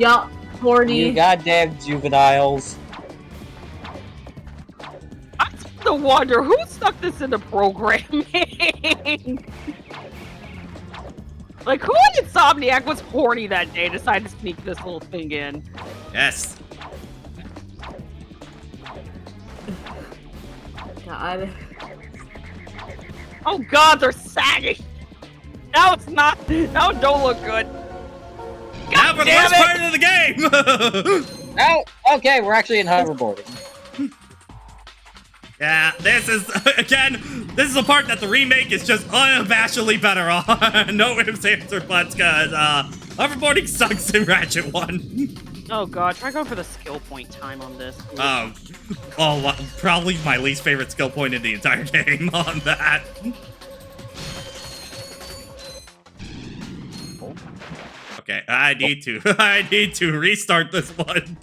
Y'all horny. You goddamn juveniles. I have to wonder who stuck this into programming. Like, who in Insomniac was horny that day and decided to sneak this little thing in? Yes. God. Oh God, they're sagging. Now it's not. Now it don't look good. Now for the worst part of the game. Oh, okay, we're actually in hoverboarding. Yeah, this is a part that the remake is just unabashedly better on. No ifs, ands, or buts, because hoverboarding sucks in Ratchet 1. Oh God, try going for the skill point time on this. Probably my least favorite skill point in the entire game on that. Okay, I need to restart this one.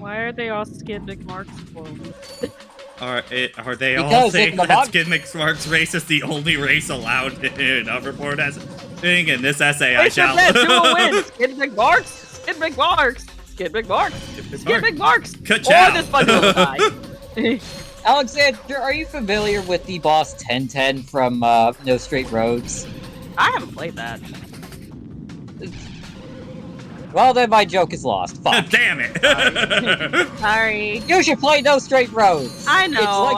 Why are they all skid marks for? Are they all Because saying in the that Skid Sparks race is the only race allowed in Hoverboard as thing? In this essay, I shall. Skid McMarks! Skid McMarks! Skid McMarks! Skid McMarks! Ka-chow. Or this fucking will die. Alexander, are you familiar with the boss 1010 from No Straight Roads? I haven't played that. Well, then my joke is lost. Fuck. Damn it! Sorry. You should play No Straight Roads. I know.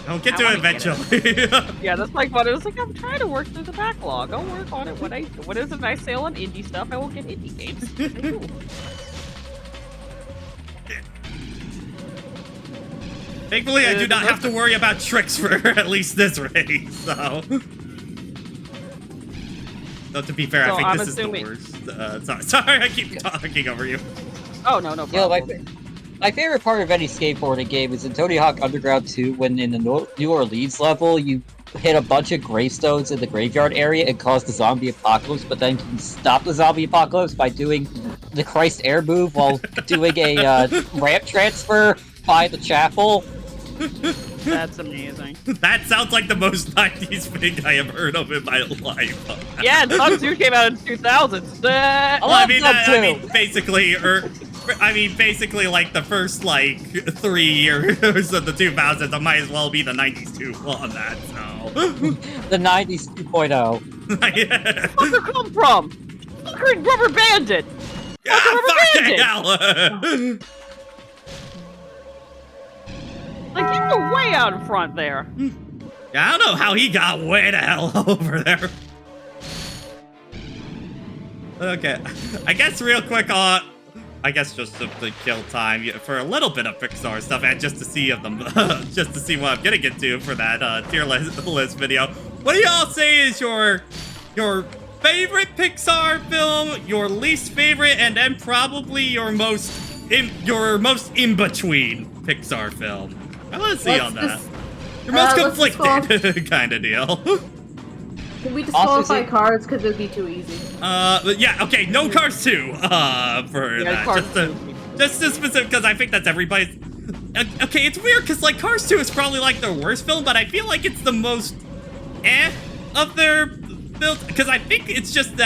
I'll get to it eventually. Yeah, that's like what it was like. I'm trying to work through the backlog. I'll work on it. What is it? I sale on indie stuff. I will get indie games. Thankfully, I do not have to worry about tricks for at least this race. So, though to be fair, So I think I'm this assuming... is the worst. Sorry, I keep talking over you. Oh no, no problem. My favorite part of any skateboarding game is in Tony Hawk Underground 2, when in the New Orleans level, you hit a bunch of gravestones in the graveyard area and cause the zombie apocalypse, but then you can stop the zombie apocalypse by doing the Christ air move while doing a ramp transfer by the chapel. That's amazing. That sounds like the most 90s thing I have heard of in my life. Yeah, Tug 2 came out in 2000. Basically, like the first 3 years of the 2000s, I might as well be the 90s too on that. So the 90s 2.0. Where'd you come from? Fucking Rubber Bandit. Hell. Like, you were way out in front there. Yeah, I don't know how he got way the hell over there. Okay, I guess real quick I guess just to kill time for a little bit of Pixar stuff and just to see of them, just to see what I'm gonna get to for that tier list video. What do y'all say is your favorite Pixar film, your least favorite, and then probably your most in between Pixar film? I want to see on that. Your most conflicted kind of deal. Can we disqualify Cars because it'd be too easy? Yeah, okay, no Cars 2, for that. Cars Just to specific, because I think that's everybody's... Okay, it's weird, because, Cars 2 is probably, their worst film, but I feel like it's the most of their films, because I think it's just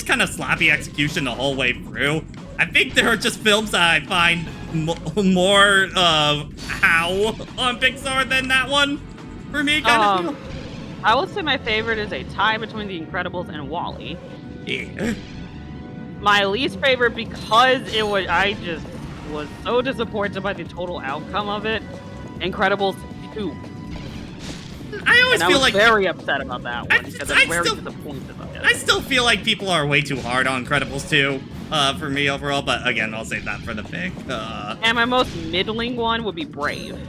kind of sloppy execution the whole way through. I think there are just films that I find more how on Pixar than that one, for me, kind of feel. I would say my favorite is a tie between The Incredibles and WALL-E. Yeah. My least favorite because I just was so disappointed by the total outcome of it. Incredibles 2. I was very upset about that one because I'm very disappointed about it. I still feel like people are way too hard on Incredibles 2 for me overall, but again, I'll save that for the pick. And my most middling one would be Brave.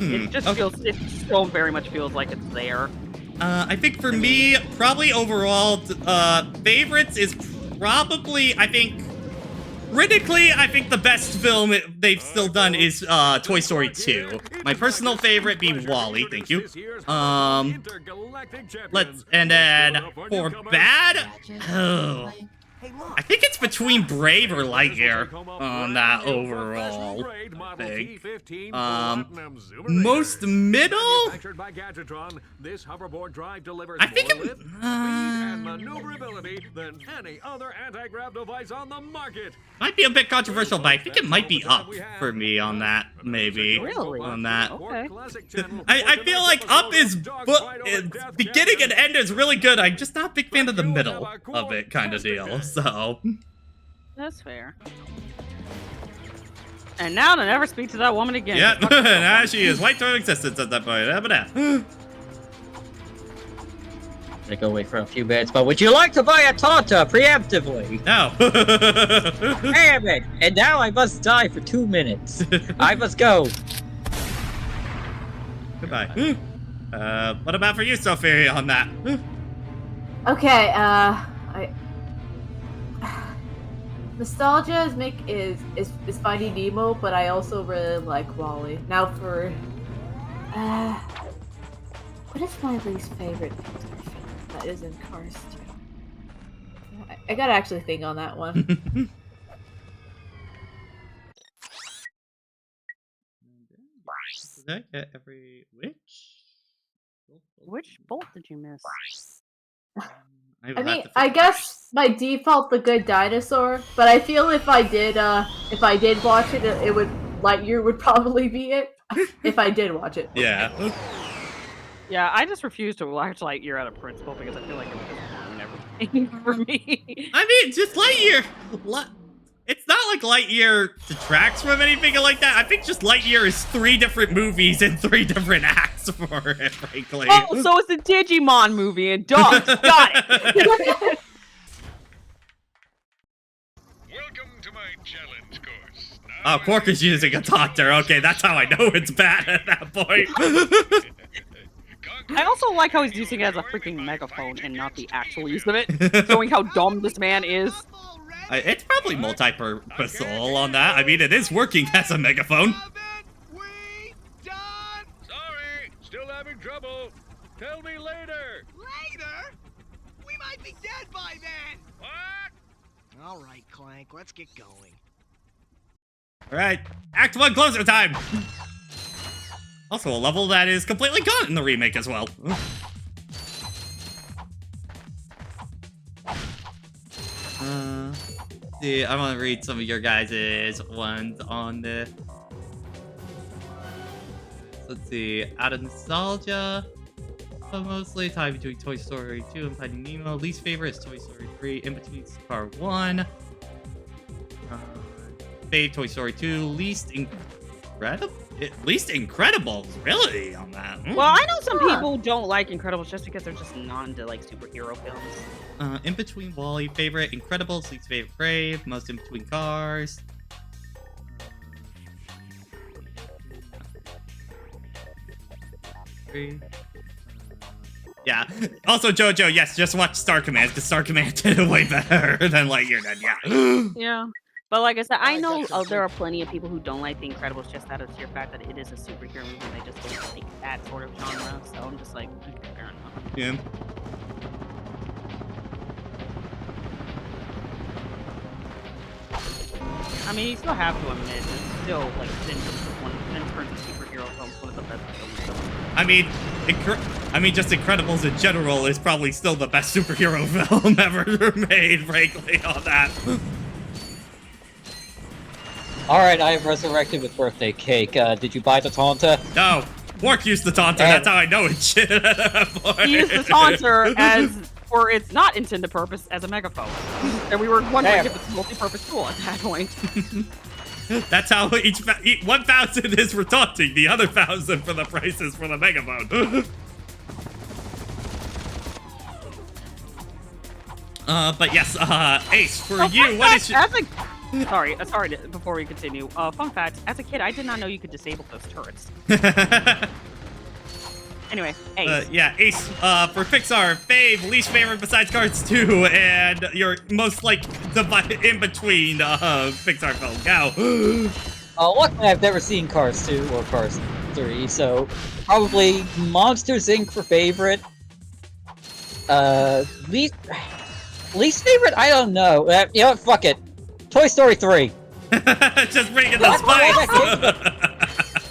It just it still very much feels like it's there. I think for me, probably overall, favorites is probably, I think, critically, I think the best film they've still done is Toy Story 2. My personal favorite be WALL-E, thank you. And then for bad, I think it's between Brave or Lightyear on that overall thing. Most middle? I think it might be a bit controversial, but I think it might be Up for me on that, maybe. Really? On that. Okay. I feel like Up is beginning and end is really good. I'm just not a big fan of the middle of it kind of deal. So that's fair. And now to never speak to that woman again. Yeah, now she is white through existence at that point. I go away for a few minutes, but would you like to buy a taunter preemptively? No. Damn it! And now I must die for 2 minutes. I must go. Goodbye. What about for you, Sophie, on that? Okay, nostalgia is Finding Nemo, but I also really like WALL-E. Now for what is my least favorite that is in Cars 2? I gotta actually think on that one. Did I get every Which bolt did you miss? I mean, I guess by default the good dinosaur, but I feel if I did watch it, it would Lightyear would probably be it if I did watch it. Yeah. Yeah, I just refuse to watch Lightyear out of principle because I feel like it would just ruin everything for me. I mean, just Lightyear. It's not like Lightyear detracts from anything like that. I think just Lightyear is 3 different movies and 3 different acts for it, frankly. Oh, so it's a Digimon movie and dogs. Got it. Oh, Quark is using a taunter. Okay, that's how I know it's bad at that point. I also like how he's using it as a freaking megaphone and not the actual use of it, showing how dumb this man is. It's probably multi-purposeful on that. I mean, it is working as a megaphone. Sorry, still having trouble. Tell me later. Later? We might be dead by then. What? All right, Clank, let's get going. All right, Act 1 closer time. Also, a level that is completely gone in the remake as well. See, I want to read some of your guys' ones on the. Let's see, out of nostalgia, but mostly tied between Toy Story 2 and Finding Nemo. Least favorite is Toy Story 3. In between Part 1. Fave Toy Story 2. Least Incredibles, really, on that. Well, I know some people don't like Incredibles just because they're just not into like superhero films. In between Wall-E, favorite Incredibles, least favorite Brave, most in between Cars. Yeah. Also, JoJo, yes, just watch Star Command because Star Command did it way better than Lightyear did. Yeah. Yeah. But like I said, I know there are plenty of people who don't like The Incredibles just out of sheer fact that it is a superhero movie and they just don't like that sort of genre. So I'm just like, okay, fair enough. Yeah. I mean, you still have to admit, it's still like in terms of superhero films, one of the best films. I mean, just Incredibles in general is probably still the best superhero film ever made, frankly, on that. Alright, I have resurrected with birthday cake. Did you buy the taunter? No. Quark used the taunter, that's how I know it's shit. He used the taunter for its not intended purpose as a megaphone. And we were wondering if it's a multi-purpose tool at that point. That's how each 1,000 is for taunting, the other 1,000 for the prices for the megaphone. But yes, Ace, for you, what is your... Sorry, before we continue. Fun fact, as a kid, I did not know you could disable those turrets. Anyway, Ace. Yeah, Ace, for Pixar, fave, least favorite besides Cars 2, and your most, like, in between, Pixar film. Go. Luckily I've never seen Cars 2 or Cars 3, so probably Monsters, Inc. for favorite. Least favorite? I don't know. You know what? Fuck it. Toy Story 3. Just bring in the spice.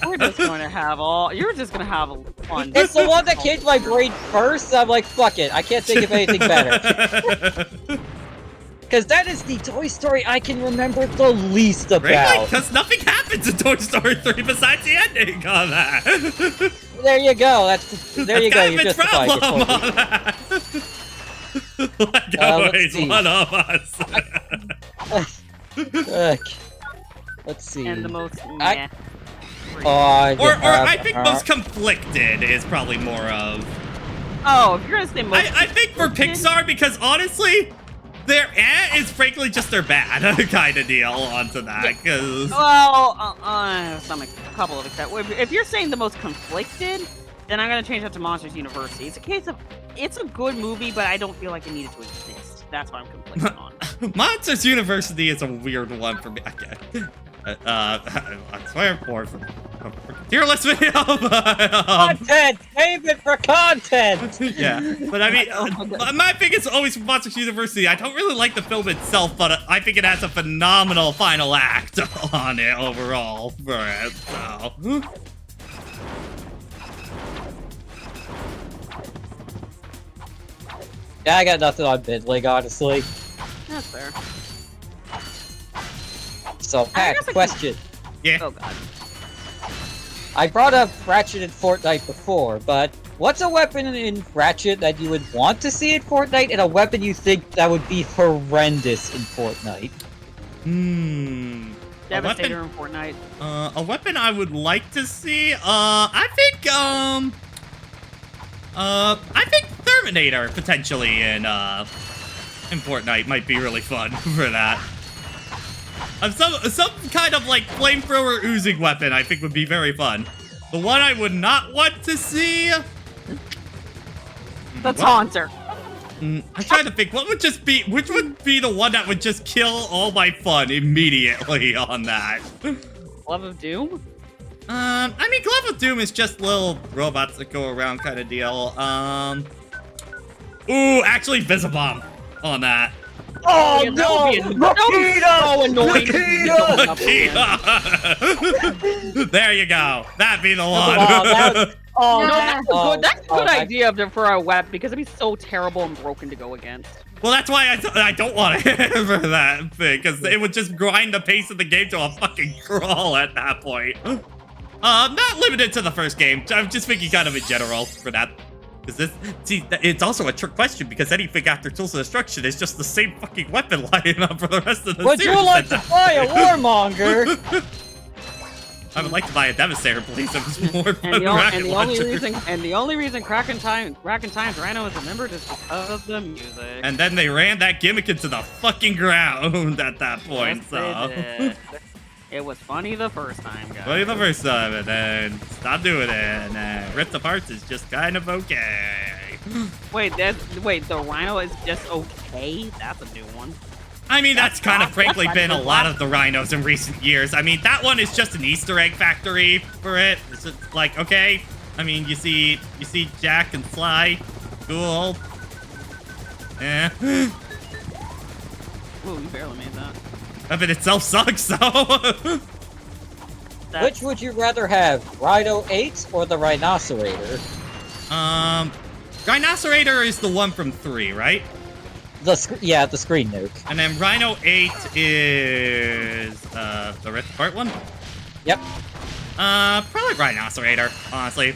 We're just going to have you're just going to have fun. It's the one that came to my brain first, so I'm like, fuck it. I can't think of anything better. Because that is the Toy Story I can remember the least about. Really? Because nothing happens in Toy Story 3 besides the ending on that. There you go. There you go. You're justified. Like always, one of us. Let's see. And the most I think most conflicted is probably more of. Oh, if you're gonna say most. I think for Pixar, because honestly, their is frankly just their bad kind of deal onto that. Cause some a couple of exceptions. If you're saying the most conflicted, then I'm gonna change that to Monsters University. It's a case of it's a good movie, but I don't feel like it needed to exist. That's what I'm conflicted on. Monsters University is a weird one for me. Okay. I swear for tier list video. Content! Save it for content! Yeah, but I mean, my thing is always Monsters University. I don't really like the film itself, but I think it has a phenomenal final act on it overall for it, so. Yeah, I got nothing on Bidling, honestly. That's fair. So, Pat, question. Yeah. Oh god. I brought up Ratchet in Fortnite before, but what's a weapon in Ratchet that you would want to see in Fortnite, and a weapon you think that would be horrendous in Fortnite? Devastator in Fortnite. A weapon I would like to see. I think Terminator potentially in Fortnite might be really fun for that. Some kind of like flamethrower oozing weapon I think would be very fun. The one I would not want to see. The taunter. I'm trying to think which would be the one that would just kill all my fun immediately on that. Glove of Doom? I mean, Glove of Doom is just little robots that go around kind of deal. Ooh, actually, Visibomb on that. Oh yeah, no! So annoying. Makita! There you go. That'd be the one. Oh, no, that's a good idea for a weapon because it'd be so terrible and broken to go against. Well, that's why I don't want it for that thing, because it would just grind the pace of the game to a fucking crawl at that point. Not limited to the first game. I'm just thinking kind of in general for that. Because it's also a trick question, because anything after Tools of Destruction is just the same fucking weapon lineup for the rest of the Would series. you like to buy a Warmonger? I would like to buy a Devastator, please. It was more fun. And the only reason Rack and Times Rhino is remembered is because of the music. And then they ran that gimmick into the fucking ground at that point. Yes, So they did. It was funny the first time, guys. funny the first time, and then stop doing it, and then Rip the Parts is just kind of okay. Wait, the Rhino is just okay? That's a new one. I mean, that's kind of frankly been a lot of the Rhinos in recent years. I mean, that one is just an Easter egg factory for it. It's just like, okay. I mean, you see Jack and Sly. Cool. Eh. Ooh, we barely made that. Weapon itself sucks, so. Which would you rather have, Rhino 8 or the Rhinocerator? Rhinocerator is the one from 3, right? The screen nuke. And then Rhino 8 is the Rift Part one? Yep. Probably Rhinocerator, honestly.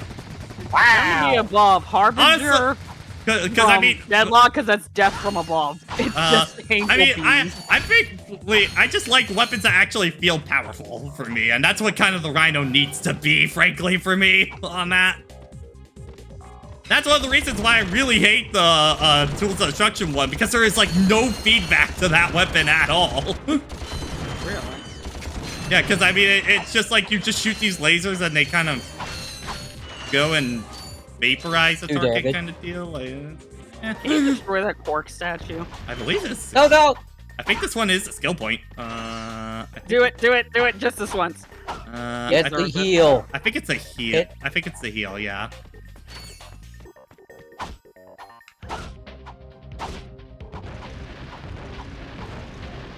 Wow. Be above Harbinger. Because I mean, Deadlock, because that's death from above. It's just painful. I mean, I think I just like weapons that actually feel powerful for me, and that's what kind of the Rhino needs to be, frankly, for me on that. That's one of the reasons why I really hate the Tools of Destruction one, because there is like no feedback to that weapon at all. Really? Yeah, because I mean, it's just like you just shoot these lasers and they kind of go and vaporize the target kind of deal. Like, Can you destroy that Quark statue? I believe this. No. I think this one is a skill point. Do it just this once. Get the heal. I think it's a heal. I think it's the heal, yeah.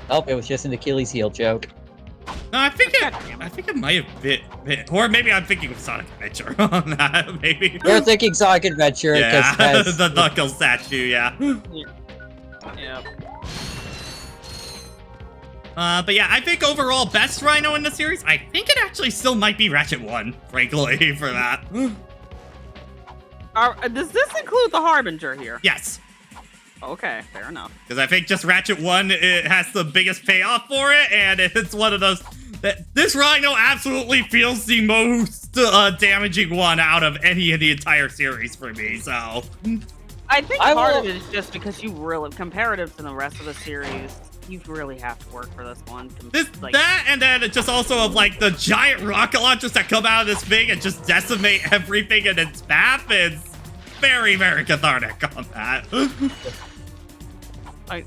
Oh, it was just an Achilles heel joke. No, I think it might have been, or maybe I'm thinking of Sonic Adventure on that. Maybe you're thinking Sonic Adventure. Yeah, the Knuckles statue. Yeah. Yeah. But yeah, I think overall best Rhino in the series. I think it actually still might be Ratchet 1, frankly, for that. Does this include the Harbinger here? Yes. Okay, fair enough. Because I think just Ratchet 1, it has the biggest payoff for it, and it's one of those that this Rhino absolutely feels the most damaging one out of any of the entire series for me, so. I think part of it is just because you really, comparative to the rest of the series, you really have to work for this one. That, and then just also of like the giant rocket launchers that come out of this thing and just decimate everything in its path is very, very cathartic on that.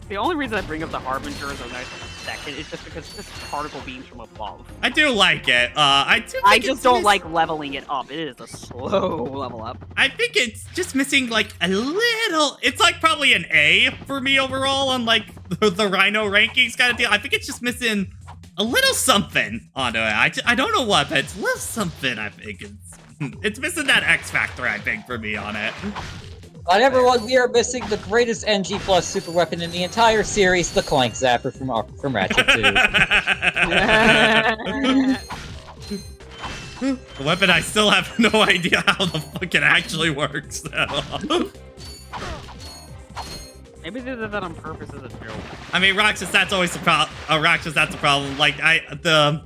The only reason I bring up the Harbinger as a nice second is just because it's just particle beams from above. I do like it. I just don't like leveling it up. It is a slow level up. I think it's just missing like a little. It's like probably an A for me overall on like the Rhino rankings kind of deal. I think it's just missing a little something onto it. I don't know what, but it's a little something. I think it's missing that X factor. I think for me on it. But everyone, we are missing the greatest NG plus super weapon in the entire series, the Clank Zapper from Ratchet 2. The weapon, I still have no idea how the fuck it actually works. Maybe they did that on purpose as a joke. I mean, Roxas, that's always the problem. Roxas, that's the problem. Like, the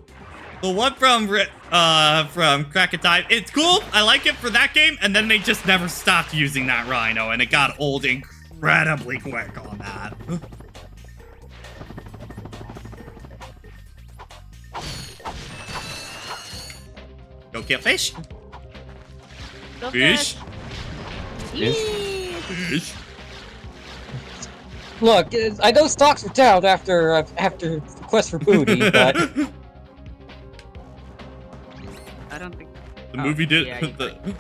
one from Crack of Time, it's cool. I like it for that game, and then they just never stopped using that Rhino, and it got old incredibly quick on that. Go kill fish. Fish. Fish. Look, I know stocks were down after Quest for Booty, but I don't think the movie did. Yeah, you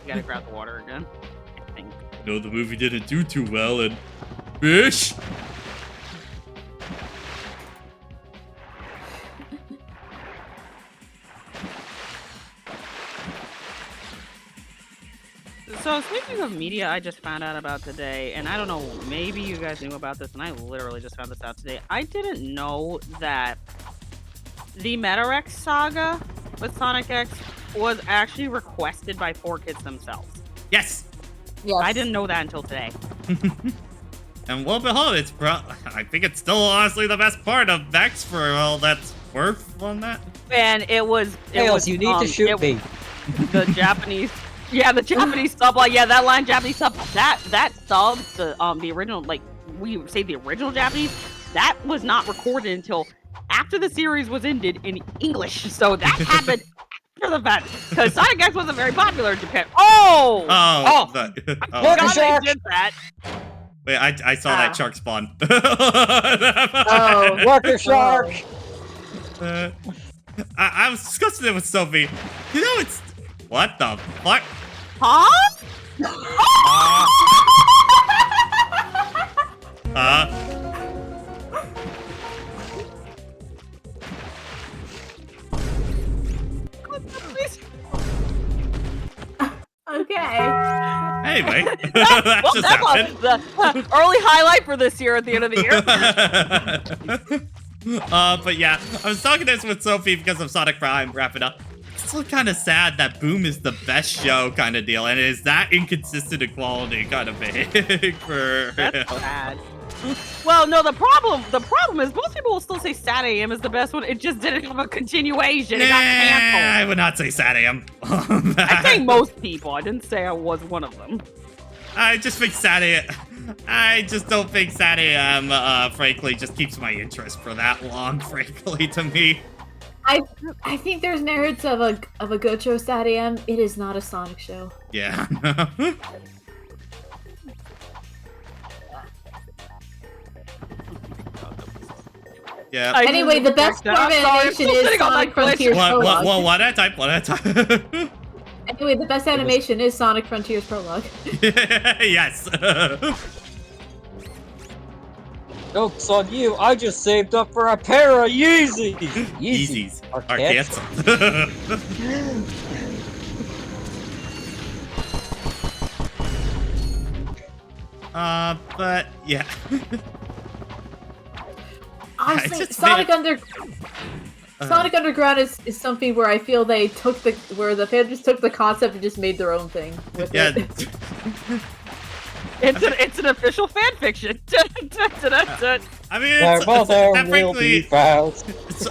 gotta grab the water again. I think. No, the movie didn't do too well, and fish. So, speaking of media, I just found out about today, and I don't know, maybe you guys knew about this, and I literally just found this out today. I didn't know that the Metarex saga with Sonic X was actually requested by 4Kids themselves. Yes! Yes. I didn't know that until today. And lo and behold, I think it's still honestly the best part of Vex for all that's worth on that. And it was... Tails, you need to shoot me. The Japanese... Yeah, the Japanese sub, like, yeah, that line Japanese sub, that sub, the original, like, we say the original Japanese, that was not recorded until after the series was ended in English. So that happened after the fact, because Sonic X wasn't very popular in Japan. Oh! Oh! I Look, forgot shark. they did that. Wait, I saw that shark spawn. Worker shark! I was discussing it with Sophie. You know, it's... What the fuck? Huh? Okay. Anyway, that Well, just that was happened. the early highlight for this year at the end of the year. But yeah, I was talking this with Sophie because of Sonic Prime wrapping up. It's still kind of sad that Boom is the best show kind of deal, and it is that inconsistent in quality kind of big for... That's sad. Well, no, the problem is most people will still say Sat AM is the best one. It just didn't have a continuation. It got canceled. I would not say Sat AM. I say most people. I didn't say I was one of them. I just think Sat AM... I just don't think Sat AM, frankly, just keeps my interest for that long, frankly, to me. I think there's merits of a good show, Sat AM. It is not a Sonic show. Yeah. Yeah. Anyway, the best form of animation is Sonic Frontiers Prologue. Well, one at a time, one at a time. Anyway, the best animation is Sonic Frontiers Prologue. Yes. Joke's on you, I just saved up for a pair of Yeezys! Yeezys are canceled. But yeah. Honestly, Sonic Underground is something where I feel they took the fans just took the concept and just made their own thing with it. It's an official fan fiction. I mean,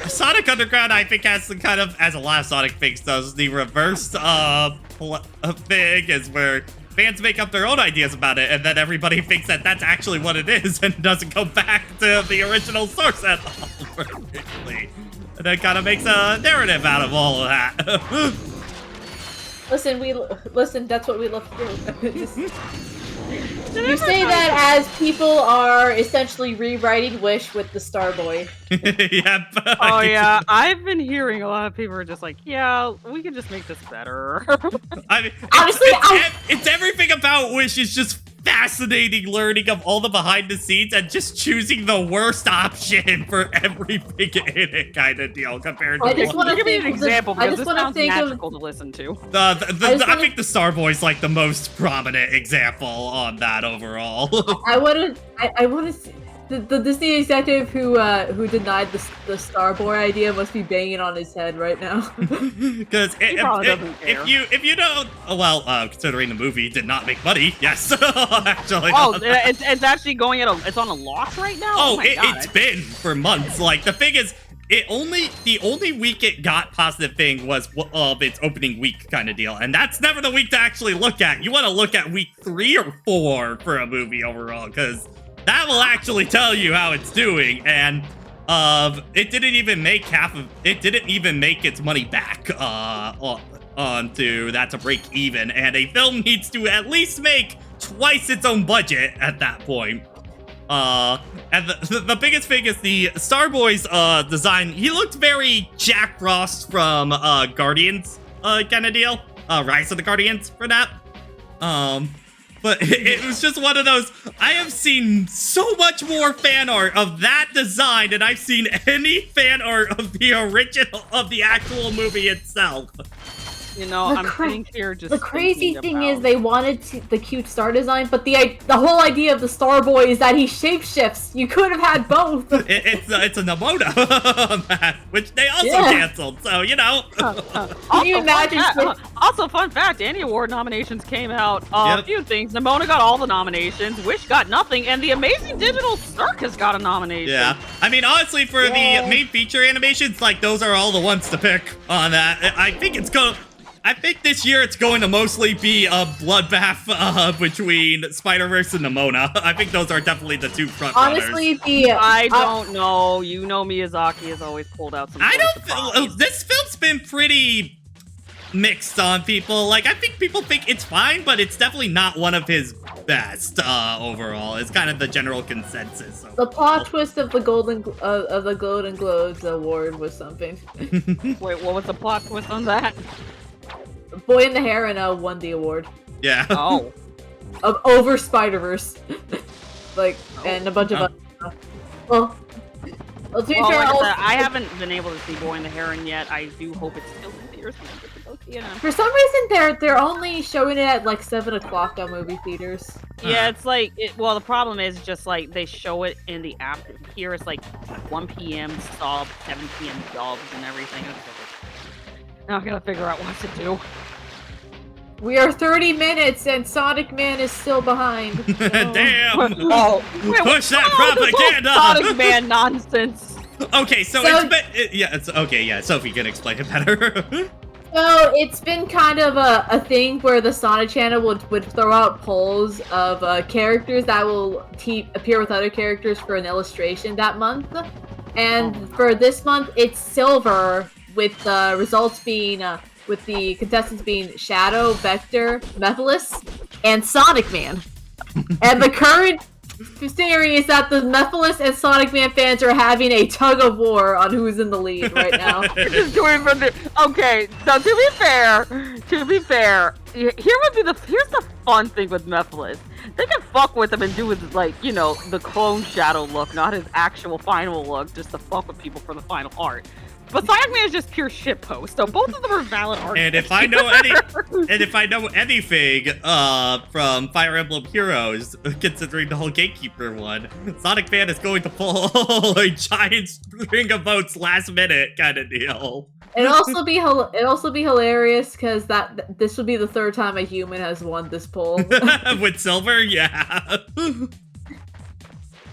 Sonic Underground, I think, has the kind of, as a lot of Sonic things does, the reverse thing is where fans make up their own ideas about it, and then everybody thinks that that's actually what it is, and doesn't go back to the original source at all. And it kind of makes a narrative out of all of that. Listen. That's what we love to do. You say that as people are essentially rewriting Wish with the Starboy. Yep. Oh yeah, I've been hearing a lot of people are just like, yeah, we can just make this better. I mean, honestly, it's everything about Wish is just fascinating learning of all the behind the scenes and just choosing the worst option for everything in it kind of deal compared to I just want to give me an think example because this sounds think magical to listen to. I think the Starboy's like the most prominent example on that overall. I want to see the Disney executive who denied the Starboy idea must be banging on his head right now. Because if you don't, considering the movie did not make money, yes, actually. Oh, it's actually going it's on a loss right now. Oh, my God. it's been for months. Like the thing is, the only week it got positive thing was its opening week kind of deal, and that's never the week to actually look at. You want to look at week 3 or 4 for a movie overall, because that will actually tell you how it's doing. And it didn't even make its money back onto that to break even, and a film needs to at least make twice its own budget at that point. And the biggest thing is the Starboy's design. He looked very Jack Frost from Guardians kind of deal. Rise of the Guardians for that. But it was just one of those. I have seen so much more fan art of that design than I've seen any fan art of the original, of the actual movie itself. You know, I'm sitting here just. The crazy thing is they wanted the cute star design, but the whole idea of the Starboy is that he shapeshifts. You could have had both. It's a Nimona, which they also canceled. So you know. Can you imagine? Also, fun fact: Annie Award nominations came out. A few things. Nimona got all the nominations. Wish got nothing, and the Amazing Digital Circus got a nomination. Yeah, I mean, honestly, for the main feature animations, like those are all the ones to pick on that. I think this year it's going to mostly be a bloodbath between Spider-Verse and Nimona. I think those are definitely the two front runners. Honestly, I don't know. You know Miyazaki has always pulled out some. This film's been pretty mixed on people. Like, I think people think it's fine, but it's definitely not one of his best overall. It's kind of the general consensus. The plot twist of the Golden Globes award was something. Wait, what was the plot twist on that? Boy in the Heron won the award. Yeah. Oh. Over Spider-Verse. And a bunch of other stuff. Well, to be fair, I haven't been able to see Boy in the Heron yet. I do hope it's still in theaters. For some reason, they're only showing it at like 7 o'clock on movie theaters. Yeah, it's like, well, the problem is just like they show it in the after. Here it's like 1 p.m. sub, 7 p.m. dubs and everything. Now I gotta figure out what to do. We are 30 minutes and Sonic Man is still behind. Damn! Push that propaganda! Sonic Man nonsense. Okay, so it's okay. Sophie can explain it better. So it's been kind of a thing where the Sonic Channel would throw out polls of characters that will appear with other characters for an illustration that month, and for this month it's silver, with the results being with the contestants being Shadow, Vector, Mephiles, and Sonic Man. And the current theory is that the Mephiles and Sonic Man fans are having a tug of war on who's in the lead right now. Okay, so to be fair, here's the fun thing with Mephiles. They can fuck with him and do his, like, you know, the clone Shadow look, not his actual final look, just to fuck with people for the final art. But Sonic Man is just pure shitpost, so both of them are valid arguments. And if I know anything from Fire Emblem Heroes, considering the whole Gatekeeper one, Sonic Man is going to pull a giant string of votes last minute kind of deal. It'd also be hilarious because this will be the 3rd time a human has won this poll. With silver, yeah.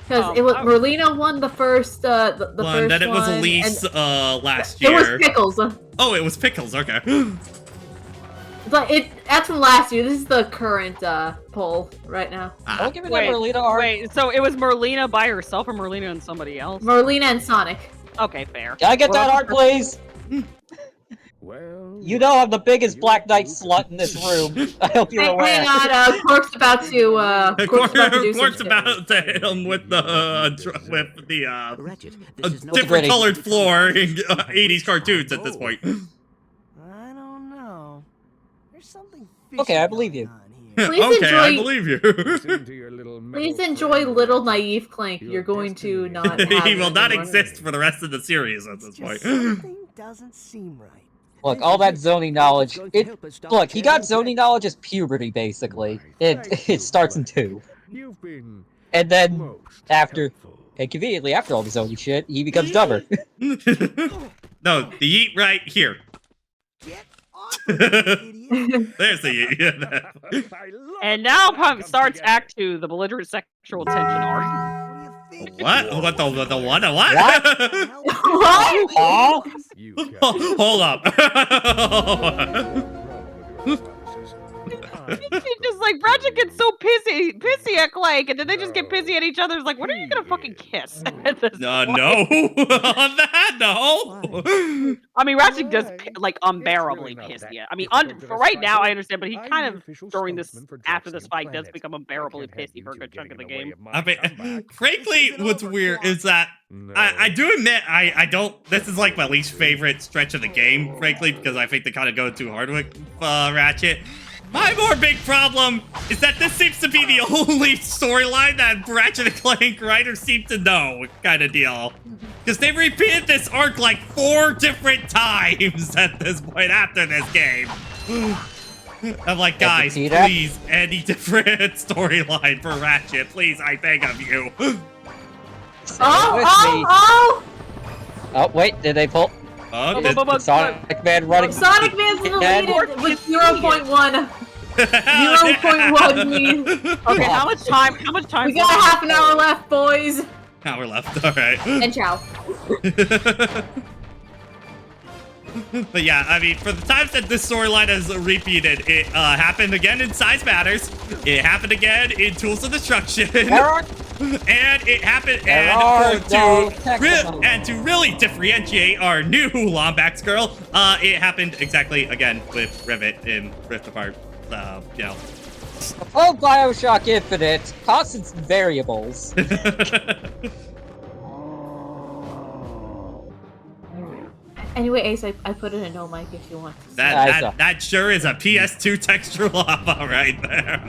Because Merlina won the first, the first one. Then it was Elise last year. It was Pickles. Oh, it was Pickles. Okay. But that's from last year. This is the current poll right now. Don't give me that Merlina art. Wait, so it was Merlina by herself or Merlina and somebody else? Merlina and Sonic. Okay, fair. Can I get that art, please? You know I'm the biggest Black Knight slut in this room. I hope you're aware. Hang on, Quark's about to do Quark's about to hit him with the different colored floor in 80s cartoons at this point. I don't know. There's something fishy Okay, I believe you. going on I believe you. Please enjoy Little Naive Clank. You're going to not. He will not exist for the rest of the series at this point. Something doesn't seem right. Look, all that zoning knowledge. Look, he got zoning knowledge as puberty, basically. It starts in 2. And then, and conveniently, after all the zoning shit, he becomes dumber. No, the yeet right here. There's the yeet. And now starts Act 2, the belligerent sexual tension arc. What? What the what? What? Hold up. It's just like Ratchet gets so pissy at Clank, and then they just get pissy at each other. It's like, when are you gonna fucking kiss? No. On that, no. I mean, Ratchet does like unbearably pissy. I mean, for right now, I understand, but he kind of after this fight does become unbearably pissy for a good chunk of the game. I mean, frankly, what's weird is that I do admit I don't. This is like my least favorite stretch of the game, frankly, because I think they kind of go too hard with Ratchet. My more big problem is that this seems to be the only storyline that Ratchet and Clank writers seem to know, kind of deal. Because they repeated this arc like 4 different times at this point after this game. I'm like, guys, please, any different storyline for Ratchet, please, I beg of you. Oh, wait, did they pull? Sonic Man running. Sonic Man's in the lead with 0.1. 0.1 mean. Okay, how much time? We got half an hour left, boys. Hour left, alright. And ciao. But yeah, I mean, for the times that this storyline has repeated, it happened again in Size Matters. It happened again in Tools of Destruction. And it happened, and to really differentiate our new Lombax girl, it happened exactly again with Rivet in Rift Apart. You know. Oh, Bioshock Infinite, constant variables. Anyway, Ace, I put in a no mic if you want to. That sure is a PS2 texture lava right there.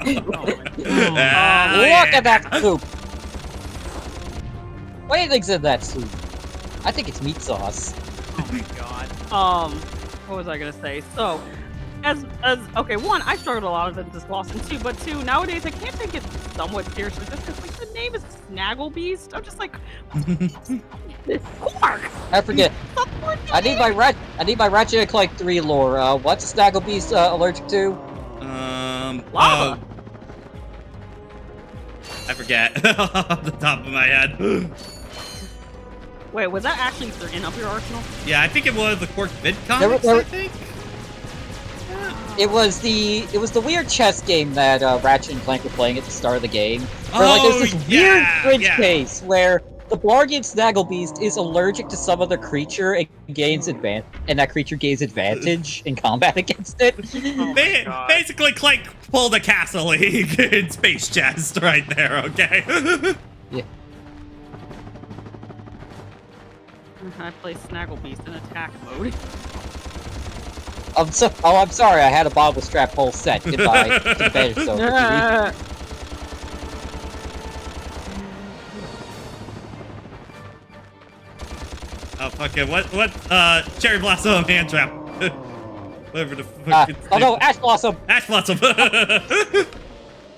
Look at that soup. What do you think's in that soup? I think it's meat sauce. Oh my god. What was I gonna say? So, okay, 1, I struggled a lot with this loss, and 2, but 2, nowadays I can't take it somewhat seriously just because like the name is Snaggle Beast. I'm just like, Quark. I forget. I need my Ratchet and Clank 3 lore. What's Snaggle Beast allergic to? Lava. I forget off the top of my head. Wait, was that actually in Up Your Arsenal? Yeah, I think it was the Quark vid comics, I think. It was the weird chess game that Ratchet and Clank were playing at the start of the game. Where there's this weird bridge case where the Blargian Snagglebeast is allergic to some other creature and that creature gains advantage in combat against it. Basically, Clank pulled a Castle League in Space Chest right there, okay? Yeah. I play Snagglebeast in attack mode. I'm sorry, I had a bottle strap whole set. Goodbye. To the better so. Oh, fuck it. What, Cherry Blossom hand trap. Whatever the fuck oh no, Ash Blossom! Ash Blossom!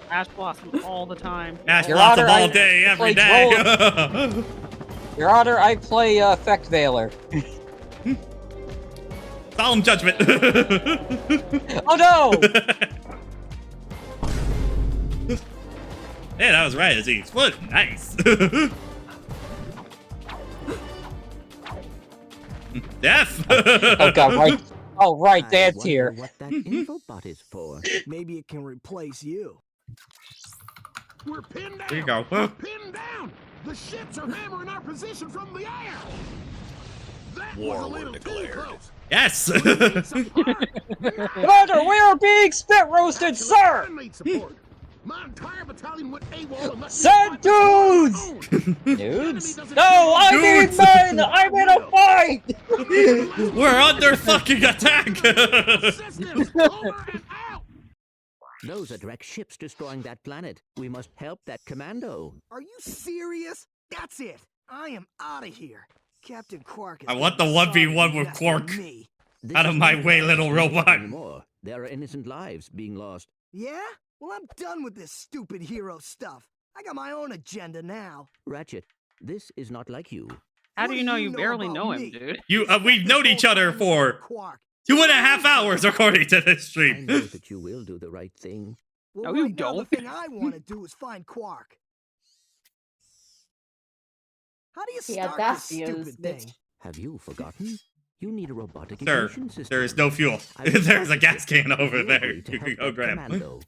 Ash Blossom all the time. Ash Blossom all day, every day. Your Honor, I play Effect Veiler. Solemn Judgment. Oh no! Yeah, that was right as he exploded. Nice. Death. Oh god, right. Oh right, that's here. What that infobot is for? Maybe it can replace you. We're pinned down. There you go. We're pinned down. The ships are hammering our position from the air. That was a little too close. Yes. Commander, we are being spit roasted, sir. My entire battalion went AWOL and send dudes! Dudes? No, I need men! I'm in a fight! We're under fucking attack! Those are direct ships destroying that planet. We must help that commando. Are you serious? That's it. I am out of here. Captain Quark. I want the 1v1 with Quark. Out of my way, little robot. Anymore. There are innocent lives being lost. Yeah? Well, I'm done with this stupid hero stuff. I got my own agenda now. Ratchet, this is not like you. How do you know you barely know him, dude? We've known each other for 2.5 hours, according to this I stream. know that you will do the right thing. Well, No, you right now, don't. the thing I want to do is find Quark. How do you Yeah, start that's this the stupid thing? Have you forgotten? You need a robotic Sir, ignition system. there is no fuel. I will There's a start gas the can over there. delivery to You can help go that grab. commando.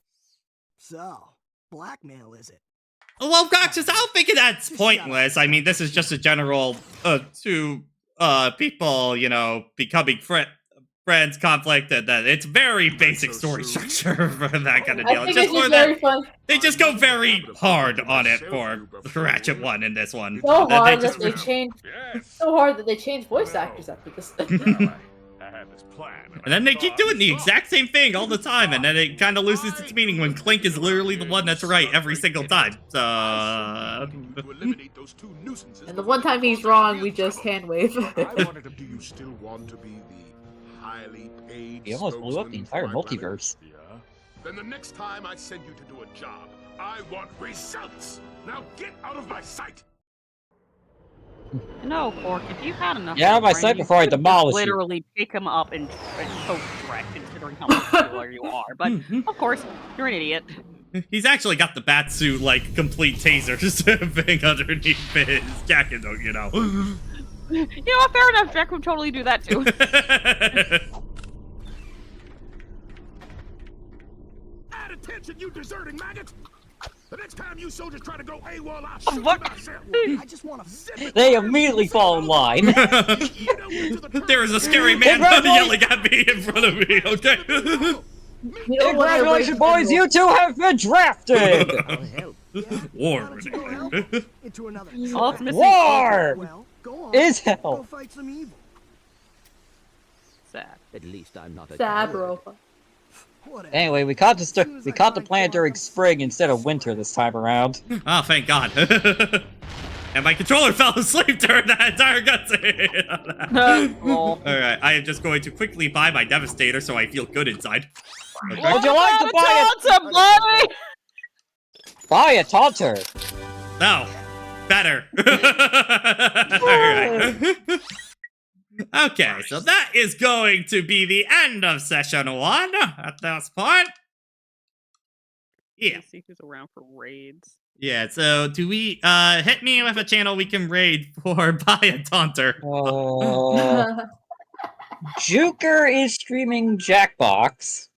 So, blackmail is it? Well, Roxas, I don't think that's pointless. I mean, this is just a general two people, becoming friends conflict, and that it's very basic story structure for that kind of deal. I think Just it's just for very that, fun. they just go very hard on it for Ratchet 1 in this one. So They hard just- that they changed. So hard that they changed voice actors after this. I had this plan. And then they keep doing the exact same thing all the time, and then it kind of loses its meaning when Clink is literally the one that's right every single time. So, And the one time he's wrong, we just hand wave. Do you still want to be the highly paid? He almost blew up the entire spokesman for my planet? multiverse. Then the next time I send you to do a job, I want results. Now get out of my sight. No, Quark, if you had enough. Get out of my brain, sight you before I could just demolish you. literally pick him up and choke wreck, considering how muscular you are. But of course, you're an idiot. he's actually got the bat suit, like, complete taser thing underneath his jacket, though, You know what? Fair enough. Jack would totally do that too. Add attention, you deserting maggot. The next time you soldiers try to go AWOL, I'll shoot What? you myself. I just want to They immediately fall in line. There is a scary man yelling at me in front of me, okay? Congratulations, boys! You two have been drafted! War. Into another All it's missing War! Well, go on. Is Go hell. fight some evil. Sad. At least I'm not a Sad coward. robot. Anyway, we caught the planet during spring instead of winter this time around. Oh, thank God. And my controller fell asleep during that entire cutscene. Alright, I am just going to quickly buy my Devastator so I feel good inside. Okay. Would you like to buy Buy a taunter. No. Better. Alright. Okay, so that is going to be the end of session 1 at this point. Yeah. Let's see who's around for raids. Yeah, so do we hit me with a channel we can raid for buy a taunter? Juker is streaming Jackbox.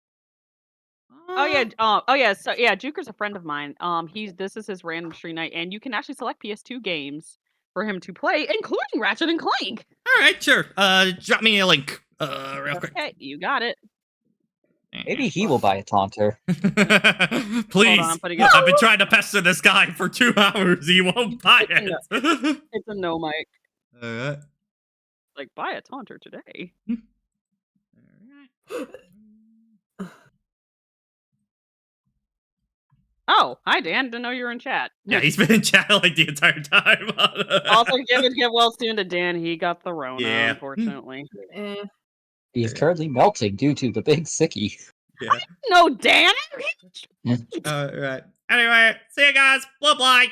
Oh yeah, so yeah, Juker's a friend of mine. This is his random stream night, and you can actually select PS2 games for him to play, including Ratchet and Clank. Alright, sure. Drop me a link real quick. Okay, you got it. Maybe he will buy a taunter. Please. I'm putting it- I've been trying to pester this guy for 2 hours. He won't buy it. It's a no, Mike. Alright. Like, buy a taunter today. Oh, hi Dan. Didn't know you were in chat. Yeah, he's been in chat like the entire time. Also, get well soon to Dan. He got the Rona, Yeah. unfortunately. He is currently melting due to the big sickie. No, Dan. Alright. Anyway, see you guys. Bye bye.